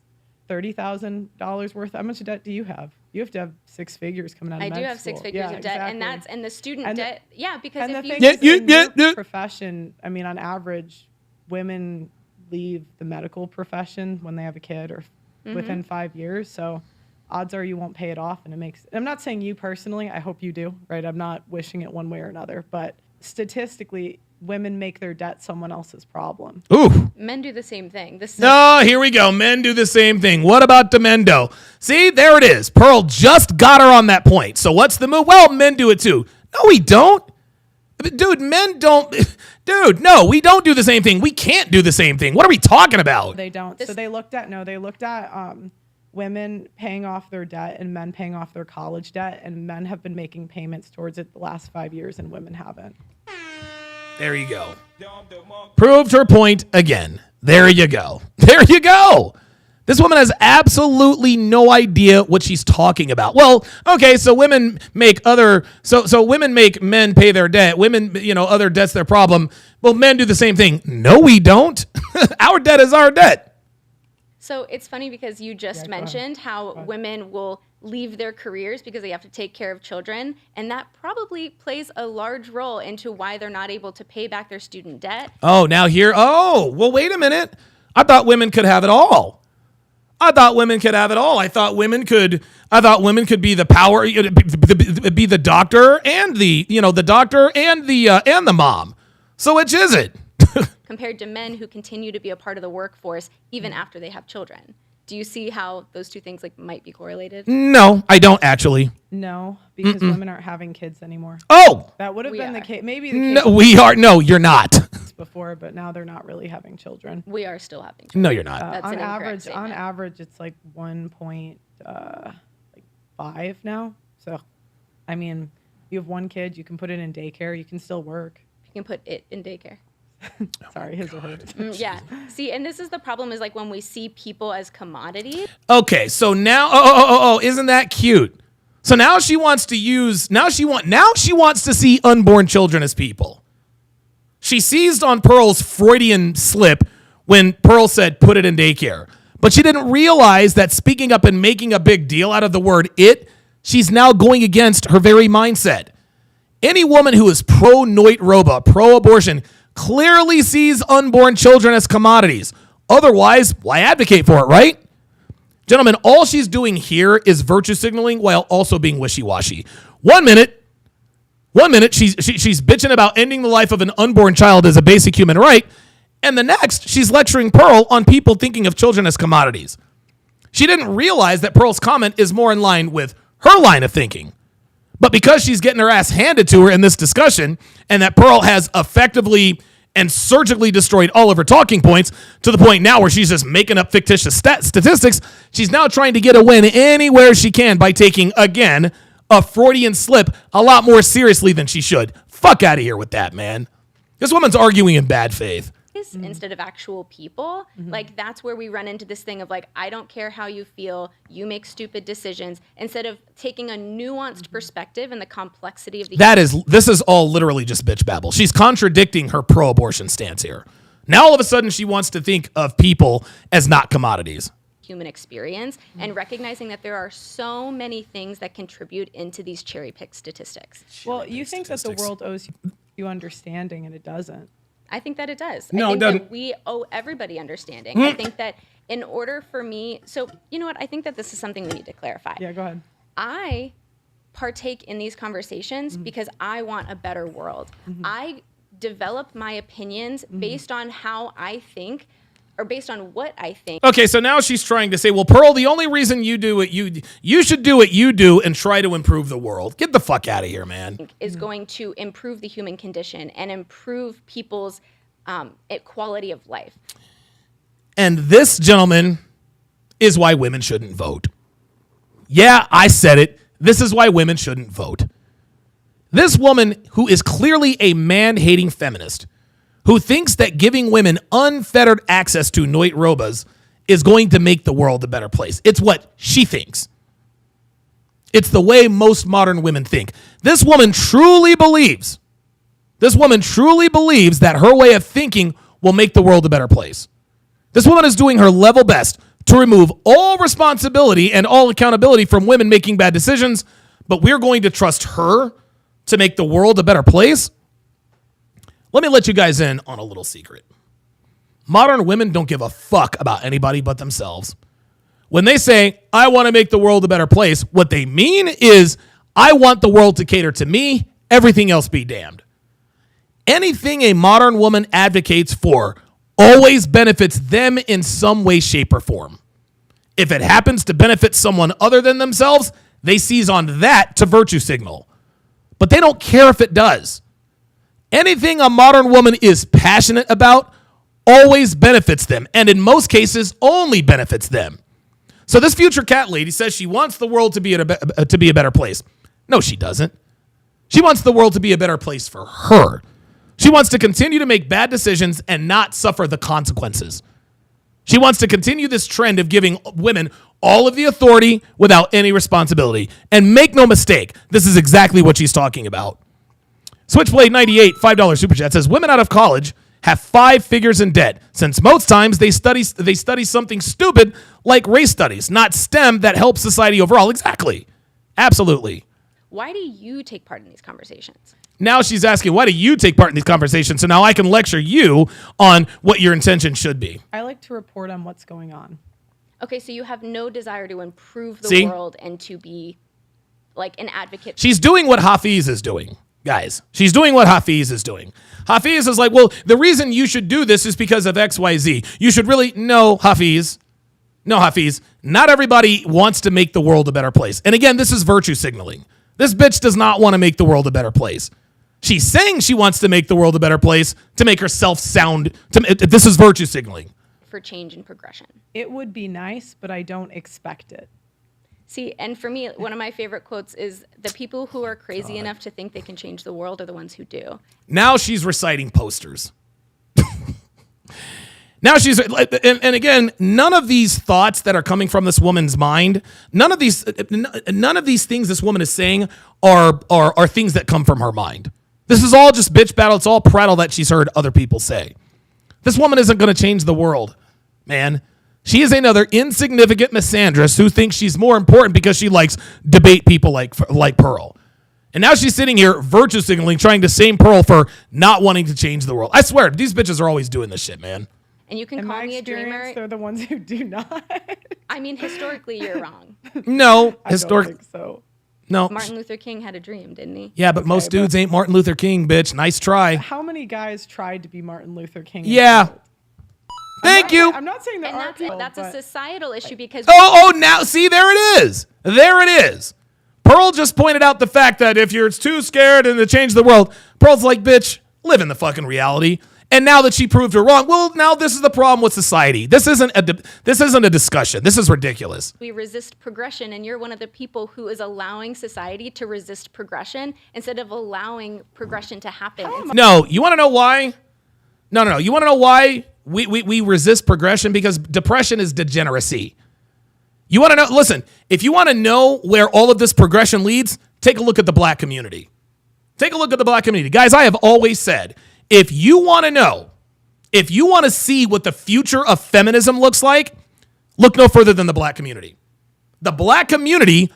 $30,000 worth. How much debt do you have? You have to have six figures coming out of I med do have school. 6 figures Yeah, of debt, and exactly. the student And the- debt. Yeah, because And the if thing you is, in your yeah. profession, I mean, on average, women leave the medical profession when they have a kid or within 5 years. So odds are you won't pay it off. And it makes, I'm not saying you personally, I hope you do, right? I'm not wishing it one way or another. But statistically, women make their debt someone else's problem. Ooh. men do the same thing. No, here we go. Men do the same thing. What about Demendo? See, there it is. Pearl just got her on that point. So what's the move? Well, men do it too. No, we don't. Dude, men don't. Dude, no, we don't do the same thing. We can't do the same thing. What are we talking about? They don't. So they looked at women paying off their debt and men paying off their college debt, and men have been making payments towards it the last 5 years and women haven't. There you go. Proved her point again. There you go. There you go. This woman has absolutely no idea what she's talking about. Well, okay, so women make women make men pay their debt. Women, other debt's their problem. Well, men do the same thing. No, we don't. Our debt is our debt. So it's funny because you just mentioned how women will leave their careers because they have to take care of children, and that probably plays a large role into why they're not able to pay back their student debt. Oh, now here. Oh, well, wait a minute. I thought women could have it all. I thought women could be the power, be the doctor and the mom. So which is it? Compared to men who continue to be a part of the workforce even after they have children. Do you see how those two things might be correlated? No, I don't actually. No, because women aren't having kids anymore. Oh, That would have We been the are. case. Maybe the no, case we are. No, you're not. before, but now they're not really having children. We are still having children. No, you're not. That's on an incorrect average, statement. it's like 1.5 now. So, I mean, you have one kid, you can put it in daycare, you can still work. You can put it in daycare. Sorry, his or hers. Yeah. See, and this is the problem is when we see people as commodities. Okay, so now, isn't that cute? So now she wants to see unborn children as people. She seized on Pearl's Freudian slip when Pearl said, put it in daycare. But she didn't realize that speaking up and making a big deal out of the word it, she's now going against her very mindset. Any woman who is pro-noit roba, pro-abortion, clearly sees unborn children as commodities. Otherwise, why advocate for it, right? Gentlemen, all she's doing here is virtue signaling while also being wishy-washy. One minute she's bitching about ending the life of an unborn child as a basic human right, and the next she's lecturing Pearl on people thinking of children as commodities. She didn't realize that Pearl's comment is more in line with her line of thinking. But because she's getting her ass handed to her in this discussion, and that Pearl has effectively and surgically destroyed all of her talking points to the point now where she's just making up fictitious statistics, she's now trying to get a win anywhere she can by taking, again, a Freudian slip a lot more seriously than she should. Fuck out of here with that, man. This woman's arguing in bad faith. Instead of actual people, like that's where we run into this thing of like, I don't care how you feel, you make stupid decisions, instead of taking a nuanced perspective and the complexity of the This is all literally just bitch babble. She's contradicting her pro-abortion stance here. Now all of a sudden she wants to think of people as not commodities. human experience, and recognizing that there are so many things that contribute into these cherry-picked statistics. Well, you think that the world owes you understanding, and it doesn't. I think that it does. No, I think it doesn't. that we owe everybody understanding. I think that in order for me, so you know what? I think that this is something we need to clarify. Yeah, go ahead. I partake in these conversations because I want a better world. I develop my opinions based on how I think, or based on what I think. Okay, so now she's trying to say, well, Pearl, the only reason you do what you should do what you do and try to improve the world. Get the fuck out of here, man. Is going to improve the human condition and improve people's quality of life. And this, gentleman, is why women shouldn't vote. Yeah, I said it. This is why women shouldn't vote. This woman, who is clearly a man-hating feminist, who thinks that giving women unfettered access to Noit Robas is going to make the world a better place. It's what she thinks. It's the way most modern women think. This woman truly believes that her way of thinking will make the world a better place. This woman is doing her level best to remove all responsibility and all accountability from women making bad decisions, but we're going to trust her to make the world a better place? Let me let you guys in on a little secret. Modern women don't give a fuck about anybody but themselves. When they say, I want to make the world a better place, what they mean is, I want the world to cater to me, everything else be damned. Anything a modern woman advocates for always benefits them in some way, shape, or form. If it happens to benefit someone other than themselves, they seize on that to virtue signal. But they don't care if it does. Anything a modern woman is passionate about always benefits them, and in most cases, only benefits them. So this future cat lady says she wants the world to be a better place. No, she doesn't. She wants the world to be a better place for her. She wants to continue to make bad decisions and not suffer the consequences. She wants to continue this trend of giving women all of the authority without any responsibility. And make no mistake, this is exactly what she's talking about. Switchblade 98, $5 super chat says, women out of college have 5 figures in debt, since most times they study something stupid like race studies, not STEM that helps society overall. Exactly. Absolutely. Why do you take part in these conversations? Now she's asking, why do you take part in these conversations? So now I can lecture you on what your intention should be. I like to report on what's going on. Okay, so you have no desire to improve the world and to be like an advocate. She's doing what Hafiz is doing, guys. She's doing what Hafiz is doing. Hafiz is like, well, the reason you should do this is because of X, Y, Z. You should really, no, Hafiz. No, Hafiz. Not everybody wants to make the world a better place. And again, this is virtue signaling. This bitch does not want to make the world a better place. She's saying she wants to make the world a better place to make herself sound. This is virtue signaling. For change and progression. It would be nice, but I don't expect it. See, and for me, one of my favorite quotes is, the people who are crazy enough to think they can change the world are the ones who do. Now she's reciting posters. Now she's, and again, none of these thoughts that are coming from this woman's mind, none of these things this woman is saying are things that come from her mind. This is all just bitch battle. It's all prattle that she's heard other people say. This woman isn't going to change the world, man. She is another insignificant misandrist who thinks she's more important because she likes debate people like Pearl. And now she's sitting here virtue signaling, trying to shame Pearl for not wanting to change the world. I swear, these bitches are always doing this shit, man. And you can In call my me a experience, dreamer. they're the ones who do not. I mean, historically, you're wrong. No, I don't think so. No. Martin Luther King had a dream, didn't he? Yeah, but most dudes ain't Martin Luther King, bitch. Nice try. How many guys tried to be Martin Luther King? Yeah. Thank you. I'm not saying there And aren't people, that's a but societal issue because Now, see, there it is. There it is. Pearl just pointed out the fact that if you're too scared and to change the world, Pearl's like, bitch, live in the fucking reality. And now that she proved her wrong, well, now this is the problem with society. This isn't a discussion. This is ridiculous. we resist progression, and you're one of the people who is allowing society to resist progression instead of allowing progression to happen. No, you want to know why? No. You want to know why we resist progression? Because depression is degeneracy. You want to know? Listen, if you want to know where all of this progression leads, take a look at the black community. Take a look at the black community. Guys, I have always said, if you want to know, if you want to see what the future of feminism looks like, look no further than the black community. The black community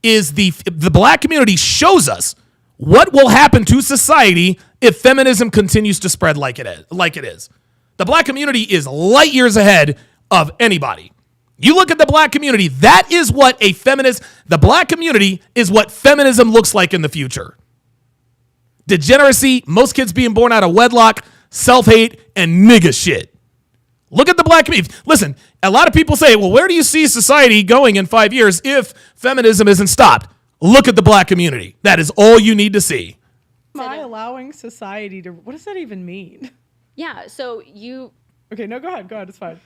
the black community shows us what will happen to society if feminism continues to spread like it is. The black community is light years ahead of anybody. You look at the black community, that is what the black community is what feminism looks like in the future. Degeneracy, most kids being born out of wedlock, self-hate, and nigga shit. Look at the black community. Listen, a lot of people say, well, where do you see society going in 5 years if feminism isn't stopped? Look at the black community. That is all you need to see. am I allowing society to? What does that even mean? Yeah, so you Okay, no, go ahead. It's fine.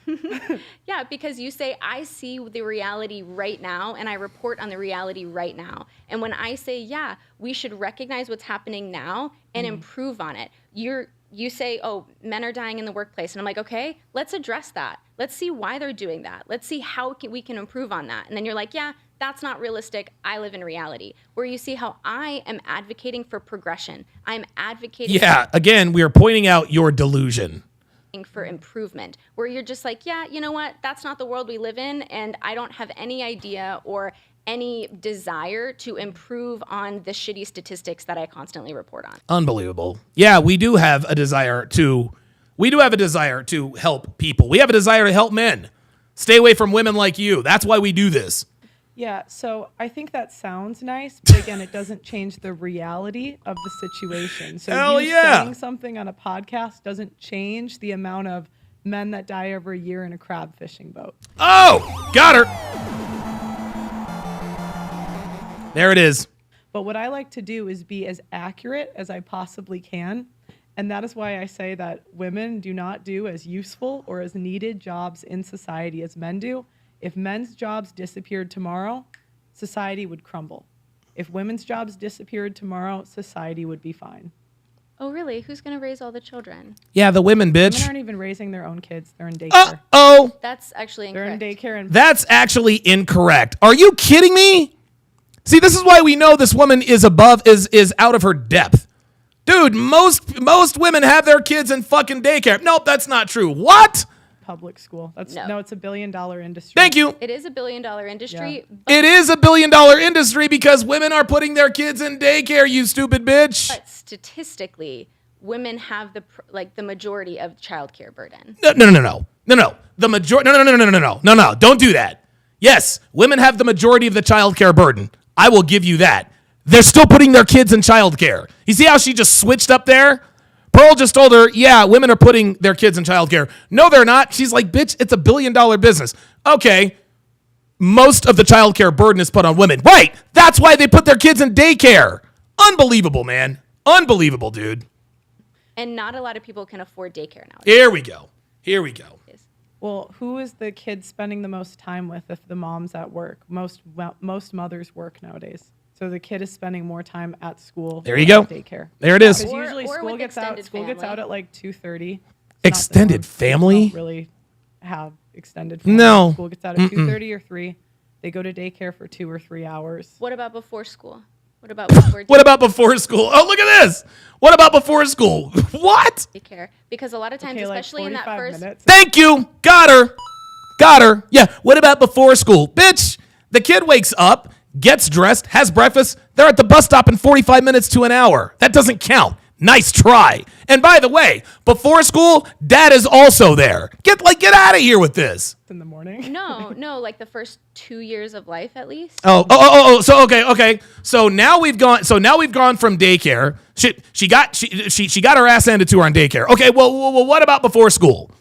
Yeah, because you say, I see the reality right now, and I report on the reality right now. And when I say, yeah, we should recognize what's happening now and improve on it, you say, oh, men are dying in the workplace. And I'm like, okay, let's address that. Let's see why they're doing that. Let's see how we can improve on that. And then you're like, yeah, that's not realistic. I live in reality. Where you see how I am advocating for progression. I'm advocating again, we are pointing out your delusion. For improvement, where you're just like, yeah, you know what? That's not the world we live in, and I don't have any idea or any desire to improve on the shitty statistics that I constantly report on. Unbelievable. Yeah, we do have a desire to help people. We have a desire to help men. Stay away from women like you. That's why we do this. Yeah, so I think that sounds nice, but again, it doesn't change the reality of the situation. So Hell you yeah. saying something on a podcast doesn't change the amount of men that die every year in a crab fishing boat. Oh, got her. There it is. But what I like to do is be as accurate as I possibly can. And that is why I say that women do not do as useful or as needed jobs in society as men do. If men's jobs disappeared tomorrow, society would crumble. If women's jobs disappeared tomorrow, society would be fine. Oh, really? Who's going to raise all the children? Yeah, the women, bitch. Women aren't even raising their own kids. They're in daycare. Oh, That's actually They're incorrect. in daycare. And that's actually incorrect. Are you kidding me? See, this is why we know this woman is out of her depth. Dude, most women have their kids in fucking daycare. Nope, that's not true. What? public school. It's a $1 billion industry. Thank you. It is a $1 billion industry. Yeah. But, It is a $1 billion industry because women are putting their kids in daycare, you stupid bitch. but statistically, women have the majority of childcare burden. No. The majority. No. Don't do that. Yes, women have the majority of the childcare burden. I will give you that. They're still putting their kids in childcare. You see how she just switched up there? Pearl just told her, yeah, women are putting their kids in childcare. No, they're not. She's like, bitch, it's a $1 billion business. Okay, most of the childcare burden is put on women. Right, that's why they put their kids in daycare. Unbelievable, man. Unbelievable, dude. And not a lot of people can afford daycare nowadays. Here we go. Well, who is the kid spending the most time with if the mom's at work? Most mothers work nowadays. So the kid is spending more time at school. There you go. At daycare. There it is. Because usually Or school with gets out. extended School gets out family. at like 2:30. Extended family? Don't really have extended family. No. School gets out at 2:30 or 3. They go to daycare for 2 or 3 hours. What about before school? What about before What about before school? Oh, look at this. What about before school? What? daycare? Because a lot of times, Okay, like especially in that 45 first minutes. Thank you. Got her. Yeah. What about before school? Bitch, the kid wakes up, gets dressed, has breakfast. They're at the bus stop in 45 minutes to an hour. That doesn't count. Nice try. And by the way, before school, dad is also there. Get out of here with this. In the morning. no, like the first 2 years of life at least. Oh. So okay. So now we've gone from daycare. She got her ass handed to her on daycare. Okay. Well, what about before school?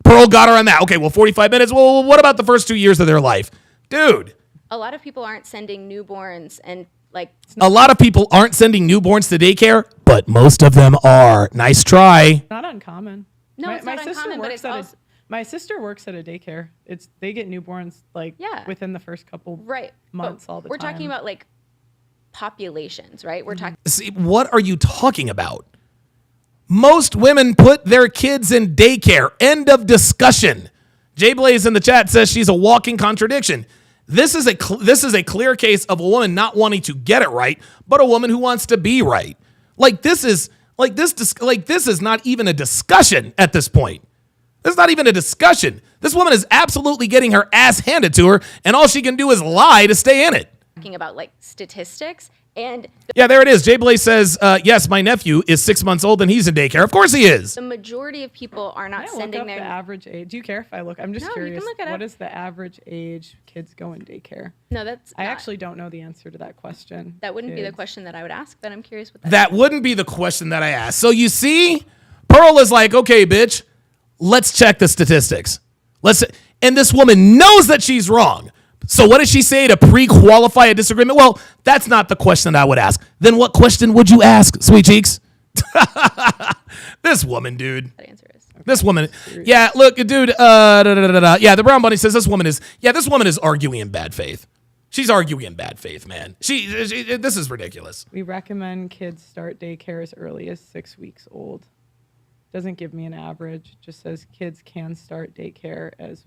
Pearl got her on that. Okay, well, 45 minutes. Well, what about the first 2 years of their life? Dude. A lot of people aren't sending newborns and like A lot of people aren't sending newborns to daycare, but most of them are. Nice try. Not uncommon. No, it's not uncommon, but it's also my sister works at a daycare. They get newborns like within the first couple months all the time. We're talking about like populations, right? We're talking. See, what are you talking about? Most women put their kids in daycare. End of discussion. Jay Blaze in the chat says she's a walking contradiction. This is a clear case of a woman not wanting to get it right, but a woman who wants to be right. This is not even a discussion at this point. This is not even a discussion. This woman is absolutely getting her ass handed to her, and all she can do is lie to stay in it. Talking about like statistics and yeah, there it is. Jay Blaze says, yes, my nephew is 6 months old and he's in daycare. Of course he is. the majority of people are not Can I sending look up their the average age? Do you care if I look? I'm just No, you can curious. look it up. What is the average age kids go in daycare? No, that's I not- actually don't know the answer to that question. that wouldn't be the Kids. question that I would ask, but I'm curious what that That wouldn't be the question that I asked. So you see, Pearl is like, okay, bitch, let's check the statistics. And this woman knows that she's wrong. So what does she say to pre-qualify a disagreement? Well, that's not the question that I would ask. Then what question would you ask, sweet cheeks? This woman, dude. answer is. This woman. Yeah, look, dude. Yeah, the brown bunny says this woman is arguing in bad faith. She's arguing in bad faith, man. This is ridiculous. We recommend kids start daycare as early as 6 weeks old. Doesn't give me an average. Just says kids can start daycare as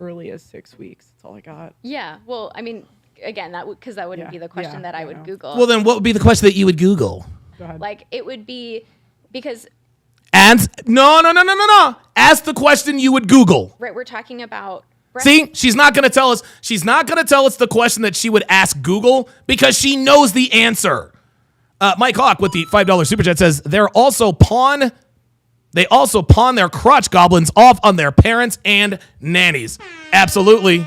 early as 6 weeks. That's all I got. Yeah, well, I mean, again, because that wouldn't be the question that I would Google. Well, then what would be the question that you would Google? Go ahead. Like it would be because No. Ask the question you would Google. right, we're talking about See, she's not going to tell us. She's not going to tell us the question that she would ask Google because she knows the answer. Mike Hawk with the $5 super chat says they also pawn their crotch goblins off on their parents and nannies. Absolutely.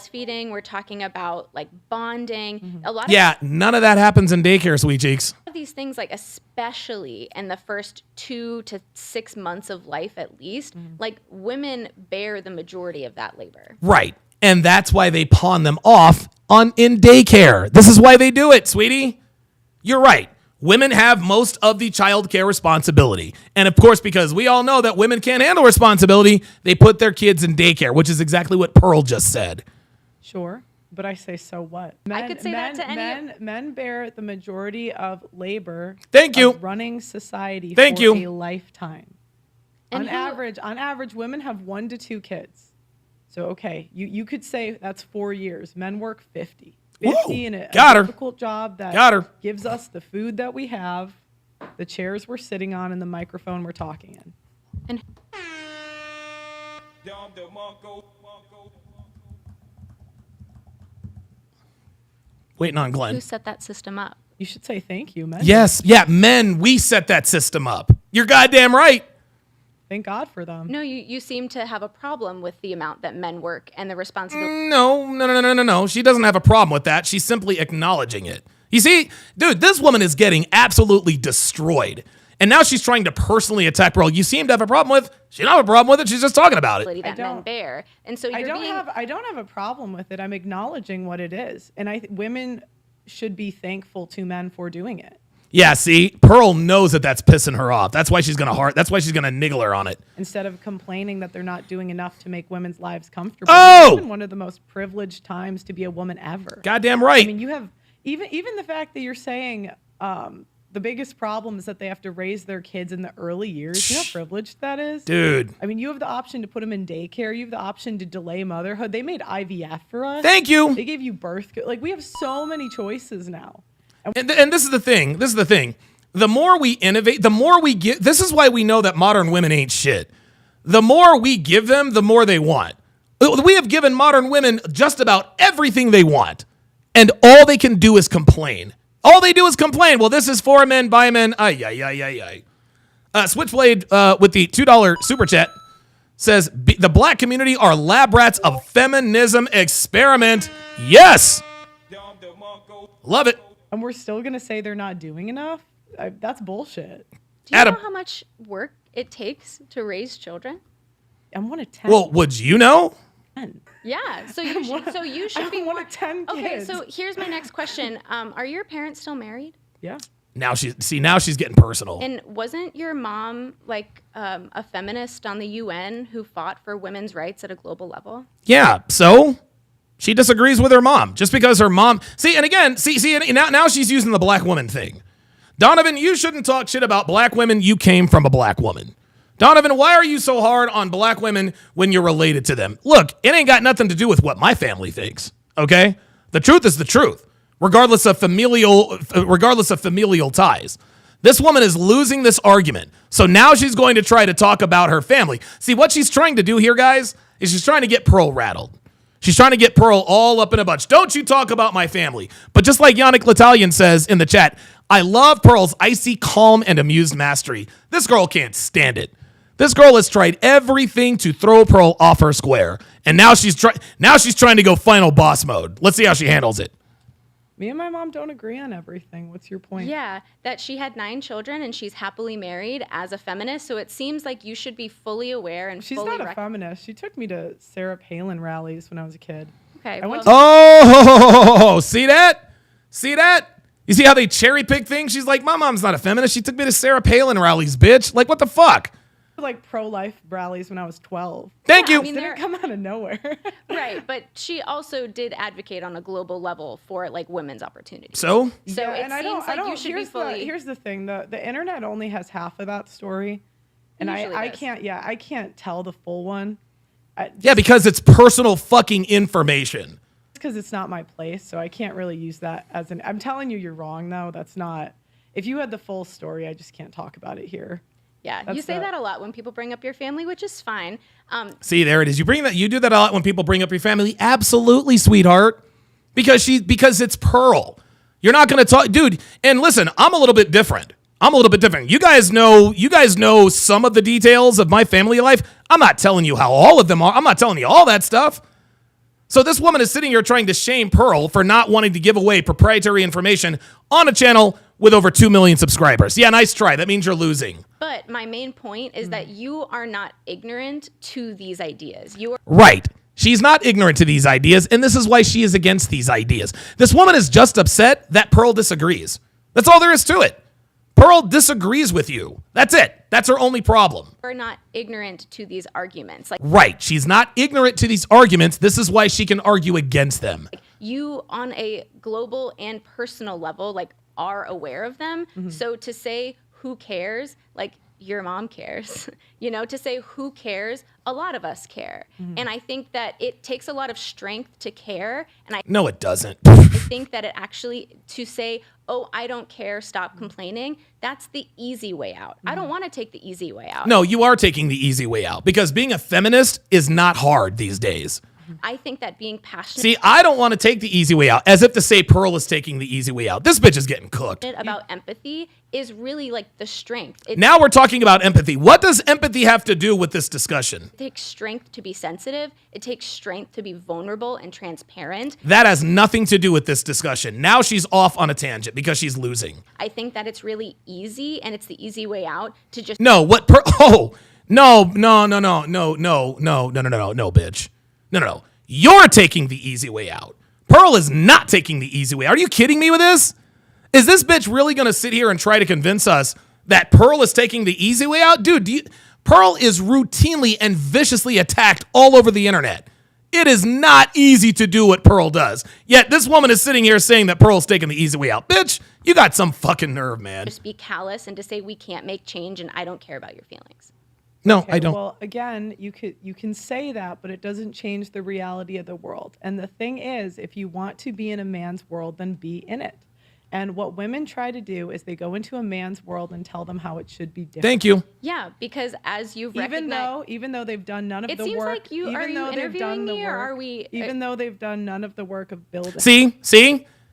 breastfeeding. We're talking about like bonding. A lot None of that happens in daycare, sweet cheeks. of these things, like especially in the first 2 to 6 months of life at least, like women bear the majority of that labor. Right. And that's why they pawn them off in daycare. This is why they do it, sweetie. You're right. Women have most of the child care responsibility. And of course, because we all know that women can't handle responsibility, they put their kids in daycare, which is exactly what Pearl just said. Sure, but I say so what? I could say that to any- men bear the majority of labor. Thank you. Of running society Thank for you. a lifetime. And On average, women have 1 to 2 kids. So okay, you could say that's 4 years. Men work 50. 50 Whoa, in a got her. difficult job that Got her. gives us the food that we have, the chairs we're sitting on, and the microphone we're talking in. And Waiting on who Glenn. set that system up? You should say thank you, men. Yes. Yeah, men, we set that system up. You're goddamn right. Thank God for them. No, you seem to have a problem with the amount that men work and the responsibility. No. She doesn't have a problem with that. She's simply acknowledging it. You see, dude, this woman is getting absolutely destroyed. And now she's trying to personally attack Pearl. You seem to have a problem with. She don't have a problem with it. She's just talking about it. That men bear, and so I you're don't being, have a problem with it. I'm acknowledging what it is, and women should be thankful to men for doing it. Yeah, see, Pearl knows that that's pissing her off. That's why she's gonna niggle her on it. Instead of complaining that they're not doing enough to make women's lives comfortable. Oh! It's been one of the most privileged times to be a woman ever. Goddamn right. I mean, you have even the fact that you're saying the biggest problem is that they have to raise their kids in the early years. You know how privileged that is? Dude. I mean, you have the option to put them in daycare. You have the option to delay motherhood. They made IVF for us. Thank you. They gave you birth. Like, we have so many choices now. And this is the thing. The more we innovate, the more we give. This is why we know that modern women ain't shit. The more we give them, the more they want. We have given modern women just about everything they want. And all they can do is complain. All they do is complain. Well, this is for men, by men. Switchblade with the $2 super chat says, the black community are lab rats of feminism experiment. Yes. Love it. And we're still going to say they're not doing enough? That's bullshit. Do you Adam. know how much work it takes to raise children? I'm one of 10. Well, would you know? Yeah. So you should be I'm one of 10 kids. Okay, so here's my next question. Are your parents still married? Yeah. Now she's getting personal. And wasn't your mom like a feminist on the UN who fought for women's rights at a global level? Yeah, so she disagrees with her mom just because her mom. Now she's using the black woman thing. Donovan, you shouldn't talk shit about black women. You came from a black woman. Donovan, why are you so hard on black women when you're related to them? Look, it ain't got nothing to do with what my family thinks. Okay, the truth is the truth. Regardless of familial ties. This woman is losing this argument. So now she's going to try to talk about her family. See, what she's trying to do here, guys, is she's trying to get Pearl rattled. She's trying to get Pearl all up in a bunch. Don't you talk about my family. But just like Yannick L'Italien says in the chat, I love Pearl's icy, calm, and amused mastery. This girl can't stand it. This girl has tried everything to throw Pearl off her square. And now she's trying to go final boss mode. Let's see how she handles it. Me and my mom don't agree on everything. What's your point? Yeah, that she had 9 children and she's happily married as a feminist. So it seems like you should be fully aware and She's fully not a feminist. She took me to Sarah Palin rallies when I was a kid. Okay. I went Oh, see that? See that? You see how they cherry pick things? She's like, my mom's not a feminist. She took me to Sarah Palin rallies, bitch. Like, what the fuck? like pro-life rallies when I was 12. Thank you. I mean, Didn't come out of nowhere. right, but she also did advocate on a global level for like women's opportunities. So So it and I seems don't, like you should be fully. Here's the thing: the internet only has half of that story, and Usually I does. can't. Yeah, I can't tell the full one. yeah, because it's personal fucking information. Because it's not my place, so I can't really use that as an. I'm telling you, you're wrong though. That's not. If you had the full story, I just can't talk about it here. Yeah, you That's say the- that a lot when people bring up your family, which is fine. See, there it is. You do that a lot when people bring up your family. Absolutely, sweetheart. Because it's Pearl. You're not going to talk, dude. And listen, I'm a little bit different. You guys know some of the details of my family life. I'm not telling you how all of them are. I'm not telling you all that stuff. So this woman is sitting here trying to shame Pearl for not wanting to give away proprietary information on a channel with over 2 million subscribers. Yeah, nice try. That means you're losing. But my main point is that you are not ignorant to these ideas. You are Right. She's not ignorant to these ideas, and this is why she is against these ideas. This woman is just upset that Pearl disagrees. That's all there is to it. Pearl disagrees with you. That's it. That's her only problem. not ignorant to these arguments. Like Right. She's not ignorant to these arguments. This is why she can argue against them. you on a global and personal level, like are aware of them. So to say who cares, like your mom cares, to say who cares, a lot of us care. And I think that it takes a lot of strength to care. And I No, it doesn't. think that it actually, to say, oh, I don't care, stop complaining, that's the easy way out. I don't want to take the easy way out. No, you are taking the easy way out because being a feminist is not hard these days. I think that being passionate See, I don't want to take the easy way out, as if to say Pearl is taking the easy way out. This bitch is getting cooked. about empathy is really like the strength. It Now we're talking about empathy. What does empathy have to do with this discussion? takes strength to be sensitive. It takes strength to be vulnerable and transparent. That has nothing to do with this discussion. Now she's off on a tangent because she's losing. I think that it's really easy and it's the easy way out to just No, no, bitch. No. You're taking the easy way out. Pearl is not taking the easy way out. Are you kidding me with this? Is this bitch really going to sit here and try to convince us that Pearl is taking the easy way out? Dude, Pearl is routinely and viciously attacked all over the internet. It is not easy to do what Pearl does. Yet this woman is sitting here saying that Pearl's taking the easy way out. Bitch, you got some fucking nerve, man. just be callous and to say we can't make change and I don't care about your feelings. No, Okay, I don't. Well, again, you can say that, but it doesn't change the reality of the world. And the thing is, if you want to be in a man's world, then be in it. And what women try to do is they go into a man's world and tell them how it should be different. Thank you. Yeah, because as you've Even recognized, though they've done none of It the seems work, like you- are even you though they've interviewing done the me, or work, are we- even though they've done none of the work of building. See?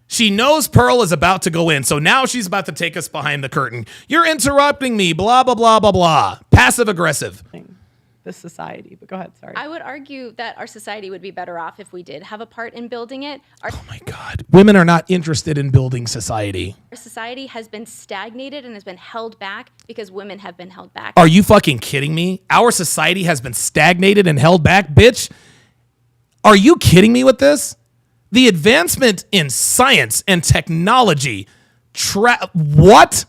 She knows Pearl is about to go in, so now she's about to take us behind the curtain. You're interrupting me, blah, blah, blah, blah, blah. Passive aggressive. this society. But go ahead, sorry. I would argue that our society would be better off if we did have a part in building it. Oh my God. Women are not interested in building society. Our society has been stagnated and has been held back because women have been held back. Are you fucking kidding me? Our society has been stagnated and held back, bitch. Are you kidding me with this? The advancement in science and technology. What?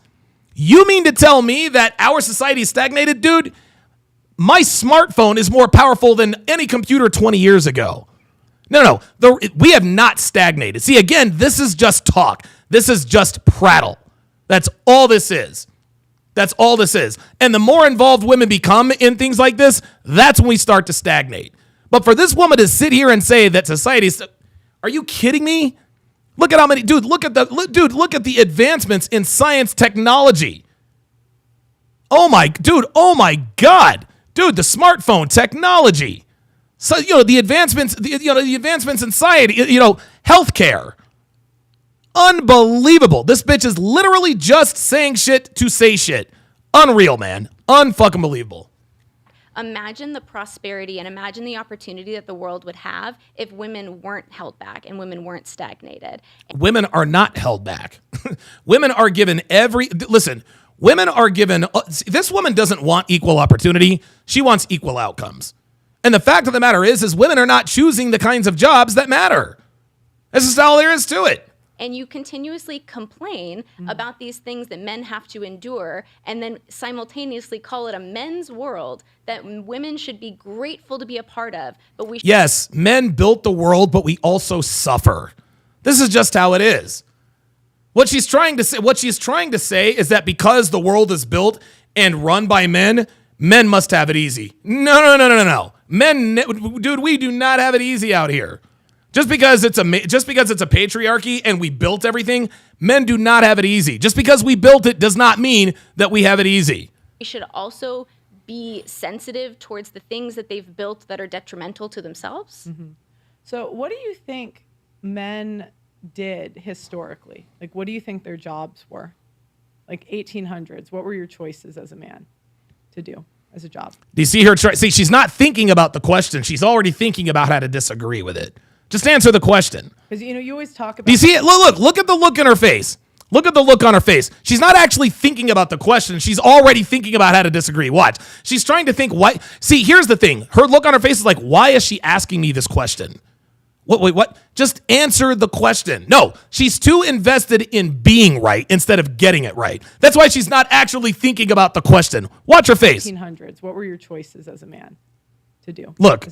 You mean to tell me that our society is stagnated? Dude, my smartphone is more powerful than any computer 20 years ago. No. We have not stagnated. See, again, this is just talk. This is just prattle. That's all this is. That's all this is. And the more involved women become in things like this, that's when we start to stagnate. But for this woman to sit here and say that society's... Are you kidding me? Look at how many... look at the advancements in science technology. Oh my God. Dude, the smartphone technology. So, the advancements, the advancements in society, healthcare. Unbelievable. This bitch is literally just saying shit to say shit. Unreal, man. Unfucking believable. Imagine the prosperity and imagine the opportunity that the world would have if women weren't held back and women weren't stagnated. Women are not held back. Women are given women are given, this woman doesn't want equal opportunity. She wants equal outcomes. And the fact of the matter is women are not choosing the kinds of jobs that matter. This is all there is to it. And you continuously complain about these things that men have to endure and then simultaneously call it a men's world that women should be grateful to be a part of. But we Yes, men built the world, but we also suffer. This is just how it is. What she's trying to say is that because the world is built and run by men must have it easy. No. Men, dude, we do not have it easy out here. Just because it's a patriarchy and we built everything, men do not have it easy. Just because we built it does not mean that we have it easy. We should also be sensitive towards the things that they've built that are detrimental to themselves. Mm-hmm. So what do you think men did historically? Like, what do you think their jobs were? Like 1800s, what were your choices as a man to do as a job? Do you see her? See, she's not thinking about the question. She's already thinking about how to disagree with it. Just answer the question. Because, you always talk about... Do you see it? Look at the look in her face. Look at the look on her face. She's not actually thinking about the question. She's already thinking about how to disagree. Watch. She's trying to think why. See, here's the thing. Her look on her face is like, why is she asking me this question? What? Just answer the question. No, she's too invested in being right instead of getting it right. That's why she's not actually thinking about the question. Watch her face. 1800s, what were your choices as a man to do? Look,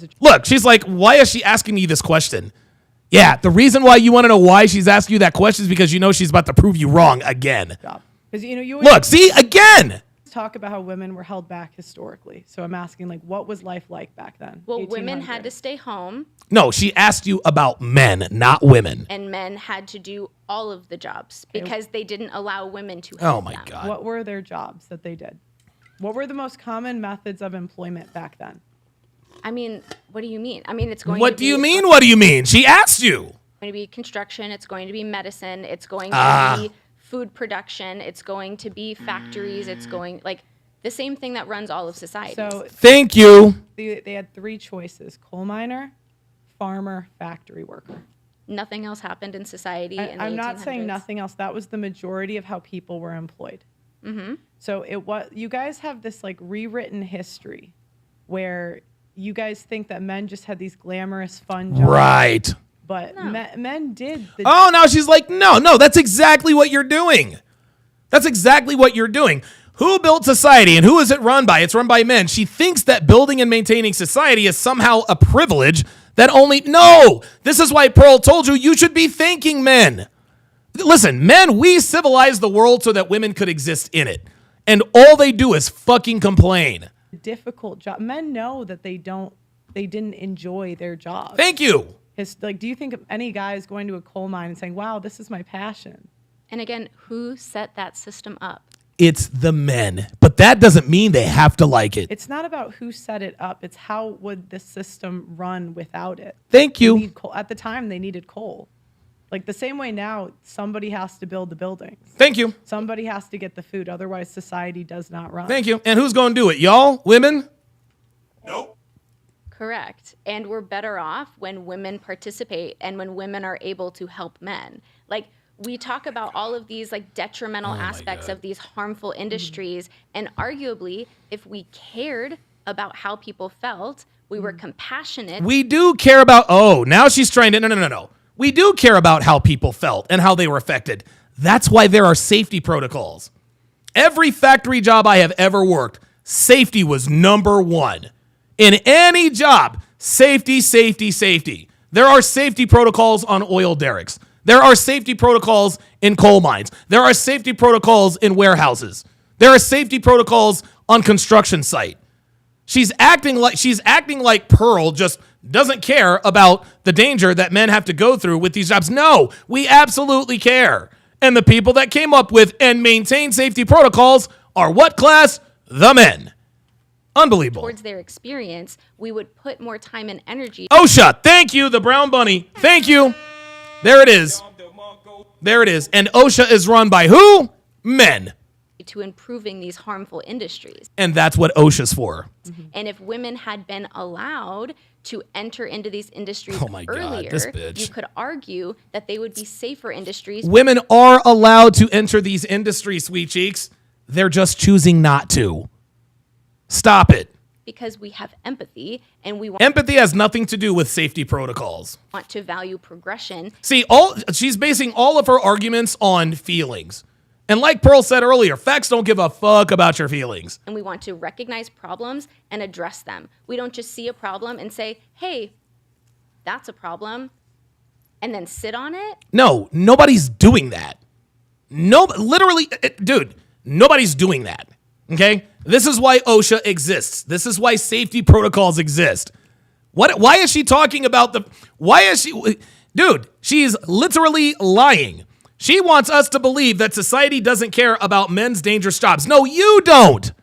she's like, why is she asking me this question? Yeah, the reason why you want to know why she's asking you that question is because you know she's about to prove you wrong again. Because you look, see, again. Talk about how women were held back historically. So I'm asking, like, what was life like back then? Well, 1800. women had to stay home. No, she asked you about men, not women. And men had to do all of the jobs because they didn't allow women to Oh my them. God. What were their jobs that they did? What were the most common methods of employment back then? I mean, what do you mean? I mean, it's going What to be... do you mean? What do you mean? She asked you. It's going to be construction. It's going to be medicine. It's going to be food production. It's going to be factories. It's going... like the same thing that runs all of society. So thank you. They had three choices: coal miner, farmer, factory worker. Nothing else happened in society. I'm not saying nothing else. That was the majority of how people were employed. Mm-hmm. So you guys have this like rewritten history where you guys think that men just had these glamorous, fun jobs. Right. But men did. Oh, now she's like, no, that's exactly what you're doing. That's exactly what you're doing. Who built society and who is it run by? It's run by men. She thinks that building and maintaining society is somehow a privilege that only... No! This is why Pearl told you should be thanking men. Listen, men, we civilized the world so that women could exist in it. And all they do is fucking complain. Difficult job. Men know that they didn't enjoy their job. Thank you. Do you think any guy is going to a coal mine and saying, wow, this is my passion? And again, who set that system up? It's the men. But that doesn't mean they have to like it. It's not about who set it up. It's how would the system run without it. Thank you. At the time, they needed coal. Like the same way now, somebody has to build the buildings. Thank you. Somebody has to get the food. Otherwise, society does not run. Thank you. And who's going to do it? Y'all? Women? Nope. Correct. And we're better off when women participate and when women are able to help men. Like, we talk about all of these like detrimental aspects of these harmful industries. And arguably, if we cared about how people felt, we were compassionate. We do care about, now she's trying to, no. We do care about how people felt and how they were affected. That's why there are safety protocols. Every factory job I have ever worked, safety was number one. In any job, safety, safety, safety. There are safety protocols on oil derricks. There are safety protocols in coal mines. There are safety protocols in warehouses. There are safety protocols on construction site. She's acting like Pearl just doesn't care about the danger that men have to go through with these jobs. No, we absolutely care. And the people that came up with and maintain safety protocols are what class? The men. Unbelievable. Towards their experience, we would put more time and energy. OSHA, thank you, the brown bunny. Thank you. There it is. There it is. And OSHA is run by who? Men. To improving these harmful industries. And that's what OSHA's for. And if women had been allowed to enter into these industries earlier, this bitch. you could argue that they would be safer industries. Women are allowed to enter these industries, sweet cheeks. They're just choosing not to. Stop it. Because we have empathy and we Empathy has nothing to do with safety protocols. want to value progression. See, she's basing all of her arguments on feelings. And like Pearl said earlier, facts don't give a fuck about your feelings. And we want to recognize problems and address them. We don't just see a problem and say, hey, that's a problem, and then sit on it. No, nobody's doing that. No, literally, dude, nobody's doing that. Okay? This is why OSHA exists. This is why safety protocols exist. Why is she talking about dude, she's literally lying. She wants us to believe that society doesn't care about men's dangerous jobs. No, you don't.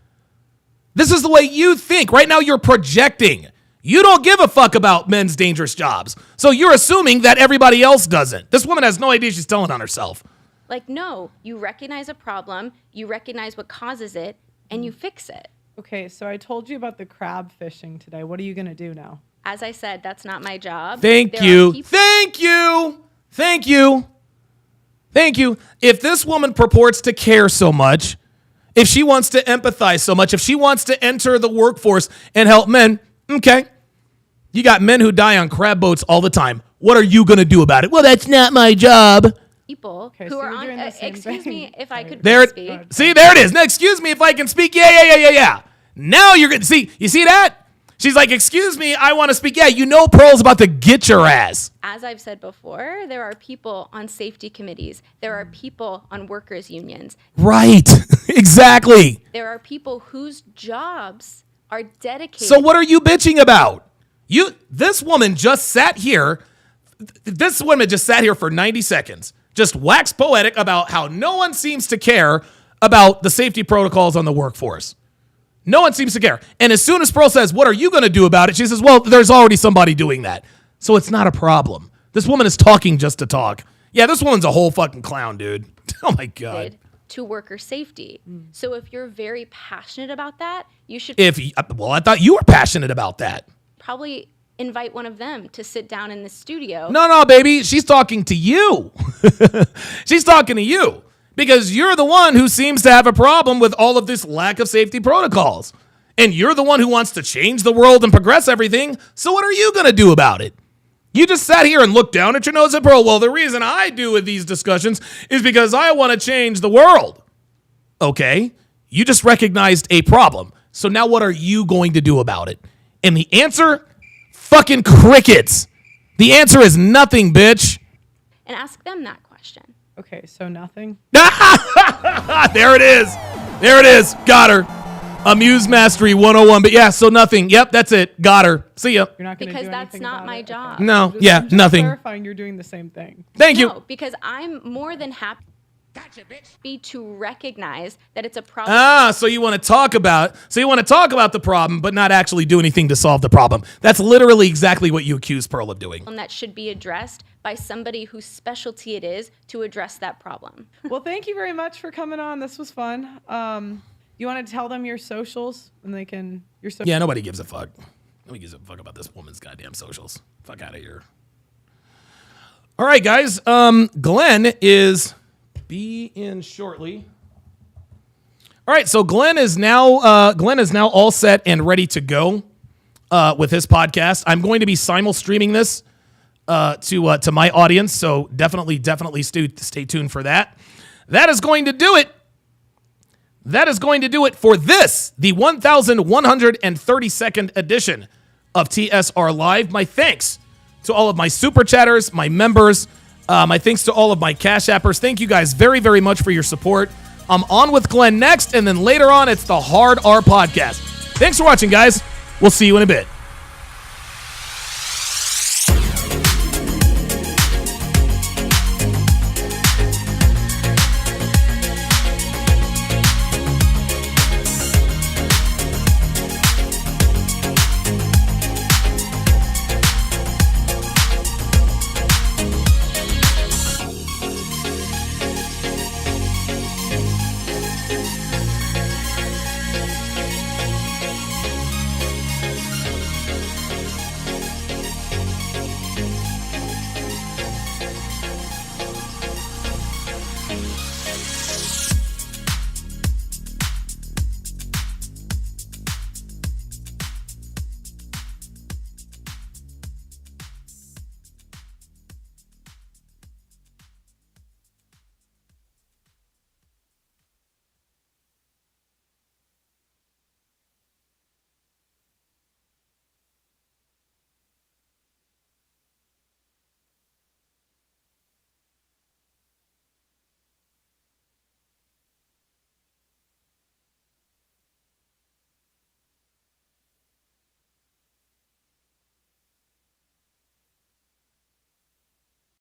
This is the way you think. Right now, you're projecting. You don't give a fuck about men's dangerous jobs. So you're assuming that everybody else doesn't. This woman has no idea she's telling on herself. Like, no, you recognize a problem, you recognize what causes it, and you fix it. Okay, so I told you about the crab fishing today. What are you going to do now? As I said, that's not my job. Thank you. Thank you. Thank you. Thank you. If this woman purports to care so much, if she wants to empathize so much, if she wants to enter the workforce and help men, okay. You got men who die on crab boats all the time. What are you going to do about it? Well, that's not my job. People Okay, who so are you're on, doing the same excuse thing. me, if I could There, speak. see, there it is. Now, excuse me if I can speak. Yeah. Now you're going to see, you see that? She's like, excuse me, I want to speak. Yeah, you know Pearl's about to get your ass. As I've said before, there are people on safety committees. There are people on workers' unions. Right. Exactly. There are people whose jobs are dedicated. So what are you bitching about? This woman just sat here. This woman just sat here for 90 seconds. Just waxed poetic about how no one seems to care about the safety protocols on the workforce. No one seems to care. And as soon as Pearl says, what are you going to do about it? She says, well, there's already somebody doing that. So it's not a problem. This woman is talking just to talk. Yeah, this woman's a whole fucking clown, dude. Oh my God. To worker safety. So if you're very passionate about that, you should I thought you were passionate about that. probably invite one of them to sit down in the studio. No, baby. She's talking to you. She's talking to you. Because you're the one who seems to have a problem with all of this lack of safety protocols. And you're the one who wants to change the world and progress everything. So what are you going to do about it? You just sat here and looked down at your nose at Pearl. Well, the reason I do with these discussions is because I want to change the world. Okay, you just recognized a problem. So now what are you going to do about it? And the answer, fucking crickets. The answer is nothing, bitch. And ask them that question. Okay, so nothing. There it is. There it is. Got her. Amuse Mastery 101. But yeah, so nothing. Yep, that's it. Got her. See ya. You're not going to do Because that's anything not about my it? job. Okay. No, I'm yeah, just nothing. clarifying you're doing the same thing. Thank you. No, because I'm more than happy to recognize that it's a problem. So you want to talk about the problem, but not actually do anything to solve the problem. That's literally exactly what you accuse Pearl of doing. That should be addressed by somebody whose specialty it is to address that problem. Well, thank you very much for coming on. This was fun. You want to tell them your socials and they can Your Yeah, nobody gives a fuck. Nobody gives a fuck about this woman's goddamn socials. Fuck out of here. All right, guys. Glenn is be in shortly. All right, so Glenn is now all set and ready to go with his podcast. I'm going to be simul-streaming this to my audience, so definitely stay tuned for that. That is going to do it. That is going to do it for this, the 1132nd edition of TSR Live. My thanks to all of my super chatters, my members. My thanks to all of my Cash Appers. Thank you guys very, very much for your support. I'm on with Glenn next, and then later on, it's the Hard R Podcast. Thanks for watching, guys. We'll see you in a bit.